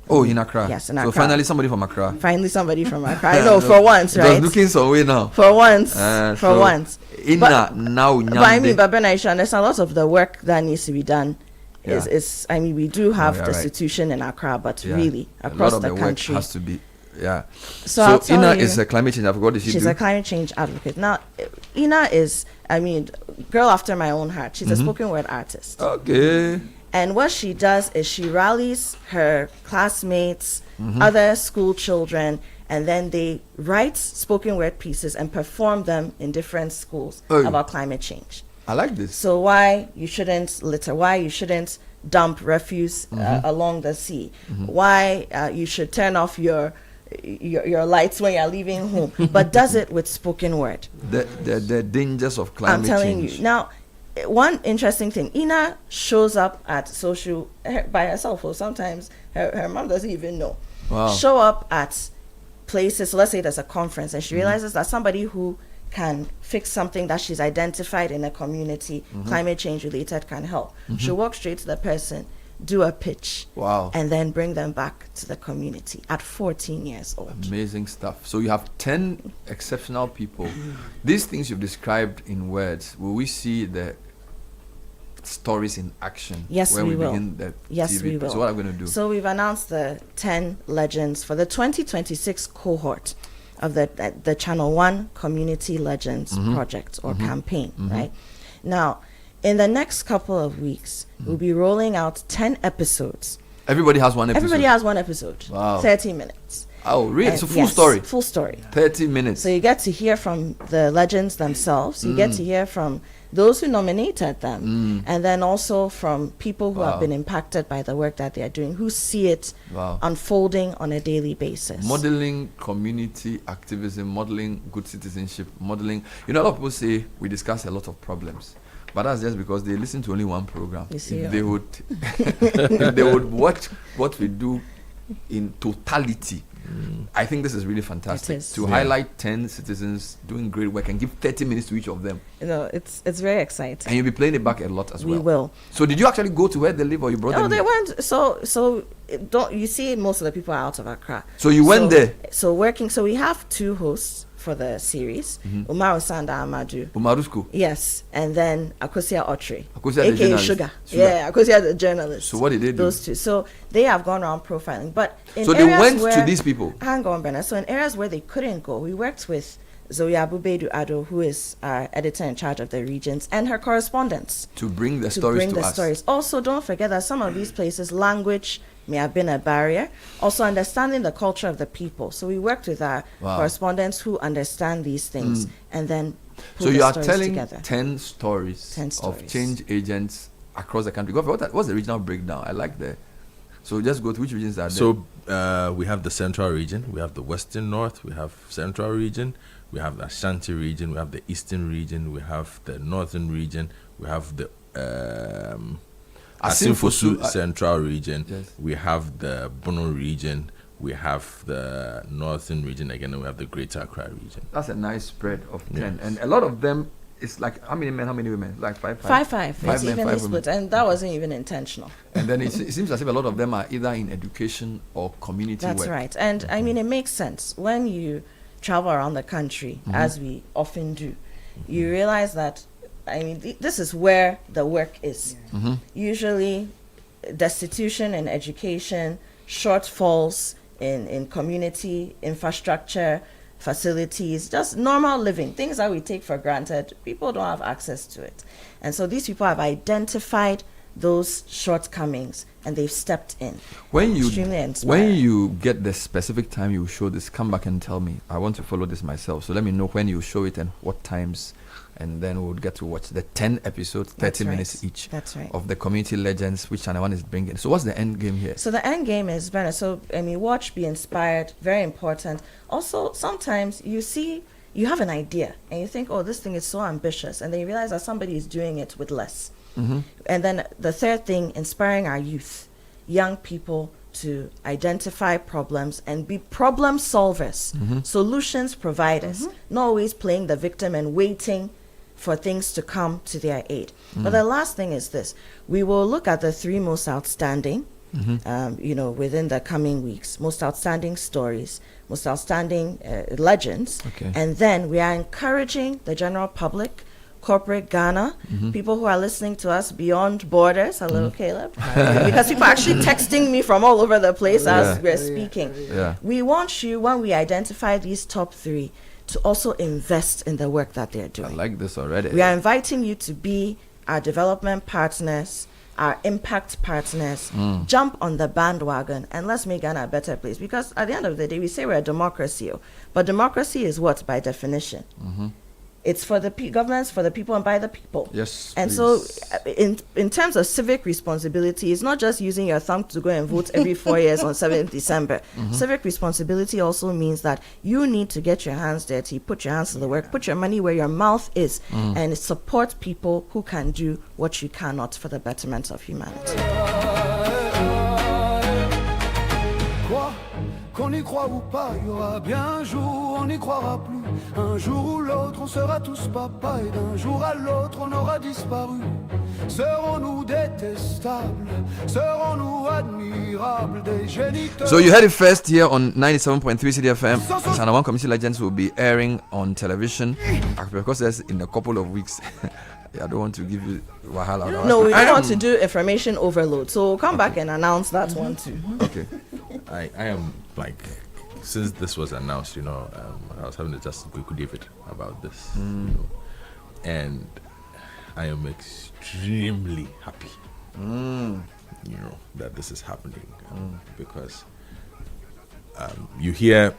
Oh, in Accra. Yes, in Accra. So finally somebody from Accra. Finally somebody from Accra. I know, for once, right? Just looking some way now. For once. Once. Ina Now Nyande. But I mean, but Ben, I should understand a lot of the work that needs to be done. Is I mean, we do have the institution in Accra, but really across the country has to be. Yeah. So Ina is a climate change advocate. What does she do? She's a climate change advocate. Now, Ina is, I mean, girl after my own heart. She's a spoken word artist. Okay. And what she does is she rallies her classmates, other school children, and then they write spoken word pieces and perform them in different schools about climate change. I like this. So why you shouldn't litter, why you shouldn't dump refuse along the sea, why you should turn off your lights when you're leaving home, but does it with spoken word. The dangers of climate change. I'm telling you. Now, one interesting thing, Ina shows up at social by herself, or sometimes her mom doesn't even know. Wow. Show up at places. So let's say there's a conference, and she realizes that somebody who can fix something that she's identified in a community, climate change related, can help. She'll walk straight to the person, do a pitch, and then bring them back to the community at 14 years old. Amazing stuff. So you have 10 exceptional people. These things you've described in words, will we see the stories in action. Yes, when we will. begin the Yes, TV. we will. So what are we going to do? So we've announced the 10 legends for the 2026 cohort of the Channel 1 Community Legends project or campaign, right? Now, in the next couple of weeks, we'll be rolling out 10 episodes. Everybody has one episode. Everybody has one episode. Wow. 30 minutes. Oh, really? And So full story. Full story. 30 minutes. So you get to hear from the legends themselves. You get to hear from those who nominated them, and then also from people who have been impacted by the work that they are doing, who see it unfolding on a daily basis. Modeling community activism, modeling good citizenship, modeling. You know, a lot of people say we discuss a lot of problems, but that's just because they listen to only one program. You see, If they would, if they would watch what we do in totality. I think this is really fantastic to highlight 10 citizens doing great work and give 30 minutes to each of them. You know, it's very exciting. And you'll be playing it back a lot as well. We will. So did you actually go to where they live, or you brought them? Oh, they here? went. So don't you see? Most of the people are out of Accra. So you went there. So working. So we have 2 hosts for the series, Umar Sanda Amadu. Umarusko. Yes, and then Akosia Otre, Akosia the aka journalist. Sugar. Yeah, Akosia the journalist. So what did they do? Those 2. So they have gone around profiling, but in So they areas went where, to these people. Hang on, Bernard. So in areas where they couldn't go, we worked with Zoya Bubedu Ado, who is our editor in charge of the regions, and her correspondents To bring the stories to us. stories. Also, don't forget that some of these places, language may have been a barrier. Also, understanding the culture of the people. So we worked with our correspondents who understand these things, and then put So the you are stories telling together. 10 stories, 10 of stories. change agents across the country. What's the regional breakdown? I like that. So just go to which regions are there. So we have the central region, we have the western north, we have central region, we have the Ashanti region, we have the eastern region, we have the northern region, we have the Asinfosu central region, we have the Bono region, we have the northern region again, and we have the Greater Accra region. That's a nice spread of 10. And a lot of them, it's like how many men, how many women? Like 5. 5. It's men, evenly 5 split, women. and that wasn't even intentional. And then it seems as if a lot of them are either in education or community That's work. right. And I mean, it makes sense when you travel around the country, as we often do. You realize that, I mean, this is where the work is. Usually, destitution in education, shortfalls in community infrastructure, facilities, just normal living, things that we take for granted. People don't have access to it. And so these people have identified those shortcomings and they've stepped in. Extremely inspiring. When you get the specific time you show this, come back and tell me. I want to follow this myself. So let me know when you show it and what times, and then we'll get to watch the 10 episodes, 30 minutes each. That's right. Of the community legends which Channel 1 is bringing. So what's the end game here? So the end game is better. So I mean, watch, be inspired, very important. Also, sometimes you have an idea and you think, oh, this thing is so ambitious, and then you realize that somebody is doing it with less. And then the third thing, inspiring our youth, young people, to identify problems and be problem solvers, solutions providers, not always playing the victim and waiting for things to come to their aid. But the last thing is this: we will look at the 3 most outstanding, within the coming weeks, most outstanding stories, most outstanding legends, and then we are encouraging the general public, corporate Ghana, people who are listening to us beyond borders. Hello, Caleb. Because people are actually texting me from all over the place as we're speaking. We want you, when we identify these top 3, to also invest in the work that they're doing. I like this already. We are inviting you to be our development partners, our impact partners. Jump on the bandwagon and let's make Ghana a better place. Because at the end of the day, we say we're a democracy, but democracy is what, by definition? It's for the governance, for the people, and by the people. Yes. And so, in terms of civic responsibility, it's not just using your thumb to go and vote every 4 years on 7th December. Civic responsibility also means that you need to get your hands dirty, put your hands to the work, put your money where your mouth is, and support people who can do what you cannot for the betterment of humanity. Qu'on y croit ou pas, il y aura bien un jour, on n'y croira plus. Un jour ou l'autre, on sera tous papa, et d'un jour à l'autre, on aura disparu. Serons-nous détestables? Serons-nous admirables? Des géniteurs. So you heard it first here on 97.3 Citi FM. Channel 1 Community Legends will be airing on television. Because in a couple of weeks, I don't want to give you wahala. No, we don't want to do information overload. So come back and announce that one too. Okay. I am like, since this was announced, I was having to just go to David about this, and I am extremely happy, that this is happening because you hear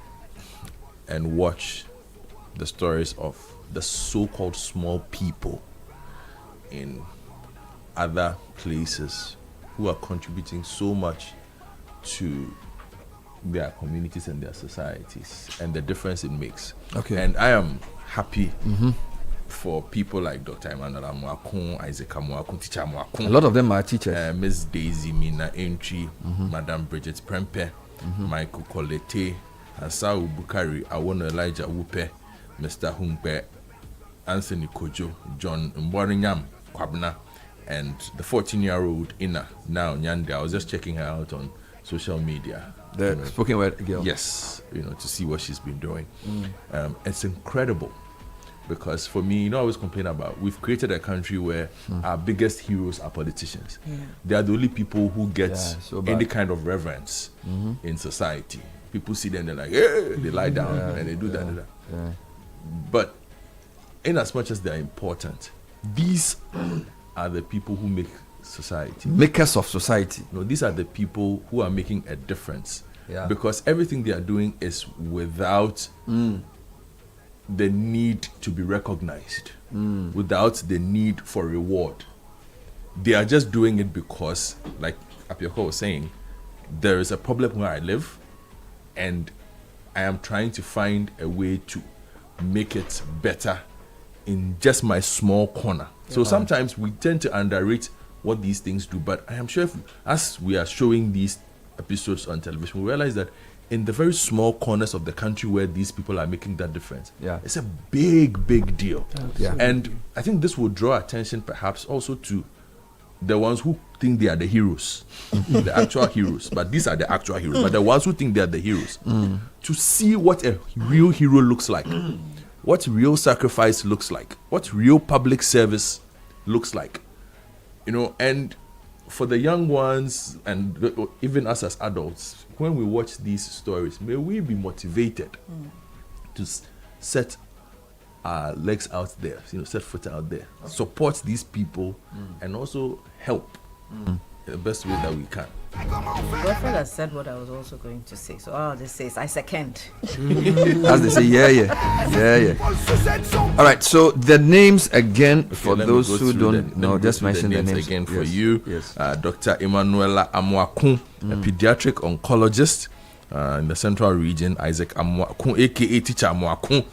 and watch the stories of the so-called small people in other places who are contributing so much to their communities and their societies and the difference it makes. Okay. And I am happy for people like Dr. Emmanuel Amuakun, Isaac Amuakun, Teacher Amuakun. A lot of them are teachers. Miss Daisy Mina Entry, Madam Bridget Prempe, Michael Colette, Asau Bukari, Awona Elijah Wupe, Mr. Humpe, Anthony Kojo, John Mborinyam Kwabna, and the 14-year-old Ina, now Nyande. I was just checking her out on social media. The spoken word girl. Yes, to see what she's been doing. It's incredible because for me, I always complain about we've created a country where our biggest heroes are politicians. Yeah. They are the only people who get so any kind of reverence in society. People see them, they're like, hey, they lie down and they do that. Yeah. But in as much as they're important, these are the people who make society. Makers of society. These are the people who are making a difference. Yeah. Because everything they are doing is without the need to be recognized, without the need for reward. They are just doing it because, like Apioko was saying, there is a problem where I live, and I am trying to find a way to make it better in just my small corner. So sometimes we tend to underrate what these things do, but I am sure as we are showing these episodes on television, we realize that in the very small corners of the country where these people are making that difference, it's a big deal. Yeah. And I think this will draw attention perhaps also to the ones who think they are the heroes, the actual heroes, but these are the actual heroes, but the ones who think they are the heroes, to see what a real hero looks like, what real sacrifice looks like, what real public service looks like, and for the young ones and even us as adults, when we watch these stories, may we be motivated to set our legs out there, set foot out there, support these people, and also help in the best way that we can. Wilfred has said what I was also going to say. So all this says, I second. As they say, yeah. All right, so the names again for those who don't know, just mention the names again for you. Yes. Dr. Emmanuela Amuakun, a pediatric oncologist in the central region. Isaac Amuakun, aka Teacher Amuakun,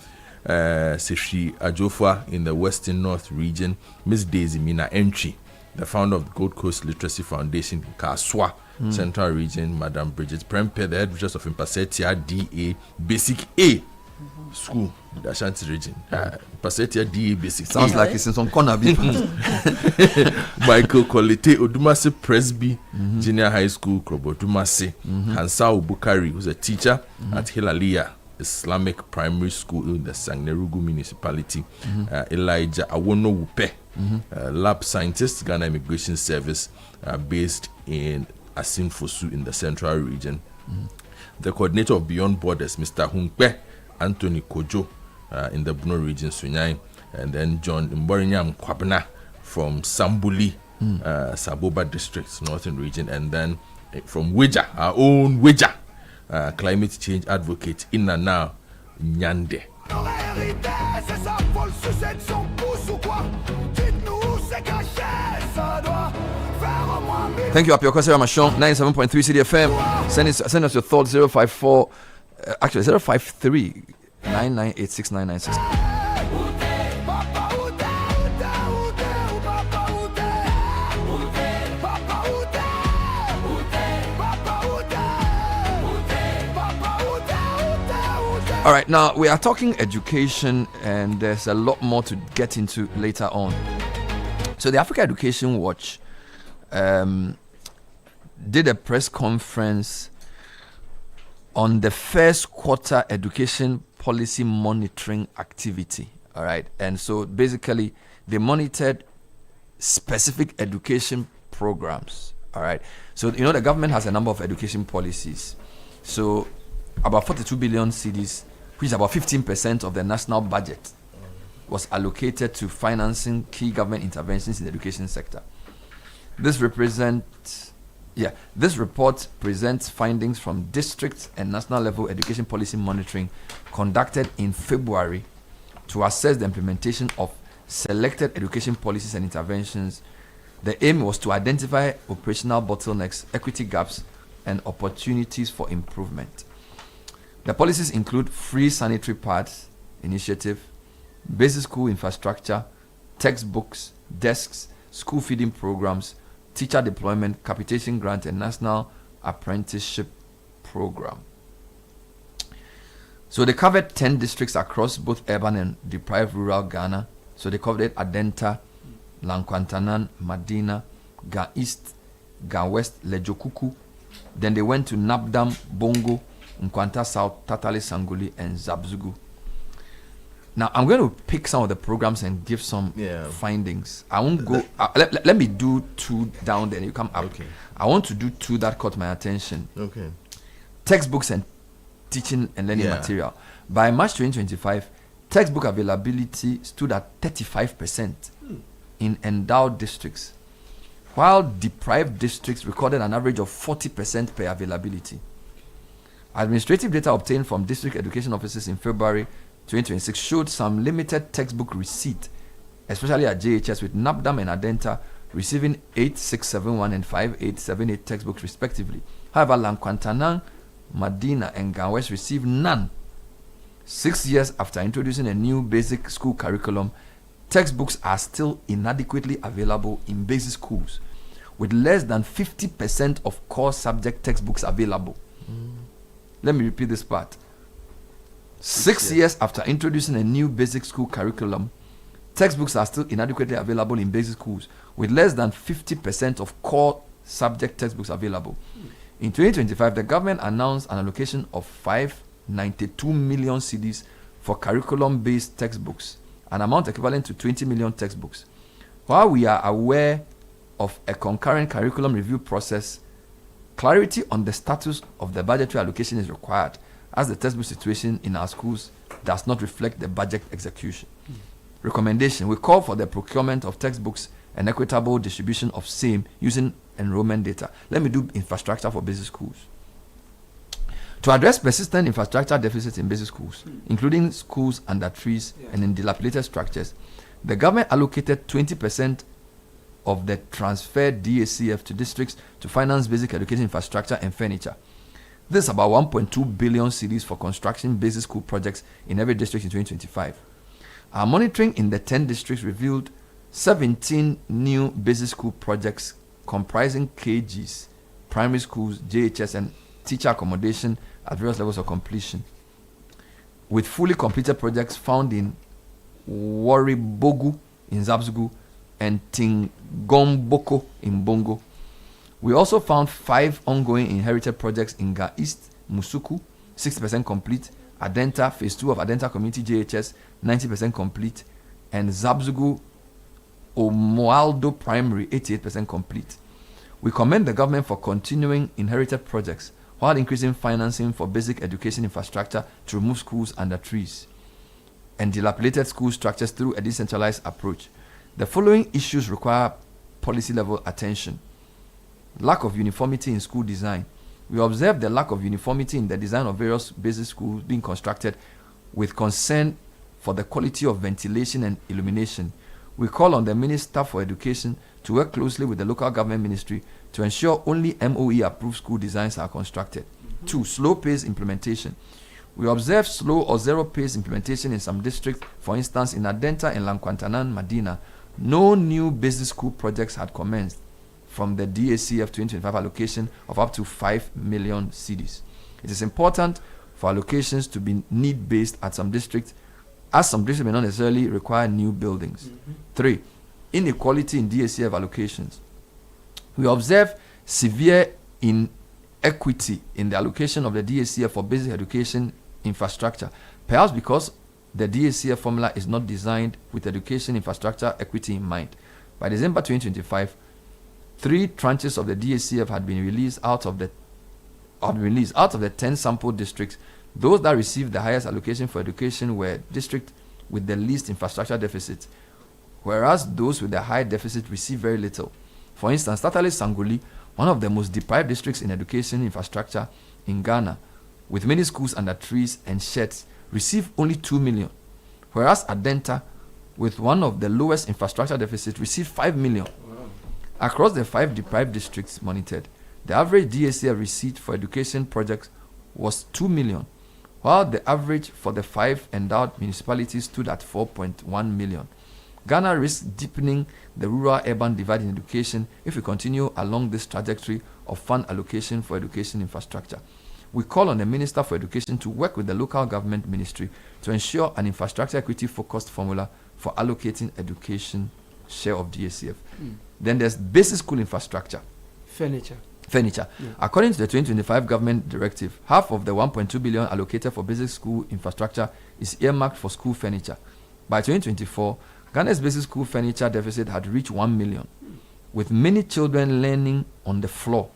Seshi Ajofwa in the western north region. Miss Daisy Mina Entry, the founder of the Gold Coast Literacy Foundation, Kaswa, Central Region. Madam Bridget Prempe, the headmistress of Impasetia DA Basic A School, the Ashanti region. Impasetia DA Basic. Sounds like it's in some corner. Michael Colette Odumase Presby Junior High School, Krobodumase. Hansa Bukari, who's a teacher at Hilalia Islamic Primary School in the Sangnerugu municipality. Elijah Awono Wupe, lab scientist, Ghana Immigration Service, based in Asinfosu in the Central Region. The coordinator of Beyond Borders, Mr. Humpe Anthony Kojo, in the Bruno Region, Sunyai, and then John Mborinyam Kwabna from Sambuli, Saboba District, Northern Region, and then from Weja, our own Weja, climate change advocate Ina now Nyande. Thank you, Apio Kosera Mashon, 97.3 Citi FM. Send us your thoughts, 054, actually 053 9986 996. All right, now we are talking education, and there's a lot more to get into later on. So the Africa Education Watch did a press conference on the first quarter education policy monitoring activity. All right, and so basically they monitored specific education programs. All right. So, you know, the government has a number of education policies. So, about 42 billion cedis, which is about 15% of the national budget, was allocated to financing key government interventions in the education sector. This report presents findings from district and national level education policy monitoring conducted in February to assess the implementation of selected education policies and interventions. The aim was to identify operational bottlenecks, equity gaps, and opportunities for improvement. The policies include free sanitary pads initiative, basic school infrastructure, textbooks, desks, school feeding programs, teacher deployment, capitation grant, and national apprenticeship program. So they covered 10 districts across both urban and deprived rural Ghana. So they covered Adenta, Lankwantanan, Madina, Ga East, Ga West, Lejokuku. Then they went to Nabdam, Bongo, Nkwanta South, Tatali Sanguli, and Zabzugu. Now I'm going to pick some of the programs and give some findings. I won't go. Let me do two down there. You come up. Okay. I want to do two that caught my attention. Okay. Textbooks and teaching and learning material. By March 2025, textbook availability stood at 35% in endowed districts, while deprived districts recorded an average of 40% per availability. Administrative data obtained from district education offices in February 2026 showed some limited textbook receipt, especially at JHS, with Nabdam and Adenta receiving 8671 and 5878 textbooks respectively. However, Lankwantanang, Madina, and Ganwes received none. 6 years after introducing a new basic school curriculum, textbooks are still inadequately available in basic schools, with less than 50% of core subject textbooks available. Let me repeat this part. 6 years after introducing a new basic school curriculum, textbooks are still inadequately available in basic schools, with less than 50% of core subject textbooks available. In 2025, the government announced an allocation of 592 million cedis for curriculum-based textbooks, an amount equivalent to 20 million textbooks. While we are aware of a concurrent curriculum review process, clarity on the status of the budgetary allocation is required, as the textbook situation in our schools does not reflect the budget execution. Recommendation: we call for the procurement of textbooks and equitable distribution of same using enrollment data. Let me do infrastructure for basic schools. To address persistent infrastructure deficits in basic schools, including schools under trees and in dilapidated structures, the government allocated 20% of the transferred DACF to districts to finance basic education infrastructure and furniture. This is about 1.2 billion cedis for construction basic school projects in every district in 2025. Our monitoring in the 10 districts revealed 17 new basic school projects comprising KGs, primary schools, JHS, and teacher accommodation at various levels of completion, with fully completed projects found in Waribogu in Zabzugu and Tingomboko in Bongo. We also found 5 ongoing inherited projects in Ga East, Musuku, 60% complete, Adenta, Phase 2 of Adenta Community JHS, 90% complete, and Zabzugu Omoaldo Primary, 88% complete. We commend the government for continuing inherited projects while increasing financing for basic education infrastructure to remove schools under trees and dilapidated school structures through a decentralized approach. The following issues require policy level attention. Lack of uniformity in school design. We observed the lack of uniformity in the design of various basic schools being constructed, with concern for the quality of ventilation and illumination. We call on the Minister for Education to work closely with the local government ministry to ensure only MOE approved school designs are constructed. 2. Slow pace implementation. We observe slow or zero pace implementation in some districts. For instance, in Adenta and Lankwantanan, Madina, no new basic school projects had commenced from the DACF 2025 allocation of up to 5 million cedis. It is important for allocations to be need-based at some districts, as some districts may not necessarily require new buildings. 3. Inequality in DACF allocations. We observe severe inequity in the allocation of the DACF for basic education infrastructure, perhaps because the DACF formula is not designed with education infrastructure equity in mind. By December 2025, 3 tranches of the DACF had been released out of the 10 sample districts. Those that received the highest allocation for education were districts with the least infrastructure deficit, whereas those with the high deficit received very little. For instance, Tatale Sanguli, one of the most deprived districts in education infrastructure in Ghana, with many schools under trees and sheds, received only 2 million, whereas Adenta, with one of the lowest infrastructure deficits, received 5 million. Across the 5 deprived districts monitored, the average DACF receipt for education projects was 2 million, while the average for the 5 endowed municipalities stood at 4.1 million. Ghana risks deepening the rural-urban divide in education if we continue along this trajectory of fund allocation for education infrastructure. We call on the Minister for Education to work with the local government ministry to ensure an infrastructure equity-focused formula for allocating education share of DACF. Then there's basic school infrastructure. Furniture. Yeah. According to the 2025 government directive, half of the 1.2 billion allocated for basic school infrastructure is earmarked for school furniture. By 2024, Ghana's basic school furniture deficit had reached 1 million, with many children learning on the floor.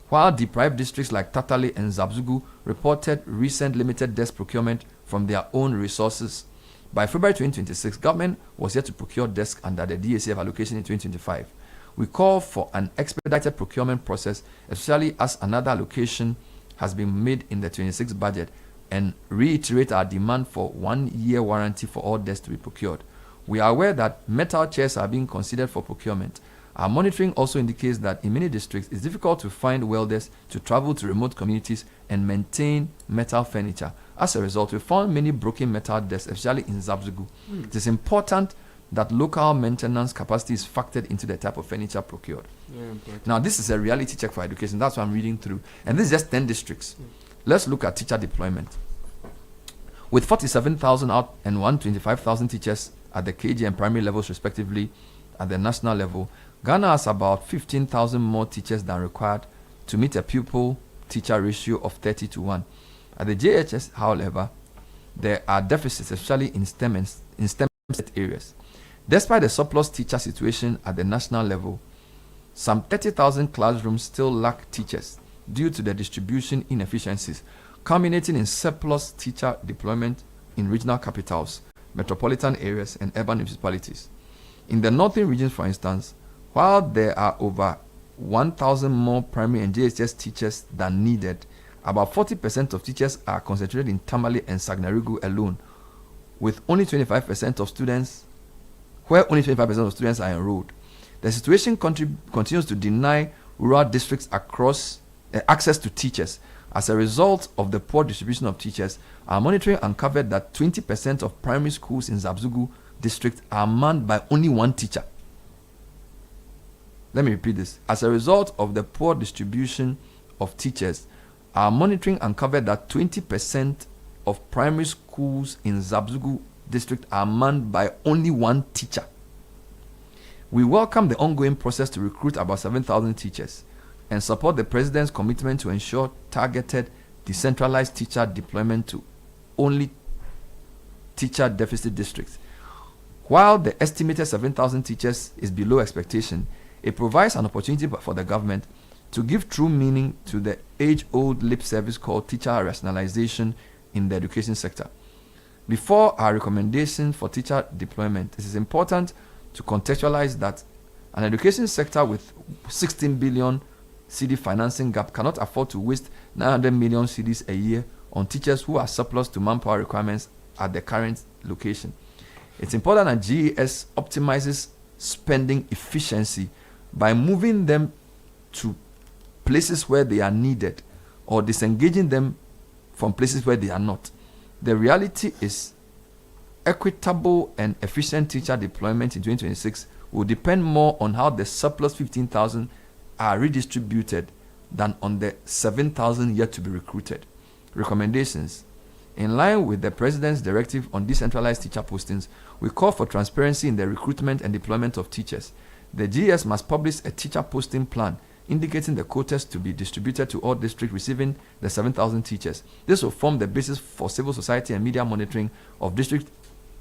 While deprived districts like Tatale and Zabzugu reported recent limited desk procurement from their own resources. By February 2026, government was yet to procure desks under the DACF allocation in 2025. We call for an expedited procurement process, especially as another allocation has been made in the 26 budget, and reiterate our demand for 1-year warranty for all desks to be procured. We are aware that metal chairs are being considered for procurement. Our monitoring also indicates that in many districts, it's difficult to find welders to travel to remote communities and maintain metal furniture. As a result, we found many broken metal desks, especially in Zabzugu. It is important that local maintenance capacity is factored into the type of furniture procured. Now, this is a reality check for education. That's what I'm reading through. And this is just 10 districts. Let's look at teacher deployment. With 47,000 out and 125,000 teachers at the KG and primary levels respectively at the national level, Ghana has about 15,000 more teachers than required to meet a pupil-teacher ratio of 30:1. At the JHS, however, there are deficits, especially in STEM areas. Despite the surplus teacher situation at the national level, some 30,000 classrooms still lack teachers due to the distribution inefficiencies, culminating in surplus teacher deployment in regional capitals, metropolitan areas, and urban municipalities. In the northern regions, for instance, while there are over 1,000 more primary and JHS teachers than needed, about 40% of teachers are concentrated in Tamale and Sagnarigu alone, with only 25% of students, where only 25% of students are enrolled. The situation continues to deny rural districts across access to teachers. As a result of the poor distribution of teachers, our monitoring uncovered that 20% of primary schools in Zabzugu district are manned by only 1 teacher. Let me repeat this. As a result of the poor distribution of teachers, our monitoring uncovered that 20% of primary schools in Zabzugu district are manned by only 1 teacher. We welcome the ongoing process to recruit about 7,000 teachers and support the President's commitment to ensure targeted, decentralized teacher deployment to only teacher deficit districts. While the estimated 7,000 teachers is below expectation, it provides an opportunity for the government to give true meaning to the age-old lip service called teacher rationalization in the education sector. Before our recommendation for teacher deployment, it is important to contextualize that an education sector with 16 billion CD financing gap cannot afford to waste 900 million CDs a year on teachers who are surplus to manpower requirements at the current location. It's important that GES optimizes spending efficiency by moving them to places where they are needed or disengaging them from places where they are not. The reality is equitable and efficient teacher deployment in 2026 will depend more on how the surplus 15,000 are redistributed than on the 7,000 yet to be recruited. Recommendations. In line with the President's directive on decentralized teacher postings, we call for transparency in the recruitment and deployment of teachers. The GS must publish a teacher posting plan indicating the quotas to be distributed to all districts receiving the 7,000 teachers. This will form the basis for civil society and media monitoring of district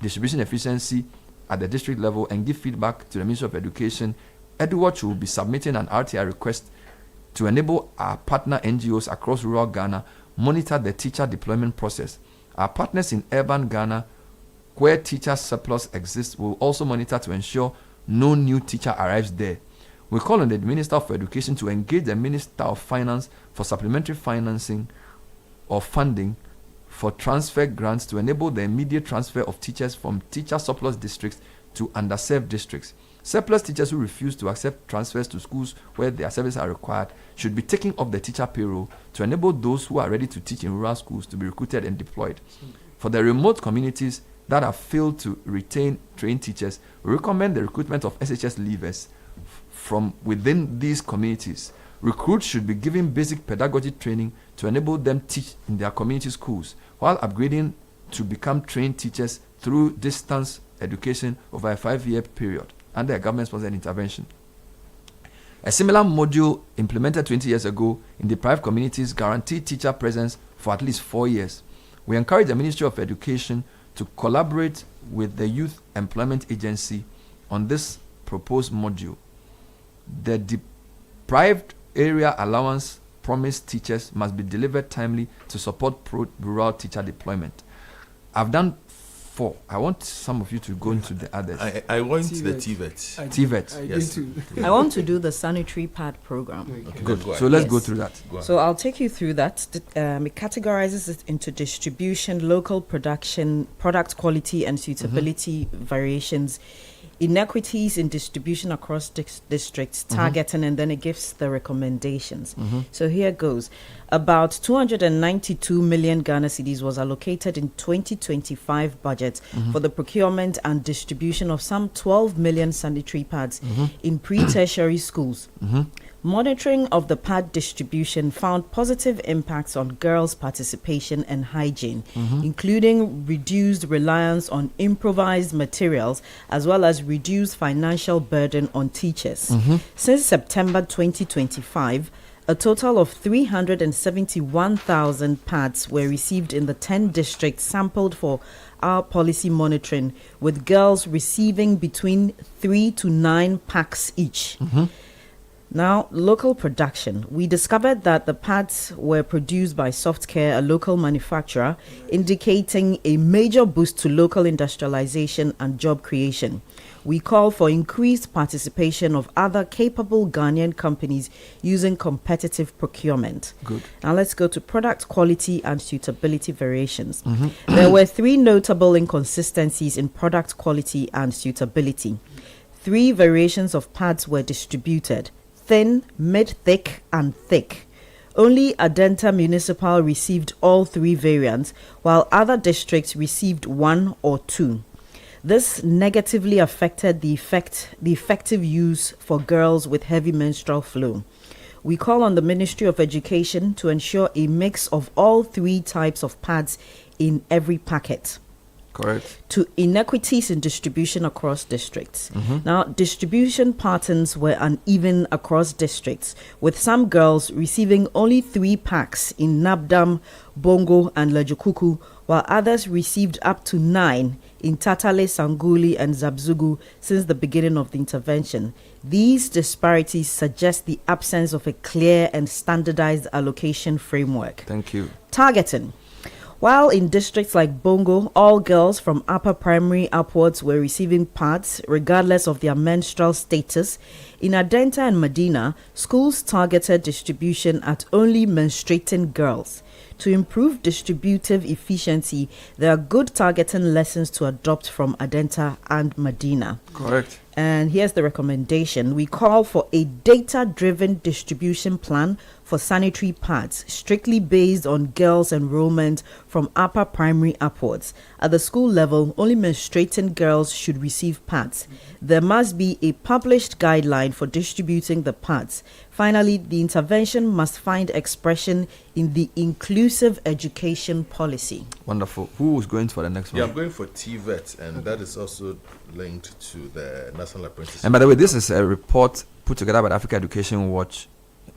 distribution efficiency at the district level and give feedback to the Ministry of Education, EduWatch will be submitting an RTI request to enable our partner NGOs across rural Ghana monitor the teacher deployment process. Our partners in urban Ghana, where teacher surplus exists, will also monitor to ensure no new teacher arrives there. We call on the Minister of Education to engage the Minister of Finance for supplementary financing or funding for transfer grants to enable the immediate transfer of teachers from teacher surplus districts to underserved districts. Surplus teachers who refuse to accept transfers to schools where their services are required should be taken off the teacher payroll to enable those who are ready to teach in rural schools to be recruited and deployed. For the remote communities that have failed to retain trained teachers, we recommend the recruitment of SHS leavers from within these communities. Recruits should be given basic pedagogy training to enable them teach in their community schools, while upgrading to become trained teachers through distance education over a 5-year period under a government-sponsored intervention. A similar module implemented 20 years ago in deprived communities guaranteed teacher presence for at least 4 years. We encourage the Ministry of Education to collaborate with the Youth Employment Agency on this proposed module. The deprived area allowance promised teachers must be delivered timely to support rural teacher deployment. I've done 4. I want some of you to go into the others. I want the TVET. TVET. Yes. I want to do the sanitary pad program. Okay. Good. So let's go through that. So I'll take you through that. It categorizes it into distribution, local production, product quality and suitability variations, inequities in distribution across districts, targeting, and then it gives the recommendations. So here goes. About 292 million Ghana cedis was allocated in 2025 budget for the procurement and distribution of some 12 million sanitary pads in pre-tertiary schools. Monitoring of the pad distribution found positive impacts on girls' participation and hygiene, including reduced reliance on improvised materials as well as reduced financial burden on teachers. Since September 2025, a total of 371,000 pads were received in the 10 districts sampled for our policy monitoring, with girls receiving between 3 to 9 packs each. Now, local production. We discovered that the pads were produced by Softcare, a local manufacturer, indicating a major boost to local industrialization and job creation. We call for increased participation of other capable Ghanaian companies using competitive procurement. Good. Now let's go to product quality and suitability variations. There were 3 notable inconsistencies in product quality and suitability. 3 variations of pads were distributed: thin, mid-thick, and thick. Only Adenta Municipal received all 3 variants, while other districts received 1 or 2. This negatively affected the effective use for girls with heavy menstrual flow. We call on the Ministry of Education to ensure a mix of all 3 types of pads in every packet. Correct. To inequities in distribution across districts. Now, distribution patterns were uneven across districts, with some girls receiving only 3 packs in Nabdam, Bongo, and Lajukuku, while others received up to 9 in Tatale, Sanguli, and Zabzugu since the beginning of the intervention. These disparities suggest the absence of a clear and standardized allocation framework. Thank you. Targeting. While in districts like Bongo, all girls from upper primary upwards were receiving pads regardless of their menstrual status, in Adenta and Medina, schools targeted distribution at only menstruating girls. To improve distributive efficiency, there are good targeting lessons to adopt from Adenta and Medina. Correct. And here's the recommendation. We call for a data-driven distribution plan for sanitary pads, strictly based on girls' enrollment from upper primary upwards. At the school level, only menstruating girls should receive pads. There must be a published guideline for distributing the pads. Finally, the intervention must find expression in the inclusive education policy. Wonderful. Who was going for the next one? Yeah, I'm going for TVET, and that is also linked to the National Apprenticeship. And by the way, this is a report put together by the Africa Education Watch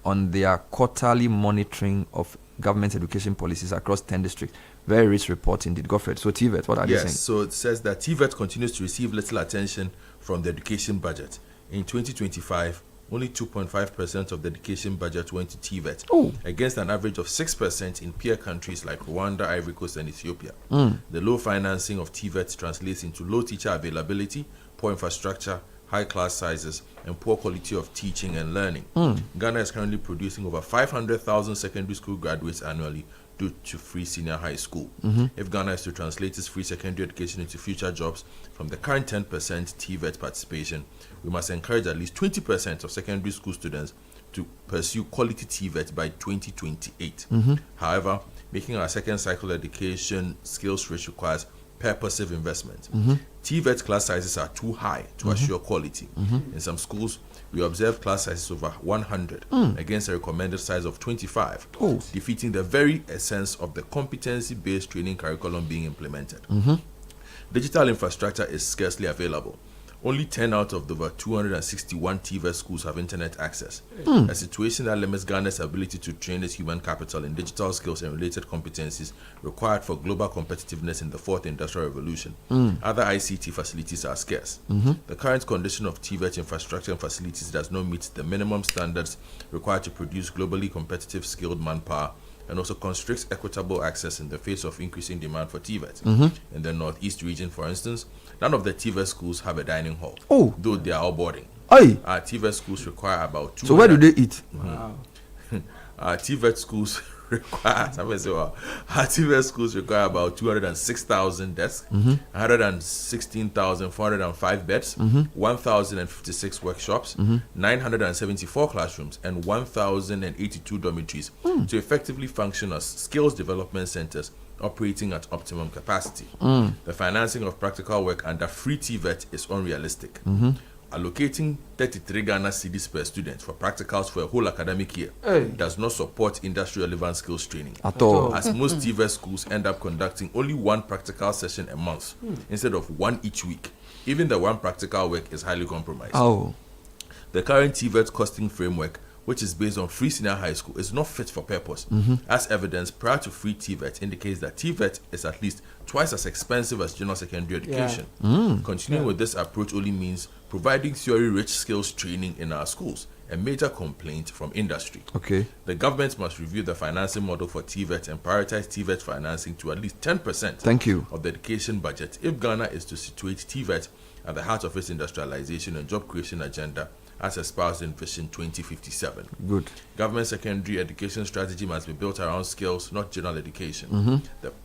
on their quarterly monitoring of government education policies across 10 districts. Very rich report indeed. Godfred, so TVET, what are they saying? Yes, so it says that TVET continues to receive little attention from the education budget. In 2025, only 2.5% of the education budget went to TVET, against an average of 6% in peer countries like Rwanda, Ivory Coast, and Ethiopia. The low financing of TVET translates into low teacher availability, poor infrastructure, high class sizes, and poor quality of teaching and learning. Ghana is currently producing over 500,000 secondary school graduates annually due to free senior high school. If Ghana is to translate its free secondary education into future jobs from the current 10% TVET participation, we must encourage at least 20% of secondary school students to pursue quality TVET by 2028. However, making our second cycle education skills rich requires purposive investment. TVET class sizes are too high to assure quality. In some schools, we observe class sizes over 100 against a recommended size of 25, defeating the very essence of the competency-based training curriculum being implemented. Digital infrastructure is scarcely available. Only 10 out of the over 261 TVET schools have internet access, a situation that limits Ghana's ability to train its human capital in digital skills and related competencies required for global competitiveness in the fourth industrial revolution. Other ICT facilities are scarce. The current condition of TVET infrastructure and facilities does not meet the minimum standards required to produce globally competitive skilled manpower, and also constricts equitable access in the face of increasing demand for TVET. In the Northeast region, for instance, none of the TVET schools have a dining hall, though they are all boarding. Our TVET schools require about 200. So where do they eat? Our TVET schools require our TVET schools require about 206,000 desks, 116,405 beds, 1,056 workshops, 974 classrooms, and 1,082 dormitories to effectively function as skills development centers operating at optimum capacity. The financing of practical work under free TVET is unrealistic. Allocating 33 Ghana cedis per student for practicals for a whole academic year does not support industry relevant skills training at all, as most TVET schools end up conducting only one practical session a month instead of one each week. Even the one practical work is highly compromised. The current TVET costing framework, which is based on free senior high school, is not fit for purpose. As evidence prior to free TVET indicates that TVET is at least twice as expensive as general secondary education. Continuing with this approach only means providing theory-rich skills training in our schools, a major complaint from industry. The government must review the financing model for TVET and prioritize TVET financing to at least 10% of the education budget if Ghana is to situate TVET at the heart of its industrialization and job creation agenda as espoused in Vision 2057. Government secondary education strategy must be built around skills, not general education.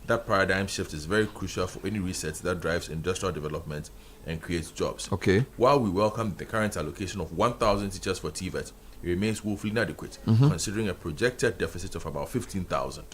That paradigm shift is very crucial for any research that drives industrial development and creates jobs. While we welcome the current allocation of 1,000 teachers for TVET, it remains woefully inadequate, considering a projected deficit of about 15,000.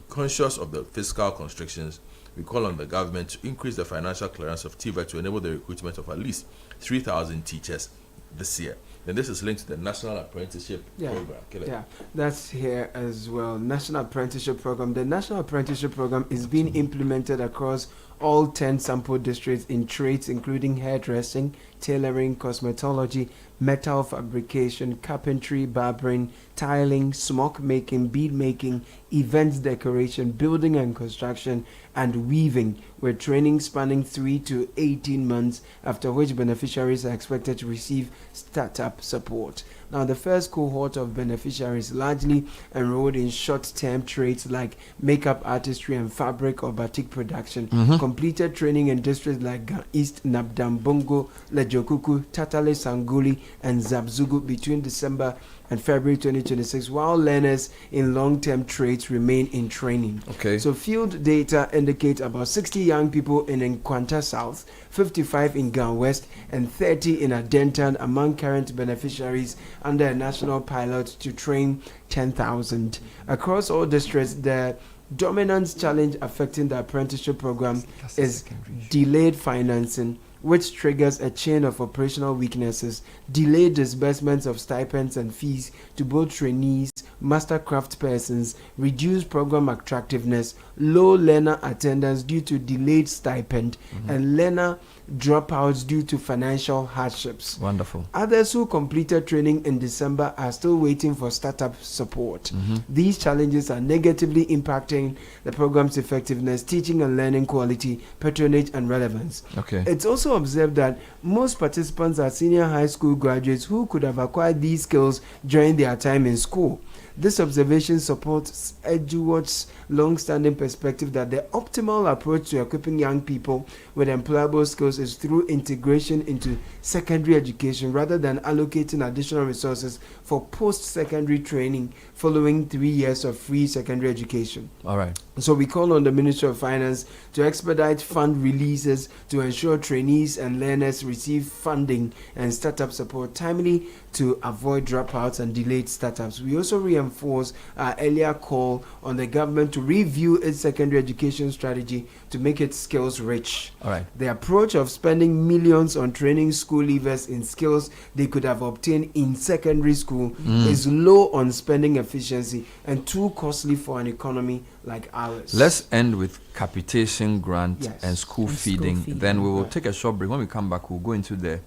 Conscious of the fiscal constrictions, we call on the government to increase the financial clearance of TVET to enable the recruitment of at least 3,000 teachers this year. And this is linked to the National Apprenticeship Program. That's here as well. National Apprenticeship Program. The National Apprenticeship Program is being implemented across all 10 sample districts in trades including hairdressing, tailoring, cosmetology, metal fabrication, carpentry, barbering, tiling, smoke making, bead making, events decoration, building and construction, and weaving, with training spanning 3 to 18 months, after which beneficiaries are expected to receive startup support. Now, the first cohort of beneficiaries largely enrolled in short-term trades like makeup artistry and fabric or batik production, completed training in districts like East Nabdambongo, Lejokuku, Tatale Sanguli, and Zabzugu between December and February 2026, while learners in long-term trades remain in training. So field data indicate about 60 young people in Nkwanta South, 55 in Gan West, and 30 in Adentan among current beneficiaries under a national pilot to train 10,000. Across all districts, the dominant challenge affecting the apprenticeship program is delayed financing, which triggers a chain of operational weaknesses, delayed disbursements of stipends and fees to both trainees master craft persons, reduced program attractiveness, low learner attendance due to delayed stipend, and learner dropouts due to financial hardships. Wonderful. Others who completed training in December are still waiting for startup support. These challenges are negatively impacting the program's effectiveness, teaching and learning quality, patronage, and relevance. Okay. It's also observed that most participants are senior high school graduates who could have acquired these skills during their time in school. This observation supports EduWatch's long-standing perspective that the optimal approach to equipping young people with employable skills is through integration into secondary education rather than allocating additional resources for post-secondary training following 3 years of free secondary education. All right. So we call on the Ministry of Finance to expedite fund releases to ensure trainees and learners receive funding and startup support timely to avoid dropouts and delayed startups. We also reinforce our earlier call on the government to review its secondary education strategy to make it skills rich. All right. The approach of spending millions on training school leavers in skills they could have obtained in secondary school is low on spending efficiency and too costly for an economy like ours. Let's end with capitation grant and school And school feeding. feeding. Then we will Right. take a short break. When we come back, we'll go into the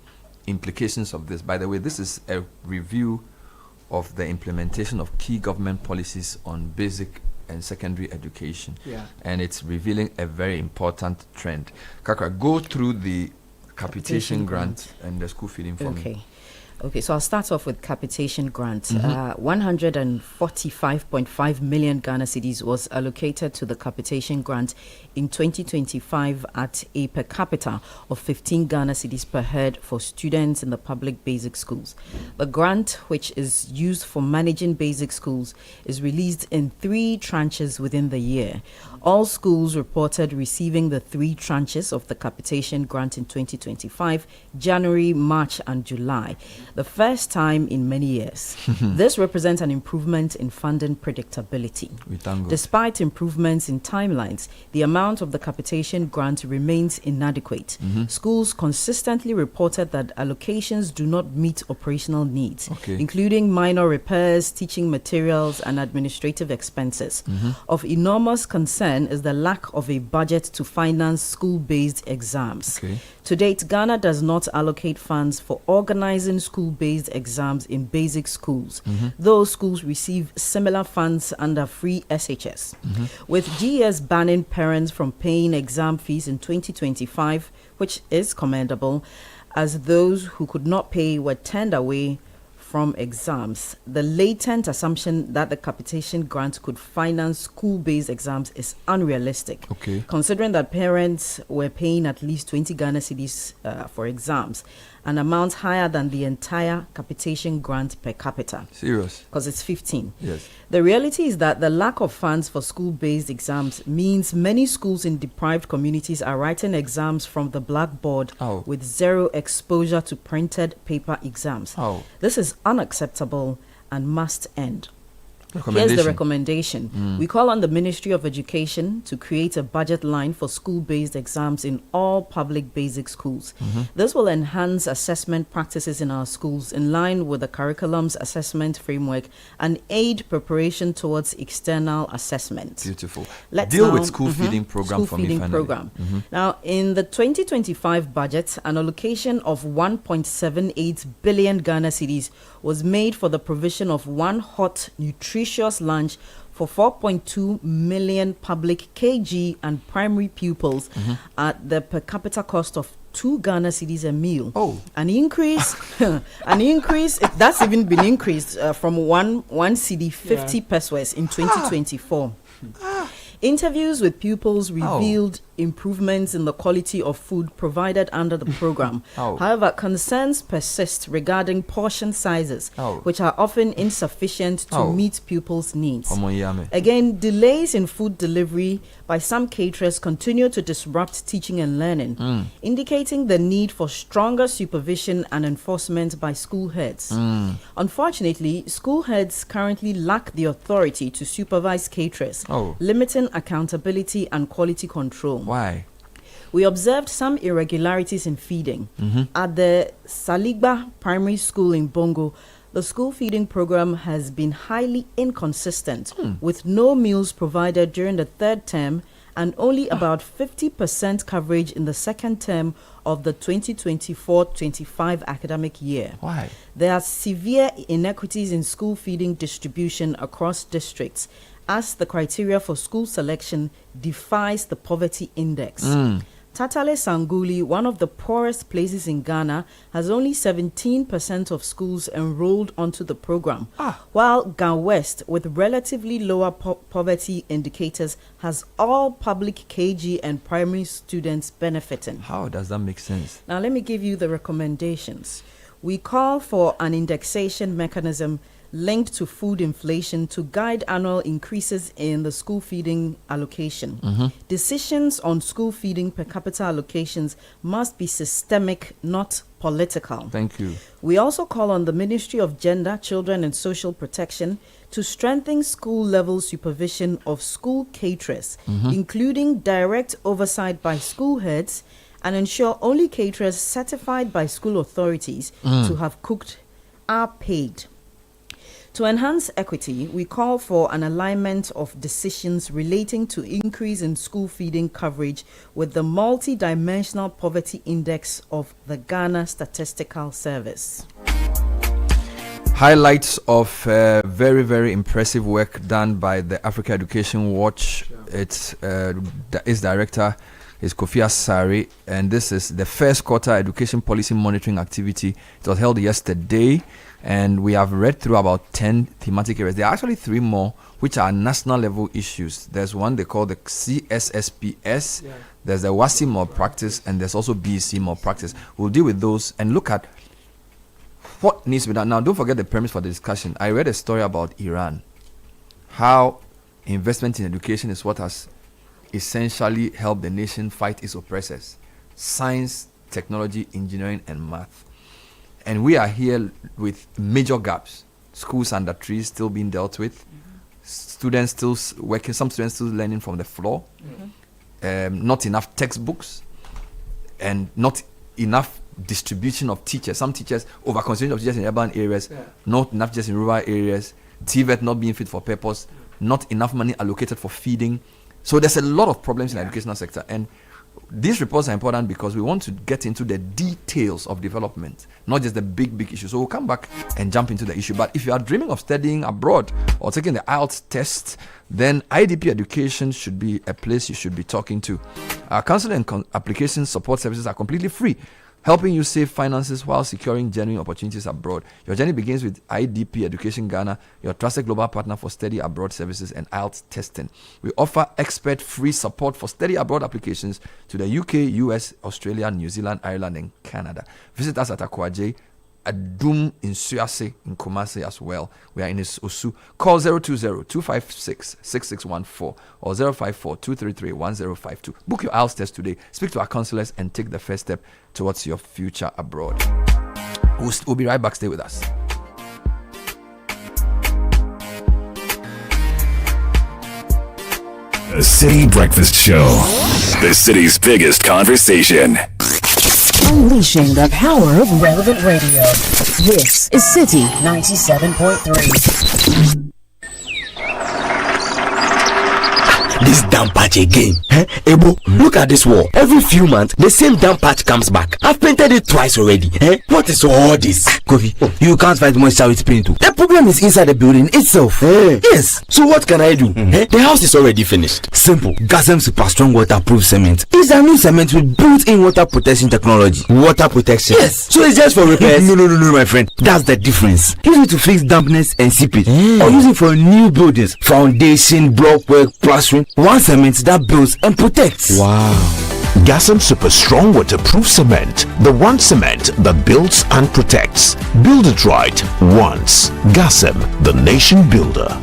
implications of this. By the way, this is a review of the implementation of key government policies on basic and secondary education. Yeah. And it's revealing a very important trend. Kaka, go through the capitation grant and the school feeding for me. Okay, so I'll start off with capitation grant. 145.5 million Ghana cedis was allocated to the capitation grant in 2025 at a per capita of 15 Ghana cedis per head for students in the public basic schools. The grant, which is used for managing basic schools, is released in 3 tranches within the year. All schools reported receiving the 3 tranches of the capitation grant in 2025, January, March, and July, the first time in many years. This represents an improvement in funding predictability. We thank God. Despite improvements in timelines, the amount of the capitation grant remains inadequate. Schools consistently reported that allocations do not meet operational needs, including minor repairs, teaching materials, and administrative expenses. Of enormous concern is the lack of a budget to finance school-based exams. To date, Ghana does not allocate funds for organizing school-based exams in basic schools. Those schools receive similar funds under free SHS. With GS banning parents from paying exam fees in 2025, which is commendable, as those who could not pay were turned away from exams, the latent assumption that the capitation grant could finance school-based exams is unrealistic. Considering that parents were paying at least 20 Ghana cedis for exams, an amount higher than the entire capitation grant per capita. Serious? Because it's 15. Yes. The reality is that the lack of funds for school-based exams means many schools in deprived communities are writing exams from the blackboard with zero exposure to printed paper exams. This is unacceptable and must end. Here's the recommendation. We call on the Ministry of Education to create a budget line for school-based exams in all public basic schools. This will enhance assessment practices in our schools in line with the curriculum's assessment framework and aid preparation towards external assessment. Beautiful. Let's Deal now- with school feeding program for me finally. program. Now, in the 2025 budget, an allocation of 1.78 billion Ghana cedis was made for the provision of one hot, nutritious lunch for 4.2 million public KG and primary pupils at the per capita cost of 2 Ghana cedis a meal. An increase, that's even been increased from one cedi 50 pesos in 2024. Interviews with pupils revealed improvements in the quality of food provided under the program. However, concerns persist regarding portion sizes, which are often insufficient to meet pupils' needs. Again, delays in food delivery by some caterers continue to disrupt teaching and learning, indicating the need for stronger supervision and enforcement by school heads. Unfortunately, school heads currently lack the authority to supervise caterers, limiting accountability and quality control. Why? We observed some irregularities in feeding. At the Saligba Primary School in Bongo, The school feeding program has been highly inconsistent, with no meals provided during the third term and only about 50% coverage in the second term of the 2024-25 academic year. Why? There are severe inequities in school feeding distribution across districts, as the criteria for school selection defies the poverty index. Tatale Sanguli, one of the poorest places in Ghana, has only 17% of schools enrolled onto the program, while Gan West, with relatively lower poverty indicators, has all public KG and primary students benefiting. How does that make sense? Now, let me give you the recommendations. We call for an indexation mechanism linked to food inflation to guide annual increases in the school feeding allocation. Decisions on school feeding per capita allocations must be systemic, not political. Thank you. We also call on the Ministry of Gender, Children and Social Protection to strengthen school-level supervision of school caterers, including direct oversight by school heads, and ensure only caterers certified by school authorities to have cooked are paid. To enhance equity, we call for an alignment of decisions relating to increase in school feeding coverage with the multi-dimensional poverty index of the Ghana Statistical Service. Highlights of very, very impressive work done by the Africa Education Watch. Its director is Kofi Asari, and this is the first quarter education policy monitoring activity. It was held yesterday, and we have read through about 10 thematic areas. There are actually 3 more which are national level issues. There's one they call the CSSPS, there's the WASI malpractice, and there's also BEC malpractice. We'll deal with those and look at what needs to be done. Now, don't forget the premise for the discussion. I read a story about Iran, how investment in education is what has essentially helped the nation fight its oppressors. Science, technology, engineering, and math. And we are here with major gaps. Schools under trees still being dealt with. Students still working, some students still learning from the floor. Not enough textbooks. And not enough distribution of teachers. Some teachers, over-concentration of teachers in urban areas, not enough teachers in rural areas. TVET not being fit for purpose. Not enough money allocated for feeding. So there's a lot of problems in the educational sector. And these reports are important because we want to get into the details of development, not just the big issues. So we'll come back and jump into the issue. But if you are dreaming of studying abroad or taking the IELTS test, then IDP education should be a place you should be talking to. Our counseling and application support services are completely free, helping you save finances while securing genuine opportunities abroad. Your journey begins with IDP Education Ghana, your trusted global partner for study abroad services and IELTS testing. We offer expert-free support for study abroad applications to the UK, US, Australia, New Zealand, Ireland, and Canada. Visit us at Akwaje, Adum in Suase, in Kumasi as well. We are in Osu. Call 020-256-6614 or 054-233-1052. Book your IELTS test today. Speak to our counselors and take the first step towards your future abroad. We'll be right back. Stay with us. The City Breakfast Show. The city's biggest conversation. Unleashing the power of relevant radio. This is City 97.3. This damn patch again. Ebo, look at this wall. Every few months, the same damn patch comes back. I've painted it twice already. What is all this? Kofi, you can't fight moisture with paint too. The problem is inside the building itself. Yes. So what can I do? The house is already finished. Simple. Gasem Super Strong Waterproof Cement. It's a new cement with built-in water protection technology. Water protection? Yes. So it's just for repairs? No, my friend. That's the difference. Use it to fix dampness and seepage. Or use it for new buildings. Foundation, block work, plastering. One cement that builds and protects. Wow. Gasm Super Strong Waterproof Cement. The one cement that builds and protects. Build it right once. Gasm, the nation builder.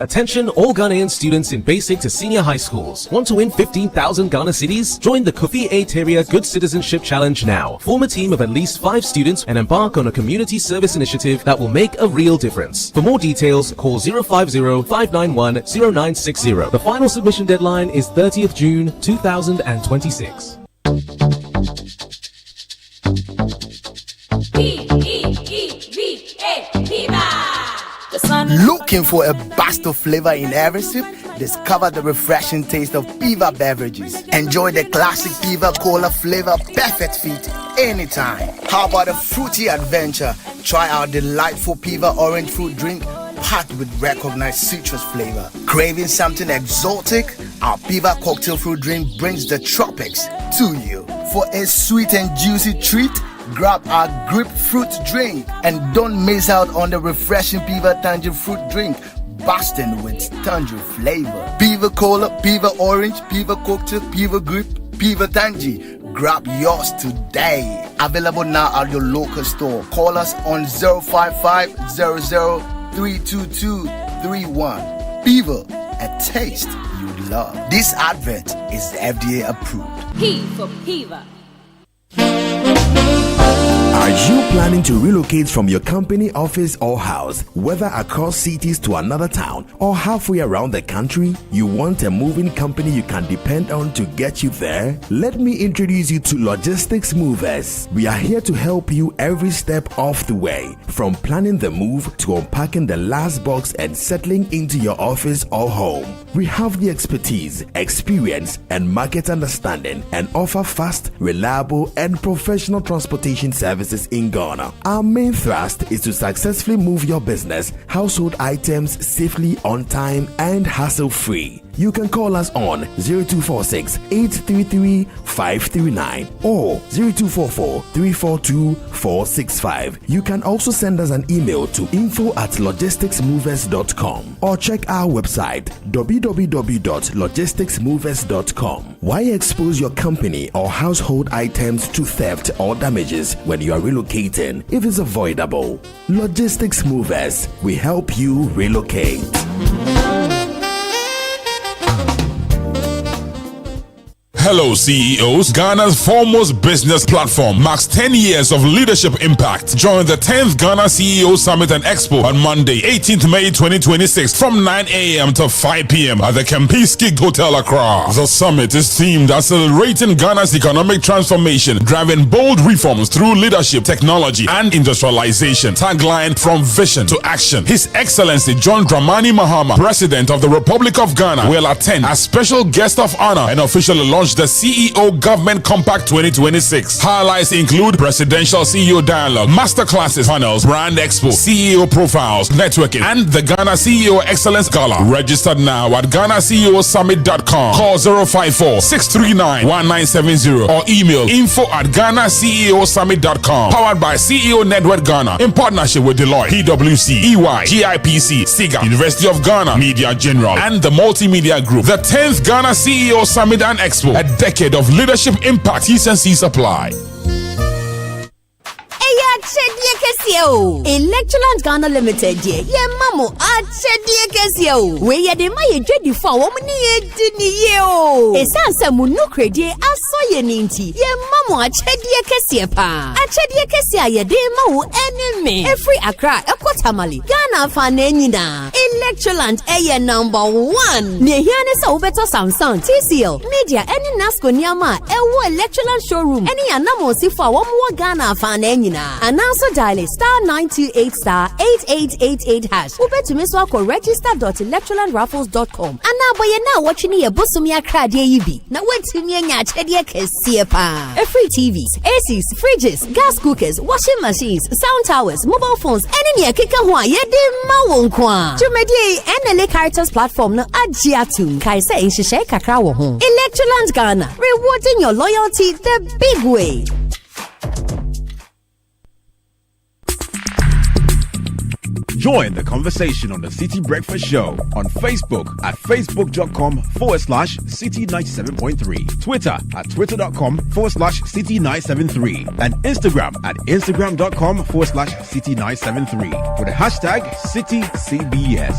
Attention all Ghanaian students in basic to senior high schools. Want to win 15,000 Ghana cedis? Join the Kofi A. Terrier Good Citizenship Challenge now. Form a team of at least 5 students and embark on a community service initiative that will make a real difference. For more details, call 050-591-0960. The final submission deadline is 30th June 2026. E-E-E-V-A Looking for a burst of flavor in every sip? Discover the refreshing taste of Piva beverages. Enjoy the classic Piva Cola flavor, perfect fit anytime. How about a fruity adventure? Try our delightful Piva orange fruit drink packed with recognized citrus flavor. Craving something exotic? Our Piva cocktail fruit drink brings the tropics to you. For a sweet and juicy treat, grab our grapefruit drink and don't miss out on the refreshing Piva tangerine fruit drink, bursting with tangerine flavor. Piva Cola, Piva Orange, Piva Cocktail, Piva Grape, Piva Tangy. Grab yours today. Available now at your local store. Call us on 055-00-322-31. Piva, a taste you love. This advert is FDA approved. P for Piva. Are you planning to relocate from your company office or house, whether across cities to another town or halfway around the country? You want a moving company you can depend on to get you there? Let me introduce you to Logistics Movers. We are here to help you every step of the way, from planning the move to unpacking the last box and settling into your office or home. We have the expertise, experience, and market understanding and offer fast, reliable, and professional transportation services in Ghana. Our main thrust is to successfully move your business, household items safely, on time, and hassle-free. You can call us on 0246 833 539 or 0244 342 465. You can also send us an email to info@logisticsmovers.com or check our website www.logisticsmovers.com. Why expose your company or household items to theft or damages when you are relocating if it's avoidable? Logistics Movers, we help you relocate. Hello CEOs, Ghana's foremost business platform marks 10 years of leadership impact. Join the 10th Ghana CEO Summit and Expo on Monday, 18th May 2026 from 9 a.m. to 5 p.m. at the Kempinski Hotel Accra. The summit is themed Accelerating Ghana's Economic Transformation, Driving Bold Reforms Through Leadership, Technology and Industrialization. Tagline, From Vision to Action. His Excellency John Dramani Mahama, President of the Republic of Ghana, will attend as special guest of honor and officially launch the CEO Government Compact 2026. Highlights include presidential CEO dialogue, masterclasses, panels, brand expo, CEO profiles, networking, and the Ghana CEO Excellence Gala. Registered now at GhanaCEOSummit.com. Call 054-639-1970 or email info@GhanaCEOSummit.com. Powered by CEO Network Ghana in partnership with Deloitte, PwC, EY, GIPC, SIGA, University of Ghana, Media General, and the Multimedia Group. The 10th Ghana CEO Summit and Expo. A decade of leadership impact. T&Cs apply. Electroland Ghana Limited ye mamo achedie kese o we ye de ma ye dwedi fo wo ni ye di ye o esansa mu no kredie aso ye ninti ye mamo achedie kese pa achedie kese a ye de ma wo enemy every Accra ekotamali Ghana fa na nyina Electroland eye number 1 ne hiane se wo beto Samsung TCL Media any Nasco niama ewo Electroland showroom any anamo si fo wo mo Ghana fa na nyina ananso dial *928*8888# ube to me so register.electrolandraffles.com ana boye na watching ye bosumi akrade yibi na wetimi anya achede kese pa free TVs, ACs, fridges, gas cookers, washing machines, sound towers, mobile phones any ne keka ho a ye de ma won kwa tumedi NLA Caritas platform no agiatum kai say nhihye kakra wo ho Electroland Ghana, rewarding your loyalty the big way. Join the conversation on the City Breakfast Show on Facebook at facebook.com/City97.3, Twitter at twitter.com/City973, and Instagram at instagram.com/City973 with the hashtag CityCBS.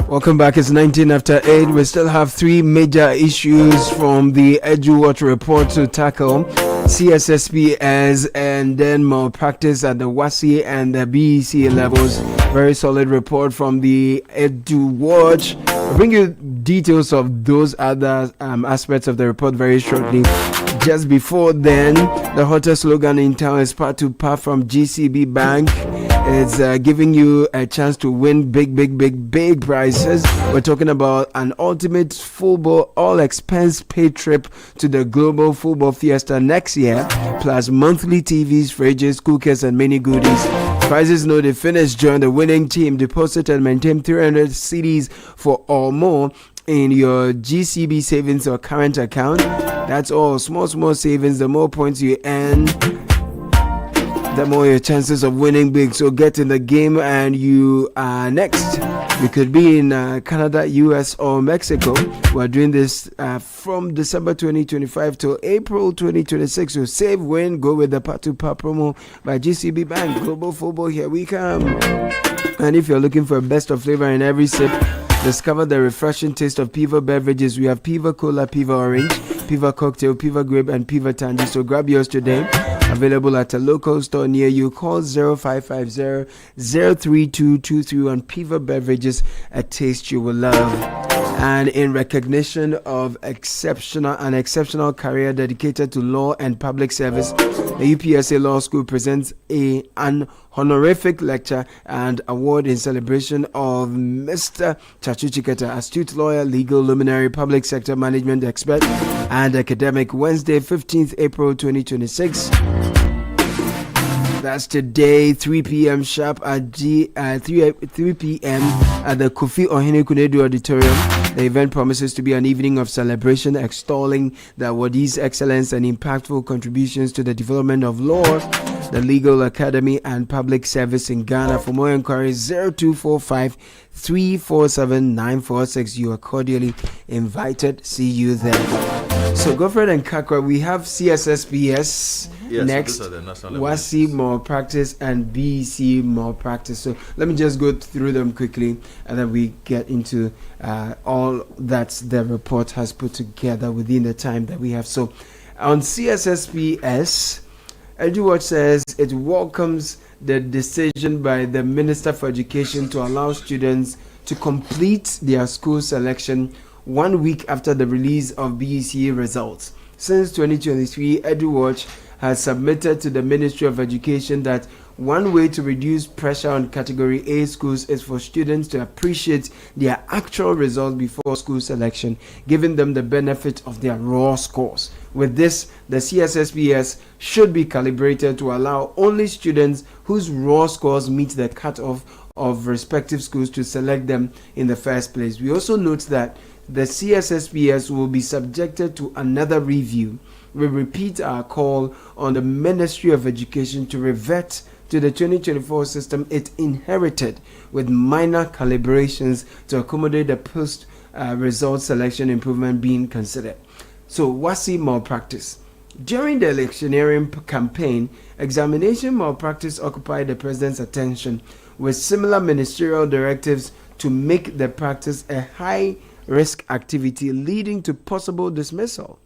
Welcome back. It's 19 after 8. We still have three major issues from the EduWatch report to tackle: CSSPS and then malpractice at the WASI and the BEC levels. Very solid report from the EduWatch. I'll bring you details of those other aspects of the report very shortly. Just before then, the hottest slogan in town is part to part from GCB Bank. It's giving you a chance to win big prizes. We're talking about an ultimate football all expense paid trip to the Global Football Fiesta next year, plus monthly TVs, fridges, cookers, and many goodies. Prizes know they finish. Join the winning team. Deposit and maintain 300 CDs for or more in your GCB savings or current account. That's all. Small savings. The more points you earn, the more your chances of winning big. So get in the game and you are next. We could be in Canada, US, or Mexico. We're doing this from December 2025 till April 2026. So save, win, go with the Patupa promo by GCB Bank. Global Football, here we come. And if you're looking for a best of flavor in every sip, discover the refreshing taste of Piva beverages. We have Piva Cola, Piva Orange, Piva Cocktail, Piva Grape, and Piva Tangy. So grab yours today. Available at a local store near you. Call 0550-03223 on Piva Beverages, a taste you will love. And in recognition of an exceptional career dedicated to law and public service, the UPSA Law School presents an honorific lecture and award in celebration of Mr. Chachu Chiketa, astute lawyer, legal luminary, public sector management expert, and academic. Wednesday, 15th April 2026. That's today, 3 p.m. sharp at 3 p.m. at the Kofi Ohene Kunedu Auditorium. The event promises to be an evening of celebration, extolling the awardees' excellence and impactful contributions to the development of law, the legal academy, and public service in Ghana. For more inquiries, 0245 347 946. You are cordially invited. See you there. So, Godfred and Kakra, we have CSSPS next, WASI more practice, and BEC more practice. So, let me just go through them quickly, and then we get into all that the report has put together within the time that we have. So, on CSSPS, EduWatch says it welcomes the decision by the Minister for Education to allow students to complete their school selection 1 week after the release of BEC results. Since 2023, EduWatch has submitted to the Ministry of Education that one way to reduce pressure on Category A schools is for students to appreciate their actual results before school selection, giving them the benefit of their raw scores. With this, the CSSPS should be calibrated to allow only students whose raw scores meet the cutoff of respective schools to select them in the first place. We also note that the CSSPS will be subjected to another review. We repeat our call on the Ministry of Education to revert to the 2024 system it inherited with minor calibrations to accommodate the post-result selection improvement being considered. So, WASI malpractice. During the electioneering campaign, examination malpractice occupied the president's attention with similar ministerial directives to make the practice a high-risk activity leading to possible dismissal.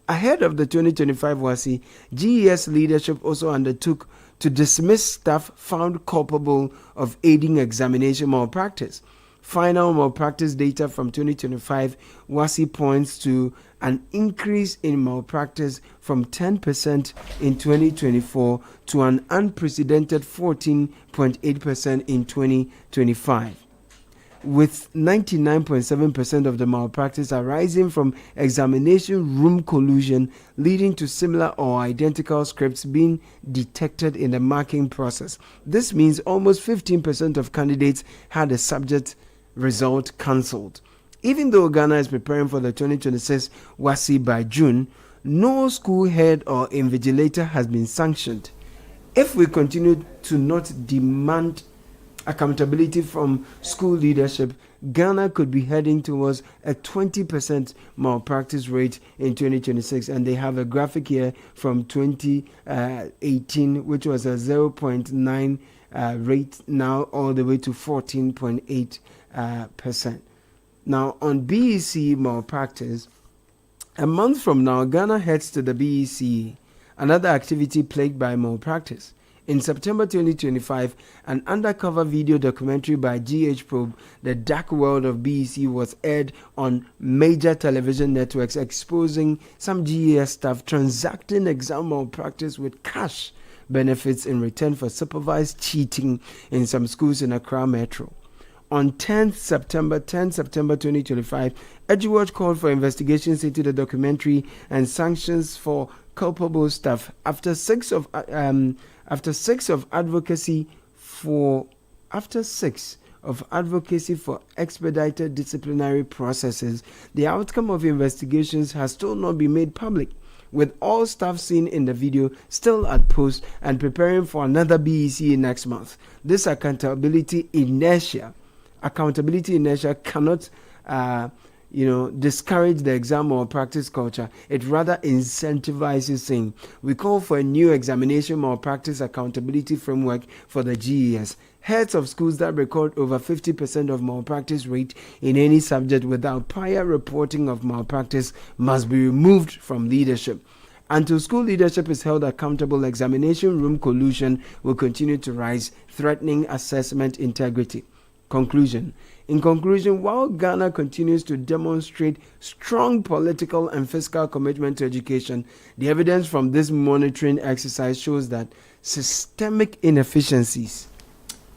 Ahead of the 2025 WASI, GES leadership also undertook to dismiss staff found culpable of aiding examination malpractice. Final malpractice data from 2025 WASI points to an increase in malpractice from 10% in 2024 to an unprecedented 14.8% in 2025. With 99.7% of the malpractice arising from examination room collusion, leading to similar or identical scripts being detected in the marking process. This means almost 15% of candidates had a subject result cancelled. Even though Ghana is preparing for the 2026 WASI by June, no school head or invigilator has been sanctioned. If we continue to not demand accountability from school leadership, Ghana could be heading towards a 20% malpractice rate in 2026. And they have a graphic here from 2018, which was a 0.9 rate, now all the way to 14.8%. Now, on BEC malpractice, a month from now, Ghana heads to the BEC, another activity plagued by malpractice. In September 2025, an undercover video documentary by GH Probe, The Dark World of BEC, was aired on major television networks, exposing some GES staff transacting exam malpractice with cash benefits in return for supervised cheating in some schools in Accra Metro. On 10 September 2025, EduWatch called for investigations into the documentary and sanctions for culpable staff after six of advocacy for expedited disciplinary processes. The outcome of investigations has still not been made public, with all staff seen in the video still at post and preparing for another BEC next month. This accountability inertia cannot discourage the exam or practice culture. It rather incentivizes saying. We call for a new examination or practice accountability framework for the GES. Heads of schools that record over 50% of malpractice rate in any subject without prior reporting of malpractice must be removed from leadership. Until school leadership is held accountable, examination room collusion will continue to rise, threatening assessment integrity. In conclusion, while Ghana continues to demonstrate strong political and fiscal commitment to education, the evidence from this monitoring exercise shows that systemic inefficiencies,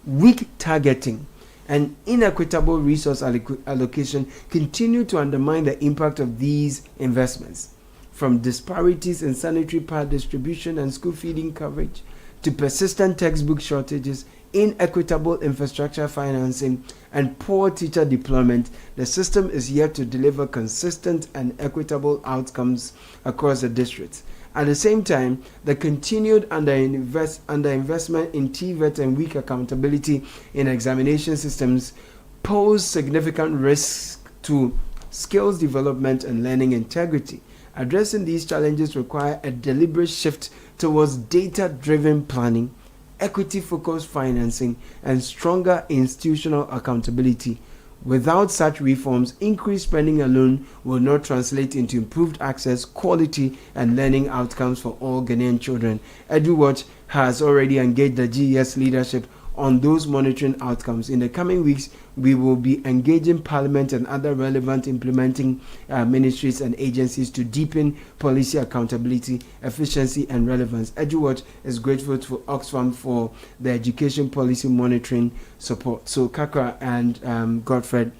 weak targeting, and inequitable resource allocation continue to undermine the impact of these investments. From disparities in sanitary pad distribution and school feeding coverage to persistent textbook shortages, inequitable infrastructure financing, and poor teacher deployment, the system is yet to deliver consistent and equitable outcomes across the districts. At the same time, the continued underinvestment in TVET and weak accountability in examination systems pose significant risks to skills development and learning integrity. Addressing these challenges require a deliberate shift towards data-driven planning, equity-focused financing, and stronger institutional accountability. Without such reforms, increased spending alone will not translate into improved access, quality, and learning outcomes for all Ghanaian children. EduWatch has already engaged the GES leadership on those monitoring outcomes. In the coming weeks, we will be engaging Parliament and other relevant implementing ministries and agencies to deepen policy accountability, efficiency, and relevance. EduWatch is grateful to Oxfam for the education policy monitoring support. So Kakra and Godfred,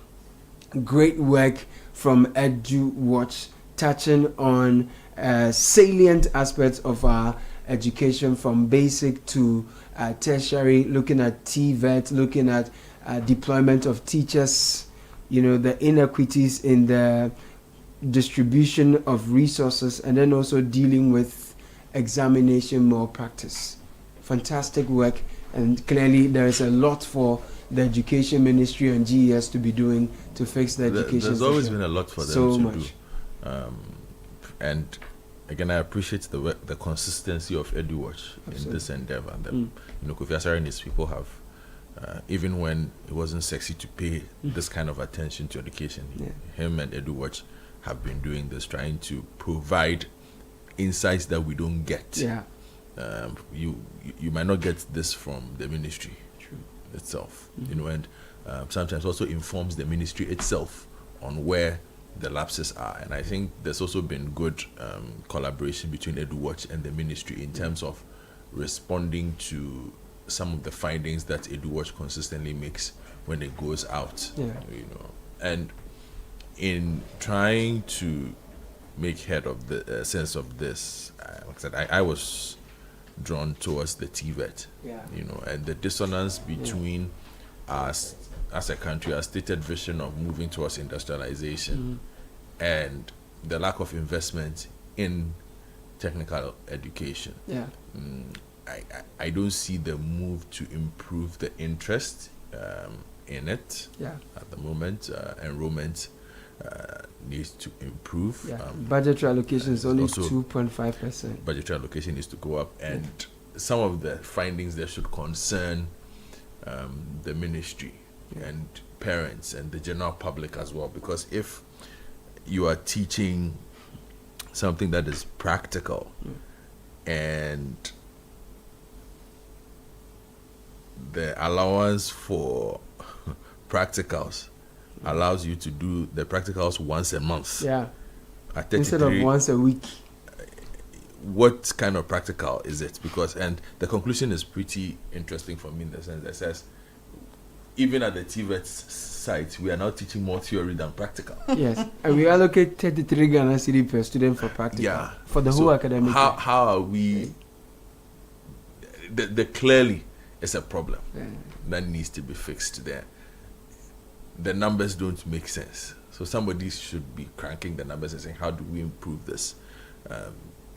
great work from EduWatch, touching on salient aspects of our education from basic to tertiary, looking at TVET, looking at deployment of teachers, the inequities in the distribution of resources, and then also dealing with examination malpractice. Fantastic work, and clearly there is a lot for the education ministry and GES to be doing to fix the education There's system. always been a lot for them so to much. do. And again, I appreciate the consistency of EduWatch in this endeavor. Kofi Asare and his people have, even when it wasn't sexy to pay this kind of attention to education, him and EduWatch have been doing this, trying to provide insights that we don't get. Yeah. You might not get this from the ministry itself, and sometimes also informs the ministry itself on where the lapses are. And I think there's also been good collaboration between EduWatch and the ministry in terms of responding to some of the findings that EduWatch consistently makes when it goes out. And in trying to make head of the sense of this, like I said, I was drawn towards the TVET, and the dissonance between us as a country, our stated vision of moving towards industrialization and the lack of investment in technical education. I don't see the move to improve the interest in it at the moment. Enrollment needs to improve. Budgetary allocation is only 2.5%. Budgetary allocation needs to go up, and some of the findings there should concern the ministry and parents and the general public as well, because if you are teaching something that is practical and the allowance for practicals allows you to do the practicals once a month. Yeah. At Instead of once a week. What kind of practical is it? Because, and the conclusion is pretty interesting for me in the sense that it says, even at the TVET site, we are now teaching more theory than practical. Yes, and we allocate 33 Ghana Citi per student for practical. Yeah. For the whole academic year. How are we? The clearly is a problem that needs to be fixed there. The numbers don't make sense. So somebody should be cranking the numbers and saying, how do we improve this?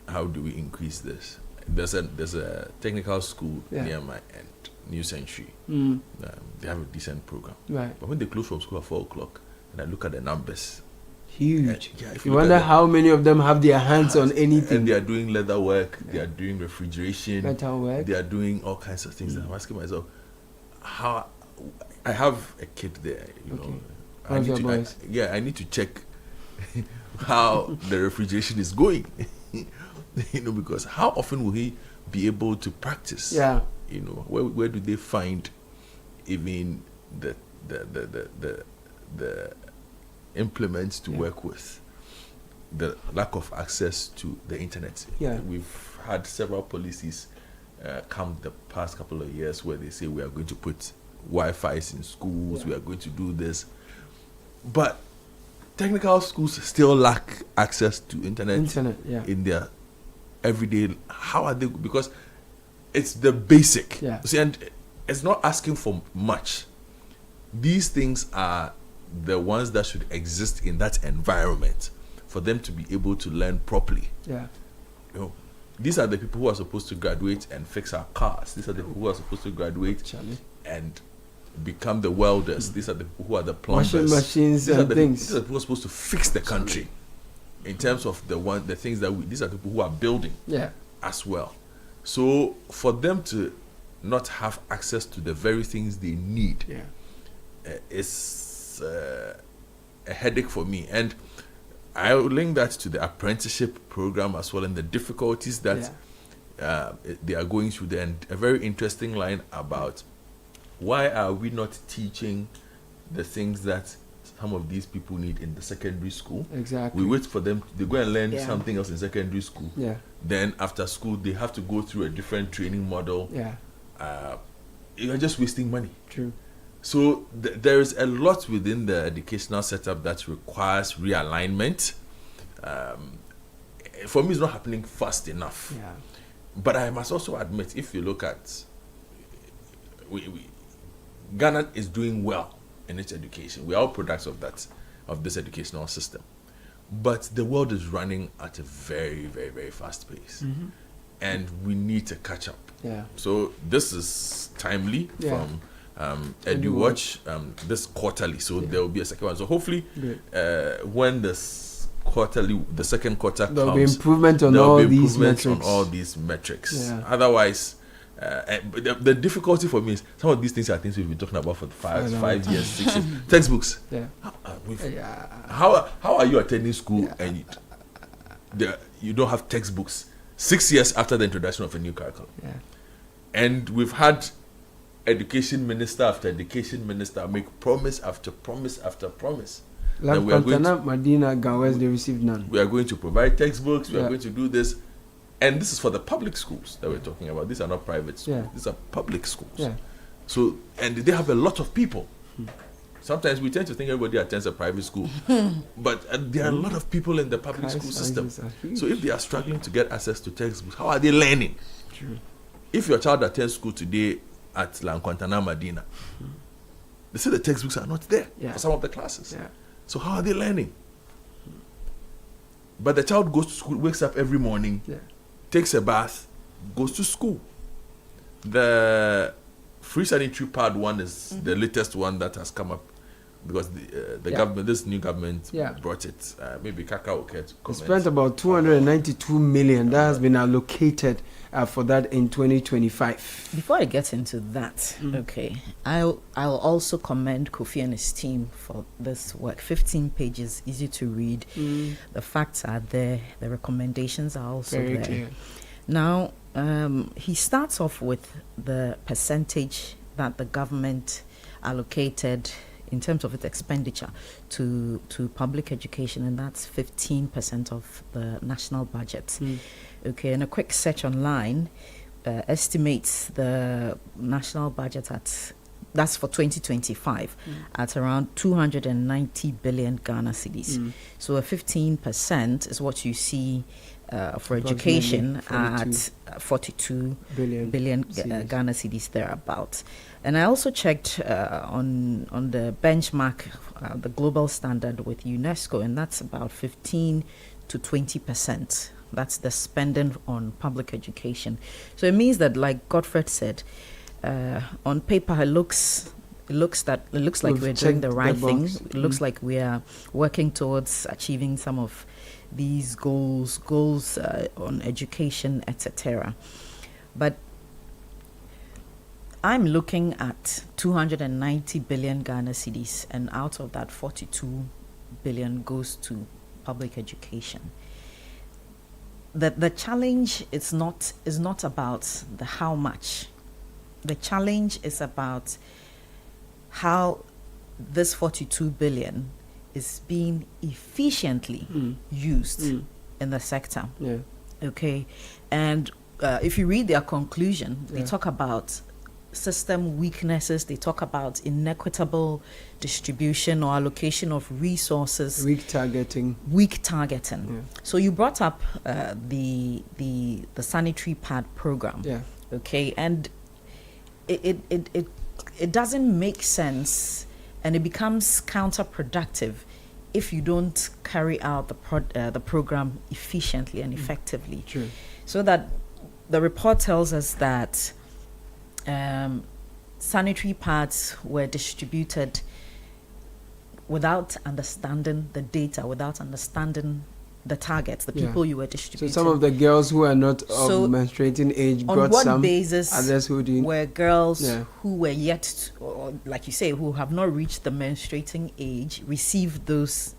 How do we increase this? There's a technical school near my end, New Century. They have a decent program. Right. But when they close from school at 4 o'clock, and I look at the numbers, huge. You wonder how many of them have their hands on anything. And they are doing leather work, they are doing refrigeration, metal work. They are doing all kinds of things. And I'm asking myself, how? I have a kid there, you know. One of your boys. I need to check how the refrigeration is going. You know, because how often will he be able to practice? Yeah. You know, where do they find even the implements to work with? The lack of access to the internet. Yeah. We've had several policies come the past couple of years where they say we are going to put Wi-Fi's in schools, we are going to do this. But technical schools still lack access to internet in their everyday. How are they? Because it's the basic. Yeah. See, and it's not asking for much. These things are the ones that should exist in that environment for them to be able to learn properly. Yeah. You know, these are the people who are supposed to graduate and fix our cars. These are the people who are supposed to graduate and become the welders. These are the people who are the plumbers. Washing machines these and are things. These are the people who are supposed to fix the country. In terms of the things that these are the people who are building as well. So for them to not have access to the very things they need is a headache for me. And I would link that to the apprenticeship program as well, and the difficulties that they are going through there. And a very interesting line about why are we not teaching the things that some of these people need in the secondary school. Exactly. We wait for them, they go and learn something else in secondary school. Yeah. Then after school, they have to go through a different training model. Yeah. You're just wasting money. True. So there is a lot within the educational setup that requires realignment. For me, it's not happening fast enough. Yeah. But I must also admit, if you look at, Ghana is doing well in its education. We are all products of that, of this educational system. But the world is running at a very, very, very fast pace. Mm-hmm. And we need to catch up. Yeah. So this is timely from EduWatch, this quarterly. So there will be a second one. So hopefully when this quarterly, the second quarter there'll comes, be improvement on there'll all be these improvements metrics. on all these metrics. Yeah. Otherwise, but the difficulty for me is some of these things are things we've been talking about for 5 years, 6 years. Textbooks. Yeah. How are you attending school and you don't have textbooks 6 years after the introduction of a new curriculum? Yeah. And we've had education minister after education minister make promise after promise after promise. Like Pantana, Medina, Gawes, they received none. We are going to provide textbooks, we are going to do this. And this is for the public schools that we're talking about. These are not private schools. These are public schools. Yeah. So, and they have a lot of people. Sometimes we tend to think everybody attends a private school. But there are a lot of people in the public school system. So if they are struggling to get access to textbooks, how are they learning? True. If your child attends school today at Lankwantana Medina, they say the textbooks are not there for some of the classes. Yeah. So how are they learning? But the child goes to school, wakes up every morning, takes a bath, goes to school. The free sanitary pad one is the latest one that has come up because the government, this new government, brought it. Maybe Kaka will get we spent about 292 million that has been allocated for that in 2025. Before I get into that, I'll also commend Kofi and his team for this work. 15 pages, easy to read. The facts are there. The recommendations are also very there. clear. Now, he starts off with the percentage that the government allocated in terms of its expenditure to public education, and that's 15% of the national budget. Okay, and a quick search online estimates the national budget that's for 2025 at around 290 billion Ghana cedis. So a 15% is what you see for education at 42 billion Ghana cedis thereabouts. And I also checked on the benchmark, the global standard with UNESCO, and that's about 15 to 20%. That's the spending on public education. So it means that, like Godfred said, on paper it looks like we're doing the right thing. It looks like we are working towards achieving some of these goals on education, etc. But I'm looking at 290 billion Ghana cedis, and out of that 42 billion goes to public education. The challenge is not about the how much. The challenge is about how this 42 billion is being efficiently used in the sector. Yeah. Okay, and if you read their conclusion, they talk about system weaknesses. They talk about inequitable distribution or allocation of resources. Weak targeting. Yeah. So you brought up the sanitary pad program. Yeah. Okay, and it doesn't make sense, and it becomes counterproductive if you don't carry out the program efficiently and effectively. True. So that the report tells us that sanitary pads were distributed without understanding the data, without understanding the targets, the people you were distributing. So some of the girls who are not of menstruating age got some. On what basis others who didn't? Were girls who were yet, or like you say, who have not reached the menstruating age, received those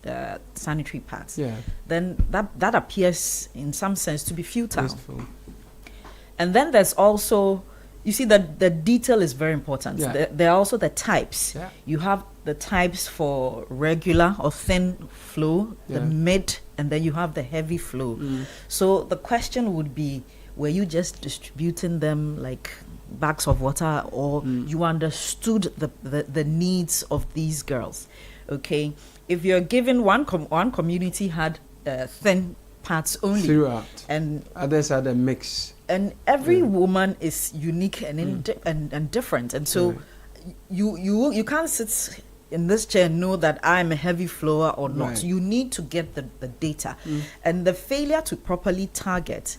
sanitary pads? Yeah. Then that appears in some sense to be futile. Wasteful. And then there's also, you see that the detail is very important. Yeah. There are also the types. Yeah. You have the types for regular or thin flow, the mid, and then you have the heavy flow. So the question would be, were you just distributing them like bags of water, or you understood the needs of these girls? Okay, if you're given one community had thin parts only throughout, and others had a mix, and every woman is unique and and different, and so you can't sit in this chair and know that I'm a heavy flower or not. Right. You need to get the data, and the failure to properly target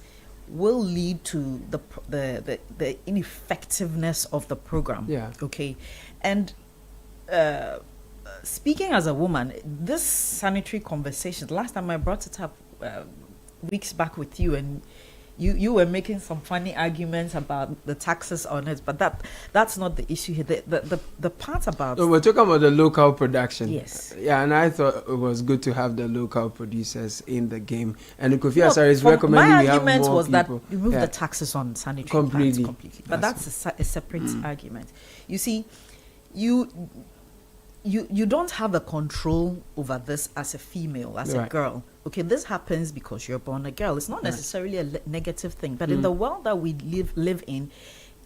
will lead to the ineffectiveness of the program. Yeah. Okay, and speaking as a woman, this sanitary conversation, last time I brought it up weeks back with you, and you were making some funny arguments about the taxes on it, but that's not the issue here. The part about... So we're talking about the local production. Yes. Yeah, and I thought it was good to have the local producers in the game. And Kofi Asare is recommending we have more people. My argument was that remove the taxes on sanitary pads completely. But that's a separate argument. You see, you don't have the control over this as a female, as a girl. Okay, this happens because you're born a girl. It's not necessarily a negative thing, but in the world that we live in,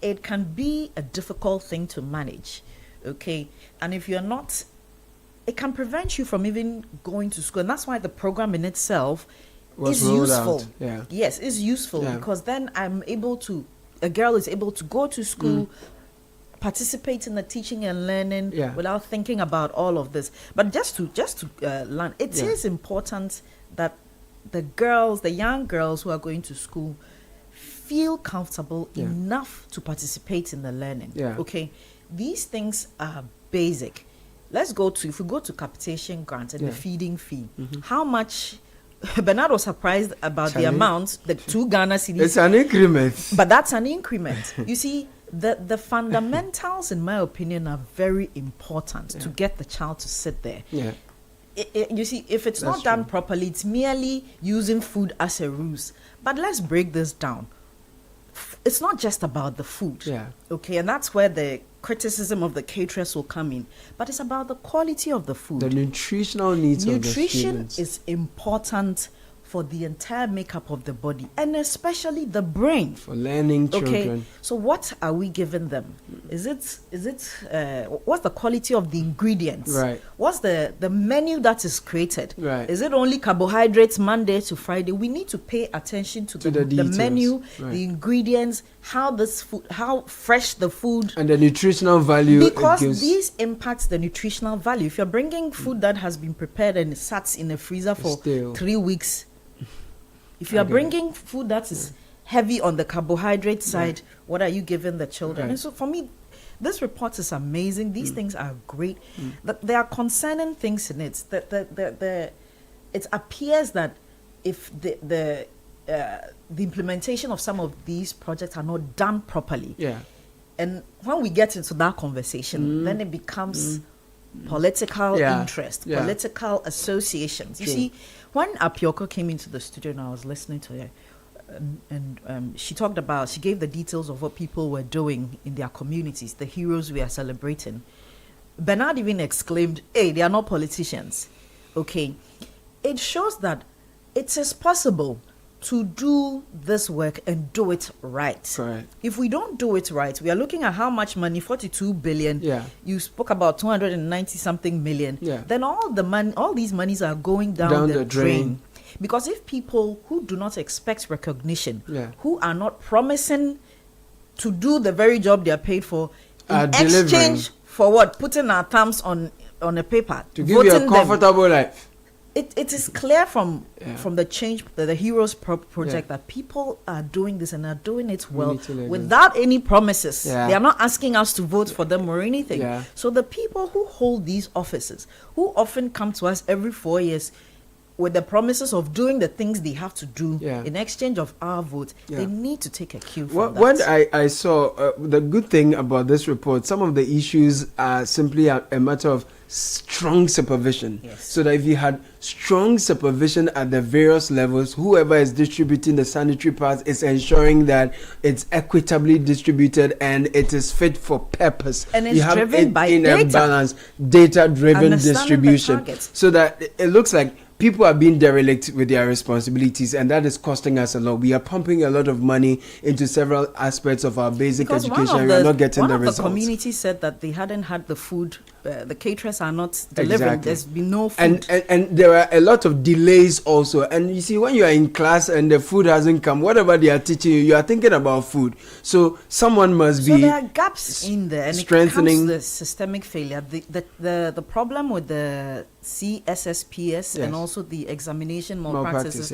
it can be a difficult thing to manage. Okay, and if you're not, it can prevent you from even going to school, and that's why the program in itself is useful. Yeah. Yes, it's useful because then a girl is able to go to school, participate in the teaching and learning without thinking about all of this. But just to learn, it is important that the young girls who are going to school feel comfortable enough to participate in the learning. Yeah. Okay, these things are basic. If we go to capitation grant and the feeding fee, how much? Bernard was surprised about the amount, the 2 Ghana cedis. It's an increment. But that's an increment. You see, the fundamentals, in my opinion, are very important to get the child to sit there. Yeah. You see, if it's not done properly, it's merely using food as a ruse. But let's break this down. it's not just about the food. Yeah. Okay, and that's where the criticism of the caterers will come in. But it's about the quality of the food. The nutritional needs of the Nutrition students. is important for the entire makeup of the body, and especially the brain. For learning children. Okay, so what are we giving them? Is it what's the quality of the ingredients? Right. What's the menu that is created? Right. Is it only carbohydrates Monday to Friday? We need to pay attention to the details. menu, Right. the ingredients, how fresh the food, And the nutritional value because it gives. these impact the nutritional value. If you're bringing food that has been prepared and sat in a freezer for Stale. 3 weeks, if you are Okay. bringing food that is heavy on the carbohydrate side, what are you giving the children? Right. And so for me, this report is amazing. These things are great. There are concerning things in it. It appears that if the implementation of some of these projects are not done properly, and when we get into that conversation, then it becomes political interest, political associations. You True. see, when Apioko came into the studio and I was listening to her, and she talked about, she gave the details of what people were doing in their communities, the heroes we are celebrating. Bernard even exclaimed, hey, they are not politicians. Okay. It shows that it is possible to do this work and do it right. Correct. If we don't do it right, we are looking at how much money, 42 billion. Yeah. You spoke about 290 something million. Yeah. Then all these monies are going down the drain. Because if people who do not expect recognition, who are not promising to do the very job they are paid for, in exchange for what? Putting our thumbs on a paper. To give you a voting comfortable life. It is clear from the change, the Heroes project, that people are doing this and are doing it well without any promises. Yeah. They are not asking us to vote for them or anything. Yeah. So the people who hold these offices, who often come to us every 4 years with the promises of doing the things they have to do in exchange of our vote, they need to take a cue from that. What I saw, the good thing about this report, some of the issues are simply a matter of strong supervision. So that if you had strong supervision at the various levels, whoever is distributing the sanitary pads is ensuring that it's equitably distributed and it is fit for purpose. And it's you have driven it by in data. a balance, data-driven Understanding the distribution, targets. so that it looks like people are being derelict with their responsibilities, and that is costing us a lot. We are pumping a lot of money into several aspects of our basic Because education, and we are not getting the one of results. the community said that they hadn't had the food, the caterers are not delivering. Exactly. There's been no food. And there are a lot of delays also. And you see, when you are in class and the food hasn't come, whatever they are teaching you, you are thinking about food. So someone must be. So there are gaps in there, and strengthening it comes to the systemic failure. The problem with the CSSPS and also the examination malpractices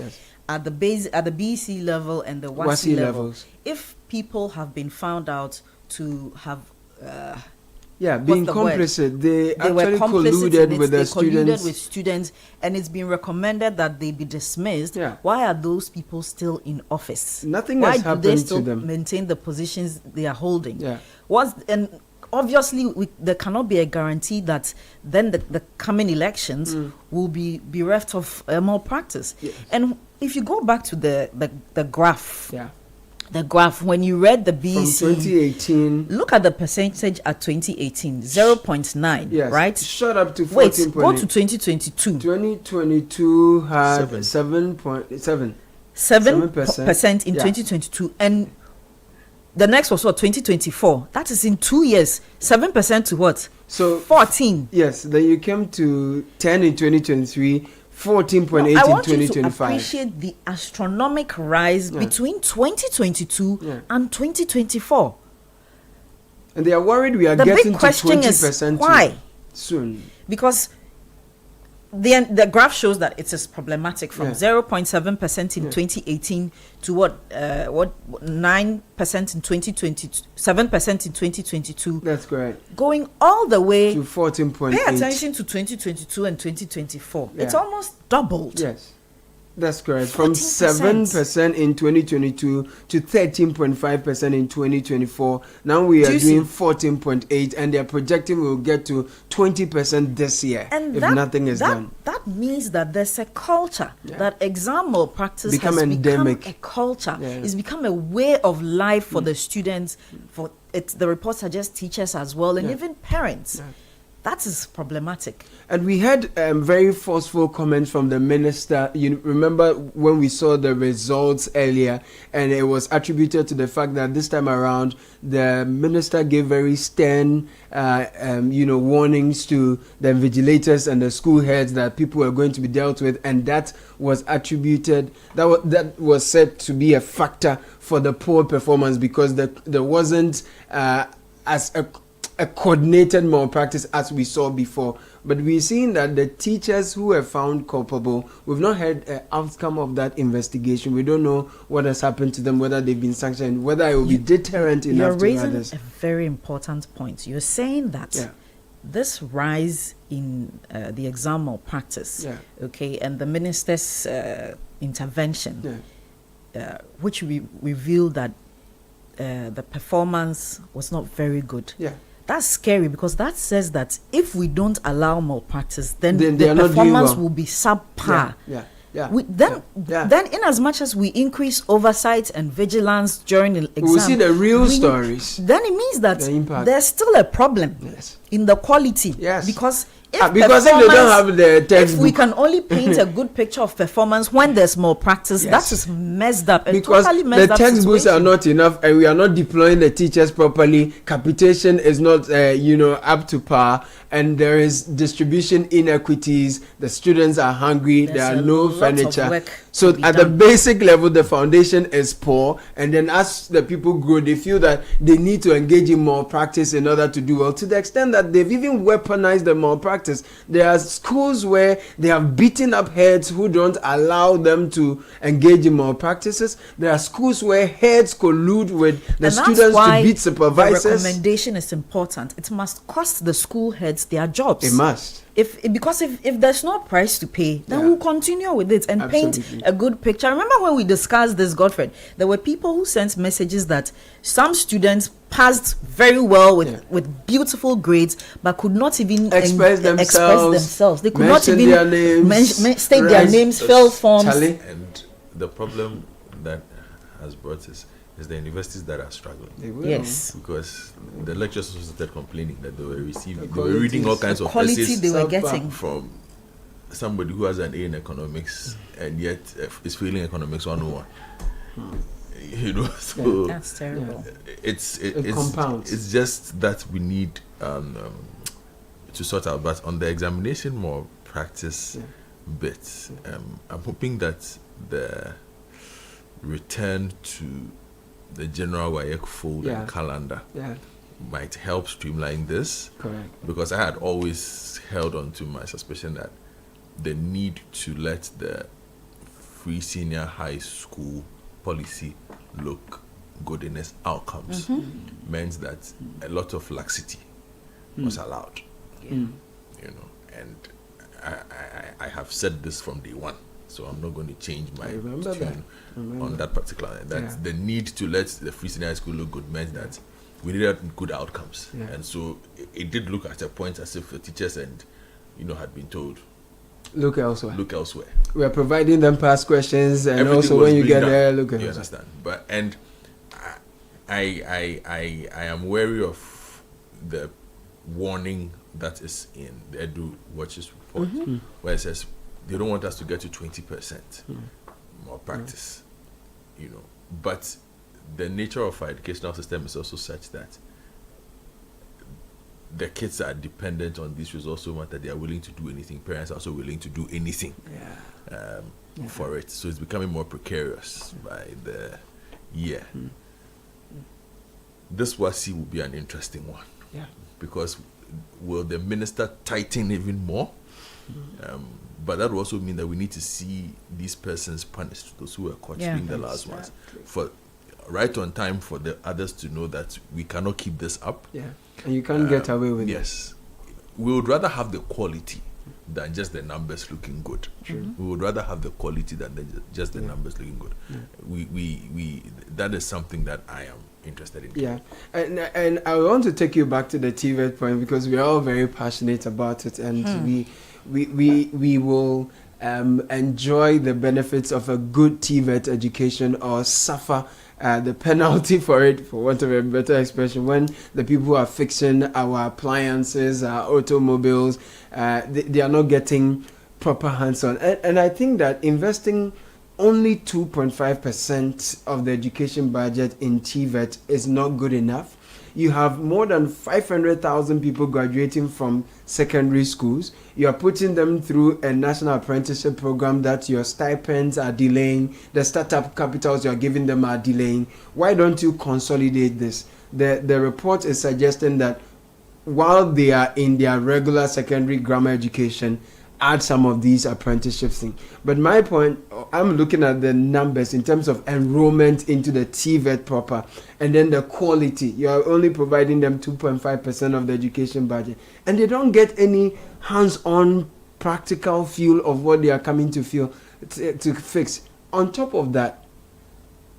at the BC level and the WASI level. levels. If people have been found out to have being complicit, they actually were complicit colluded in it, with the they students. colluded with students, and it's been recommended that they be dismissed. Why are those people still in office? Nothing Why has do happened they to still them. maintain the positions they are holding? And obviously, there cannot be a guarantee that then the coming elections will be bereft of malpractice. And if you go back to the graph, the graph, when you read the BC from 2018, look at the percentage at 2018, 0.9, right? Shot up to 14.8. Wait, go to 2022. 2022 had 7.7%. 7% in 2022, and the next was what, 2024? That is in 2 years. 7% to what? So 14. Yes, then you came to 10 in 2023, 14.8 in 2025. I want you to appreciate the astronomical rise between 2022 and 2024. And they are worried we are the getting big question to 20% is why? Soon. Because the graph shows that it is problematic from 0.7% in 2018 to what 9% in 2020, 7% in 2022. That's correct. Going all the way to 14.8. Pay attention to 2022 and 2024. It's almost doubled. Yes. That's correct. From 7% in 2022 to 13.5% in 2024. Now we are doing 14.8, and they're projecting we'll get to 20% this year if nothing is done. That means that there's a culture that exam malpractice Become has endemic. become a culture. It's become a way of life for the students. For the reports suggest teachers as well, and even parents. That is problematic. And we had very forceful comments from the minister. You remember when we saw the results earlier, and it was attributed to the fact that this time around the minister gave very stern, warnings to the vigilators and the school heads that people were going to be dealt with, and that was attributed. That was said to be a factor for the poor performance because there wasn't as a coordinated malpractice as we saw before. But we're seeing that the teachers who were found culpable, we've not heard an outcome of that investigation. We don't know what has happened to them, whether they've been sanctioned, whether it will be deterrent enough to others. You're raising a very important point. You're saying that this rise in the exam malpractice, okay, and the minister's intervention, which we revealed that the performance was not very good. That's scary because that says that if we don't allow malpractice, then the performance will be subpar. Then in as much as we increase oversight and vigilance during the exam, we'll see the real stories. Then it means that there's still a problem in the quality. Because if they don't have the textbook, if we can only paint a good picture of performance when there's malpractice, that is messed up. Because totally messed the up textbooks situation. are not enough, and we are not deploying the teachers properly. Capitation is not, up to par, and there is distribution inequities. The students are hungry. There are no furniture. So at the basic level, the foundation is poor, and then as the people grow, they feel that they need to engage in malpractice in order to do well. To the extent that they've even weaponized the malpractice. There are schools where they have beaten up heads who don't allow them to engage in malpractices. There are schools where heads collude with the students to beat supervisors. The recommendation is important. It must cost the school heads their jobs. It must. Because if there's no price to pay, then we'll continue with it and paint a good picture. Remember when we discussed this, Godfred? There were people who sent messages that some students passed very well with beautiful grades, but could not even express themselves. They could not even state their names, fill forms. And the problem that has brought us is the universities that are struggling. Yes. Because the lecturers also started complaining that they were reading all kinds of essays they were getting from somebody who has an A in economics and yet is failing economics 101. So that's terrible. It's just that we need to sort out. But on the examination more practice bit, I'm hoping that the return to the general WAEC fold and calendar might help streamline this. Correct. Because I had always held on to my suspicion that the need to let the free senior high school policy look good in its outcomes meant that a lot of laxity was allowed. And I have said this from day one. So I'm not going to change my tune on that particular. That the need to let the free senior high school look good meant that we needed good outcomes, and so it did look at a point as if the teachers had been told, look elsewhere. Look elsewhere. We are providing them past questions, and everything also when you get done. there, look elsewhere. You understand? But I am wary of the warning that is in the Edu Watch's report, where it says they don't want us to get to 20% more practice, But the nature of our educational system is also such that the kids are dependent on these results so much that they are willing to do anything. Parents are also willing to do anything for it. So it's becoming more precarious by the year. This WASI will be an interesting one. Because will the minister tighten even more? But that will also mean that we need to see these persons punished, those who were caught being the last ones, for right on time, for the others to know that we cannot keep this up. And you can't get away with it. Yes. We would rather have the quality than just the numbers looking good. We would rather have the quality than just the numbers looking good. We that is something that I am interested in. Yeah, and I want to take you back to the TVET point because we are all very passionate about it, and we will enjoy the benefits of a good TVET education or suffer the penalty for it, for want of a better expression, when the people who are fixing our appliances, our automobiles, they are not getting proper hands-on. And I think that investing only 2.5% of the education budget in TVET is not good enough. You have more than 500,000 people graduating from secondary schools. You are putting them through a national apprenticeship program that your stipends are delaying. The startup capitals you are giving them are delaying. Why don't you consolidate this? The report is suggesting that while they are in their regular secondary grammar education, add some of these apprenticeship things. But my point, I'm looking at the numbers in terms of enrollment into the TVET proper, and then the quality. You are only providing them 2.5% of the education budget, and they don't get any hands-on practical feel of what they are coming to feel to fix. On top of that,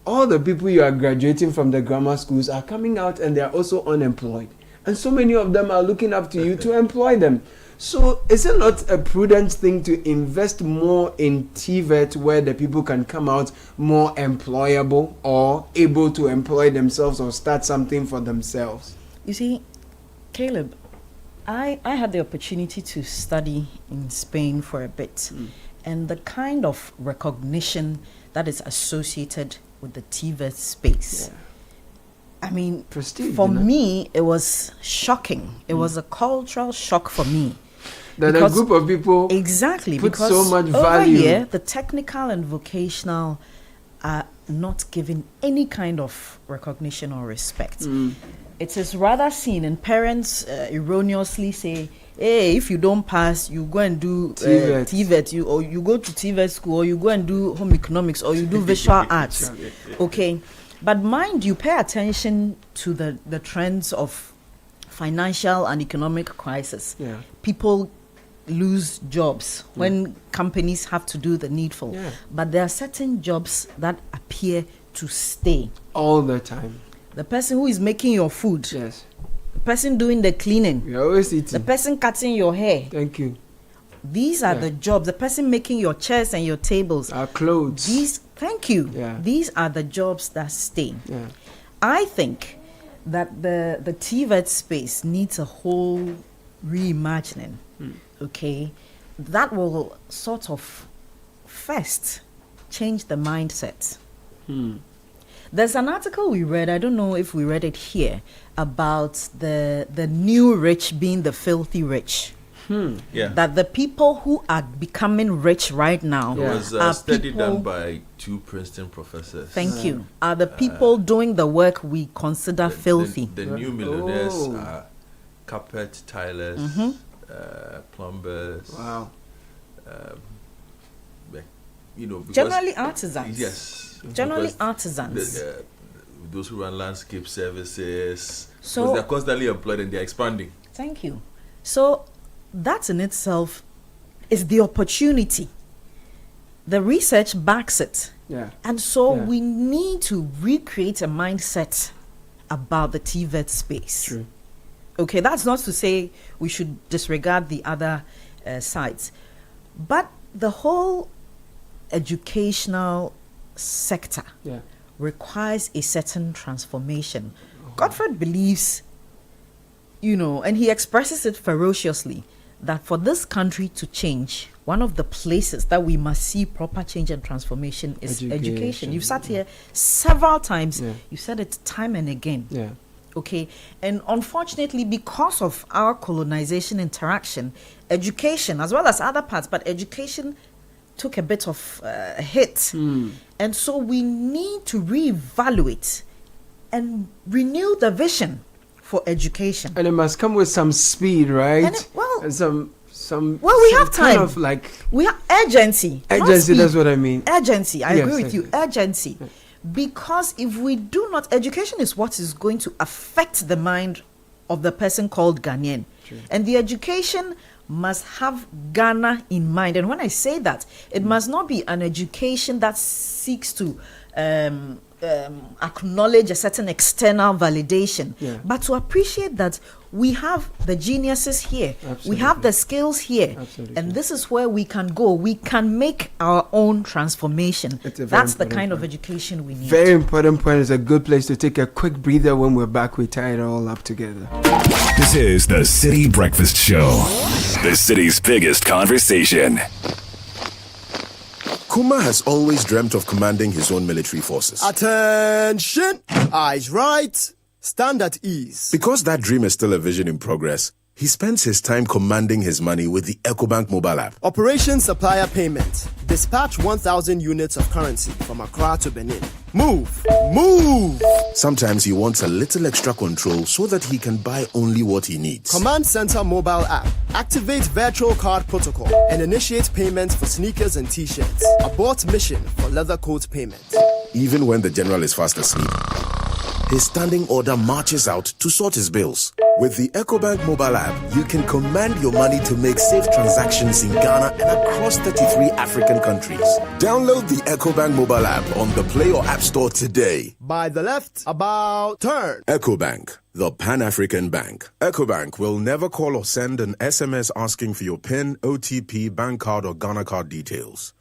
all the people you are graduating from the grammar schools are coming out and they are also unemployed, and so many of them are looking up to you to employ them. So is it not a prudent thing to invest more in TVET where the people can come out more employable or able to employ themselves or start something for themselves? You see, Caleb, I had the opportunity to study in Spain for a bit, and the kind of recognition that is associated with the TVET space. I mean, prestige, for me, it was shocking. It was a cultural shock for me. That a group of people exactly put because so much over value. here, the technical and vocational are not given any kind of recognition or respect. It is rather seen, and parents erroneously say, hey, if you don't pass, you go and do TVET, or you go to TVET school, or you go and do home economics, or you do visual arts. Okay, but mind you, pay attention to the trends of financial and economic crisis. People lose jobs when companies have to do the needful. But there are certain jobs that appear to stay all the time. The person who is making your food, the person doing the cleaning, you're always eating. The person cutting your hair. Thank you. These are the jobs. The person making your chairs and your tables, our clothes. Thank you. These are the jobs that stay. I think that the TVET space needs a whole reimagining. Okay, that will sort of first change the mindset. There's an article we read, I don't know if we read it here, about the new rich being the filthy rich. That the people who are becoming rich right now It was a study done by 2 Princeton professors. Thank you. Are the people doing the work we consider filthy. The new millionaires are carpet tilers, plumbers. Wow. Generally artisans. Yes. Generally artisans. Those who run landscape services. So because they're constantly employed and they're expanding. Thank you. So that in itself is the opportunity. The research backs it. And so we need to recreate a mindset about the TVET space. Okay, that's not to say we should disregard the other sides. But the whole educational sector requires a certain transformation. Godfred believes, and he expresses it ferociously, that for this country to change, one of the places that we must see proper change and transformation is education. You've sat here several times. You said it time and again. Okay, and unfortunately, because of our colonization interaction, education, as well as other parts, but education took a bit of a hit. And so we need to reevaluate and renew the vision for education. And it must come with some speed, right? And some we have time. Kind of like we have urgency. Urgency, that's what I mean. Urgency. I agree with you. Urgency. Because if we do not, education is what is going to affect the mind of the person called Ghanaian. And the education must have Ghana in mind. And when I say that, it must not be an education that seeks to acknowledge a certain external validation, but to appreciate that we have the geniuses here, we have the skills here, and this is where we can go. We can make our own transformation. That's the kind of education we need. Very important point. It's a good place to take a quick breather. When we're back, we tie it all up together. This is the City Breakfast Show, the city's biggest conversation. Kuma has always dreamt of commanding his own military forces. Attention! Eyes right, stand at ease. Because that dream is still a vision in progress, he spends his time commanding his money with the EcoBank mobile app. Operation Supplier Payment. Dispatch 1,000 units of currency from Accra to Benin. Move! Move! Sometimes he wants a little extra control so that he can buy only what he needs. Command Center mobile app. Activate virtual card protocol and initiate payments for sneakers and t-shirts. Abort mission for leather coat payment. Even when the general is fast asleep, his standing order marches out to sort his bills. With the EcoBank mobile app, you can command your money to make safe transactions in Ghana and across 33 African countries. Download the EcoBank mobile app on the Play or App Store today. By the left, about turn. EcoBank, the Pan-African Bank. EcoBank will never call or send an SMS asking for your PIN, OTP, bank card, or Ghana card details.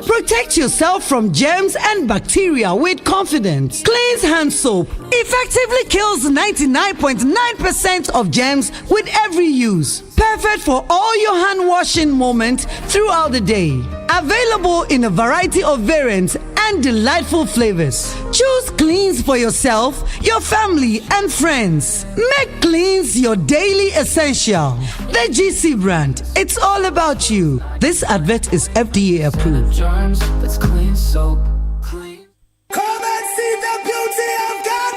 Protect yourself from germs and bacteria with confidence. Cleanse hand soap effectively kills 99.9% of germs with every use. Perfect for all your hand washing moments throughout the day. Available in a variety of variants and delightful flavors. Choose Cleanse for yourself, your family, and friends. Make Cleanse your daily essential. The GC brand. It's all about you. This advert is FDA approved. Germs, let's clean soap. Come and see the beauty of Ghana.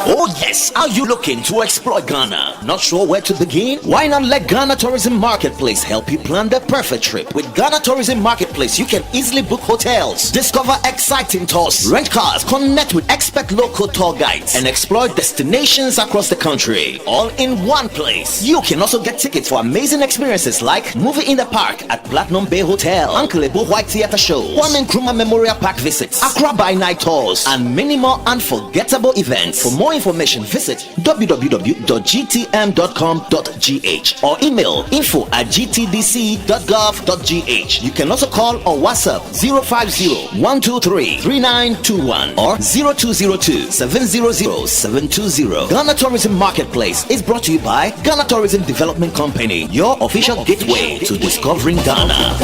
Oh yes, are you looking to explore Ghana? Not sure where to begin? Why not let Ghana Tourism Marketplace help you plan the perfect trip? With Ghana Tourism Marketplace, you can easily book hotels, discover exciting tours, rent cars, connect with expert local tour guides, and explore destinations across the country, all in one place. You can also get tickets for amazing experiences like Movie in the Park at Platinum Bay Hotel, Uncle Ebo White Theatre shows, Kwame Nkrumah Memorial Park visits, Accra by Night tours, and many more unforgettable events. For more information, visit www.gtm.com.gh or email info@gtdc.gov.gh. You can also call or WhatsApp 050-123-3921 or 0202-700-720. Ghana Tourism Marketplace is brought to you by Ghana Tourism Development Company, your official gateway to discovering Ghana.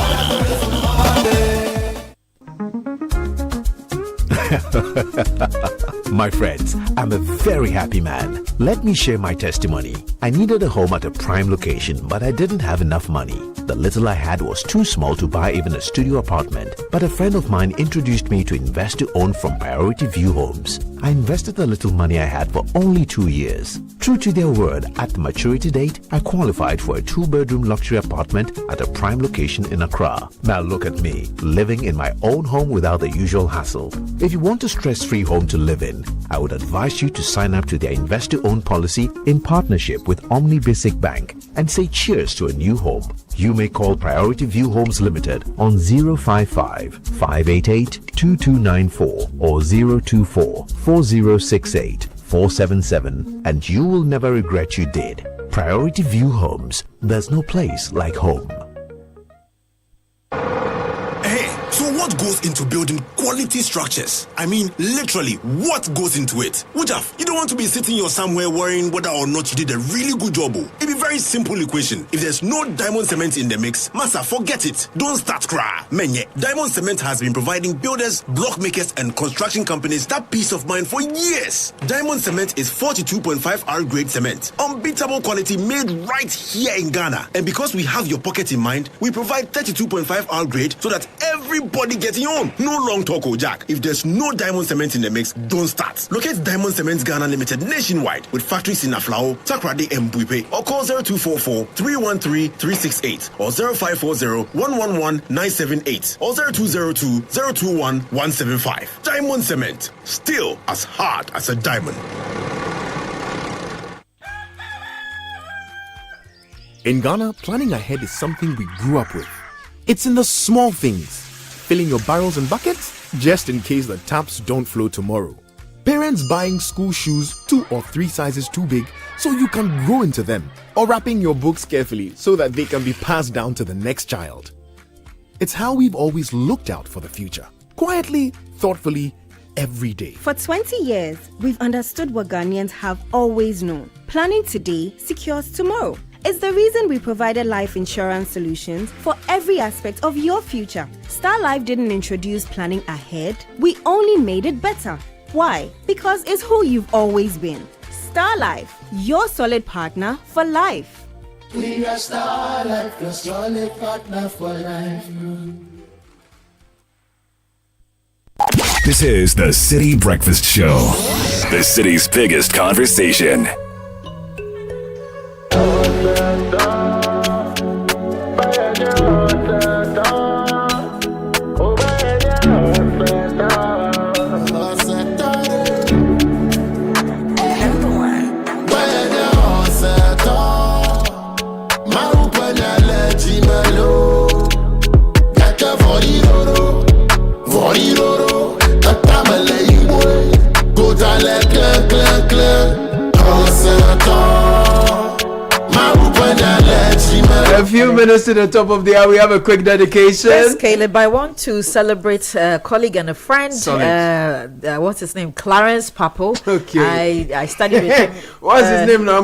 My friends, I'm a very happy man. Let me share my testimony. I needed a home at a prime location, but I didn't have enough money. The little I had was too small to buy even a studio apartment, but a friend of mine introduced me to invest to own from Priority View Homes. I invested the little money I had for only 2 years. True to their word, at the maturity date, I qualified for a 2-bedroom luxury apartment at a prime location in Accra. Now look at me, living in my own home without the usual hassle. If you want a stress-free home to live in, I would advise you to sign up to their invest-to-own policy in partnership with Omni Basic Bank and say cheers to a new home. You may call Priority View Homes Limited on 055-588-2294 or 024-4068-477 and you will never regret you did. Priority View Homes. There's no place like home. So what goes into building quality structures? I mean, literally, what goes into it? Wujaf, you don't want to be sitting here somewhere worrying whether or not you did a really good job. It'd be very simple equation. If there's no diamond cement in the mix, massa, forget it. Don't start cry. Menye, diamond cement has been providing builders, block makers, and construction companies that peace of mind for years. Diamond cement is 42.5 R grade cement. Unbeatable quality made right here in Ghana. And because we have your pocket in mind, we provide 32.5 R grade so that everybody getting on. No long talk, Jack. If there's no diamond cement in the mix, don't start. Locate Diamond Cement Ghana Limited nationwide with factories in Aflao, Takrade, and Buipe, or call 0244-313-368 or 0540-111-978 or 0202-021-175. Diamond Cement, still as hard as a diamond. In Ghana, planning ahead is something we grew up with. It's in the small things. Filling your barrels and buckets just in case the taps don't flow tomorrow. Parents buying school shoes 2 or 3 sizes too big so you can grow into them. Or wrapping your books carefully so that they can be passed down to the next child. It's how we've always looked out for the future. Quietly, thoughtfully, every day. For 20 years, we've understood what Ghanaians have always known. Planning today secures tomorrow. It's the reason we provided life insurance solutions for every aspect of your future. Star Life didn't introduce planning ahead, we only made it better. Why? Because it's who you've always been. Star Life, your solid partner for life. We are Star Life, your solid partner for life. This is the City Breakfast Show, the city's biggest conversation. A few minutes to the top of the hour, we have a quick dedication. Yes, Caleb, I want to celebrate a colleague and a friend. What's his name? Clarence Papo. Okay. I studied with him. What's his name now?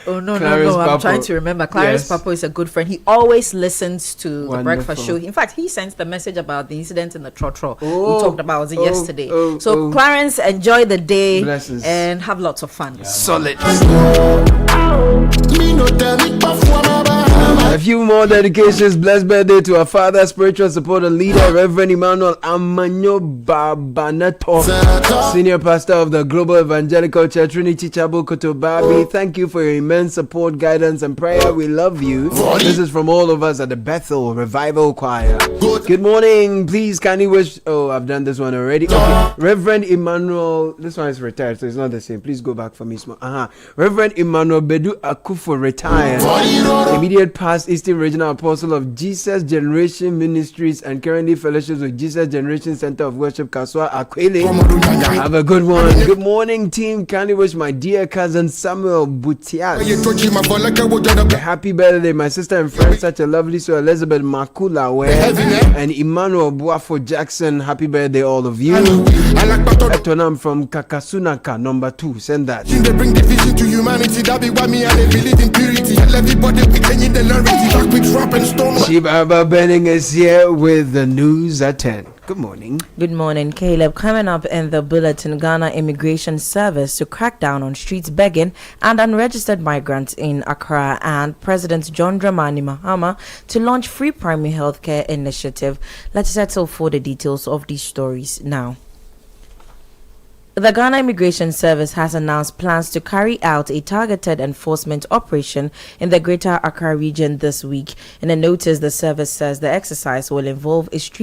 Oh, no. I'm trying to remember. Clarence Papo is a good friend. He always listens to the breakfast show. In fact, he sent the message about the incident in the Trotro. We talked about it yesterday. Clarence, enjoy the day. Blessings. And have lots of fun. Solid. A few more dedications. Blessed birthday to our father, spiritual supporter, leader, Reverend Emmanuel Amanyo Babanato, senior pastor of the Global Evangelical Church, Trinity Chapel, Kotobabi. Thank you for your immense support, guidance, and prayer. We love you. This is from all of us at the Bethel Revival Choir. Good morning. Please, kindly wish. Oh, I've done this one already. Okay. Reverend Emmanuel. This one is retired, so it's not the same. Please go back for me. Reverend Emmanuel Bedu Akufo retired. Immediate past Eastern Regional Apostle of Jesus Generation Ministries and currently fellowships with Jesus Generation Center of Worship, Kaswa Akwele. Have a good one. Good morning, team. Kindly wish my dear cousin Samuel Butias a happy birthday. My sister and friend, such a lovely soul, Elizabeth Makula and Emmanuel Buafo Jackson. Happy birthday, all of you. Etonam from Kakasunaka, number 2. Send that. They bring division to humanity. That be why me and they believe in purity. Tell everybody we changing the narrative. Back with rap and stone. Shibaba Benning is here with the news at 10. Good morning. Good morning, Caleb. Coming up in the bulletin, Ghana Immigration Service to crack down on streets begging and unregistered migrants in Accra, and President John Dramani Mahama to launch free primary healthcare initiative. Let's settle for the details of these stories now. The Ghana Immigration Service has announced plans to carry out a targeted enforcement operation in the Greater Accra region this week. In a notice, the service says the exercise will involve a street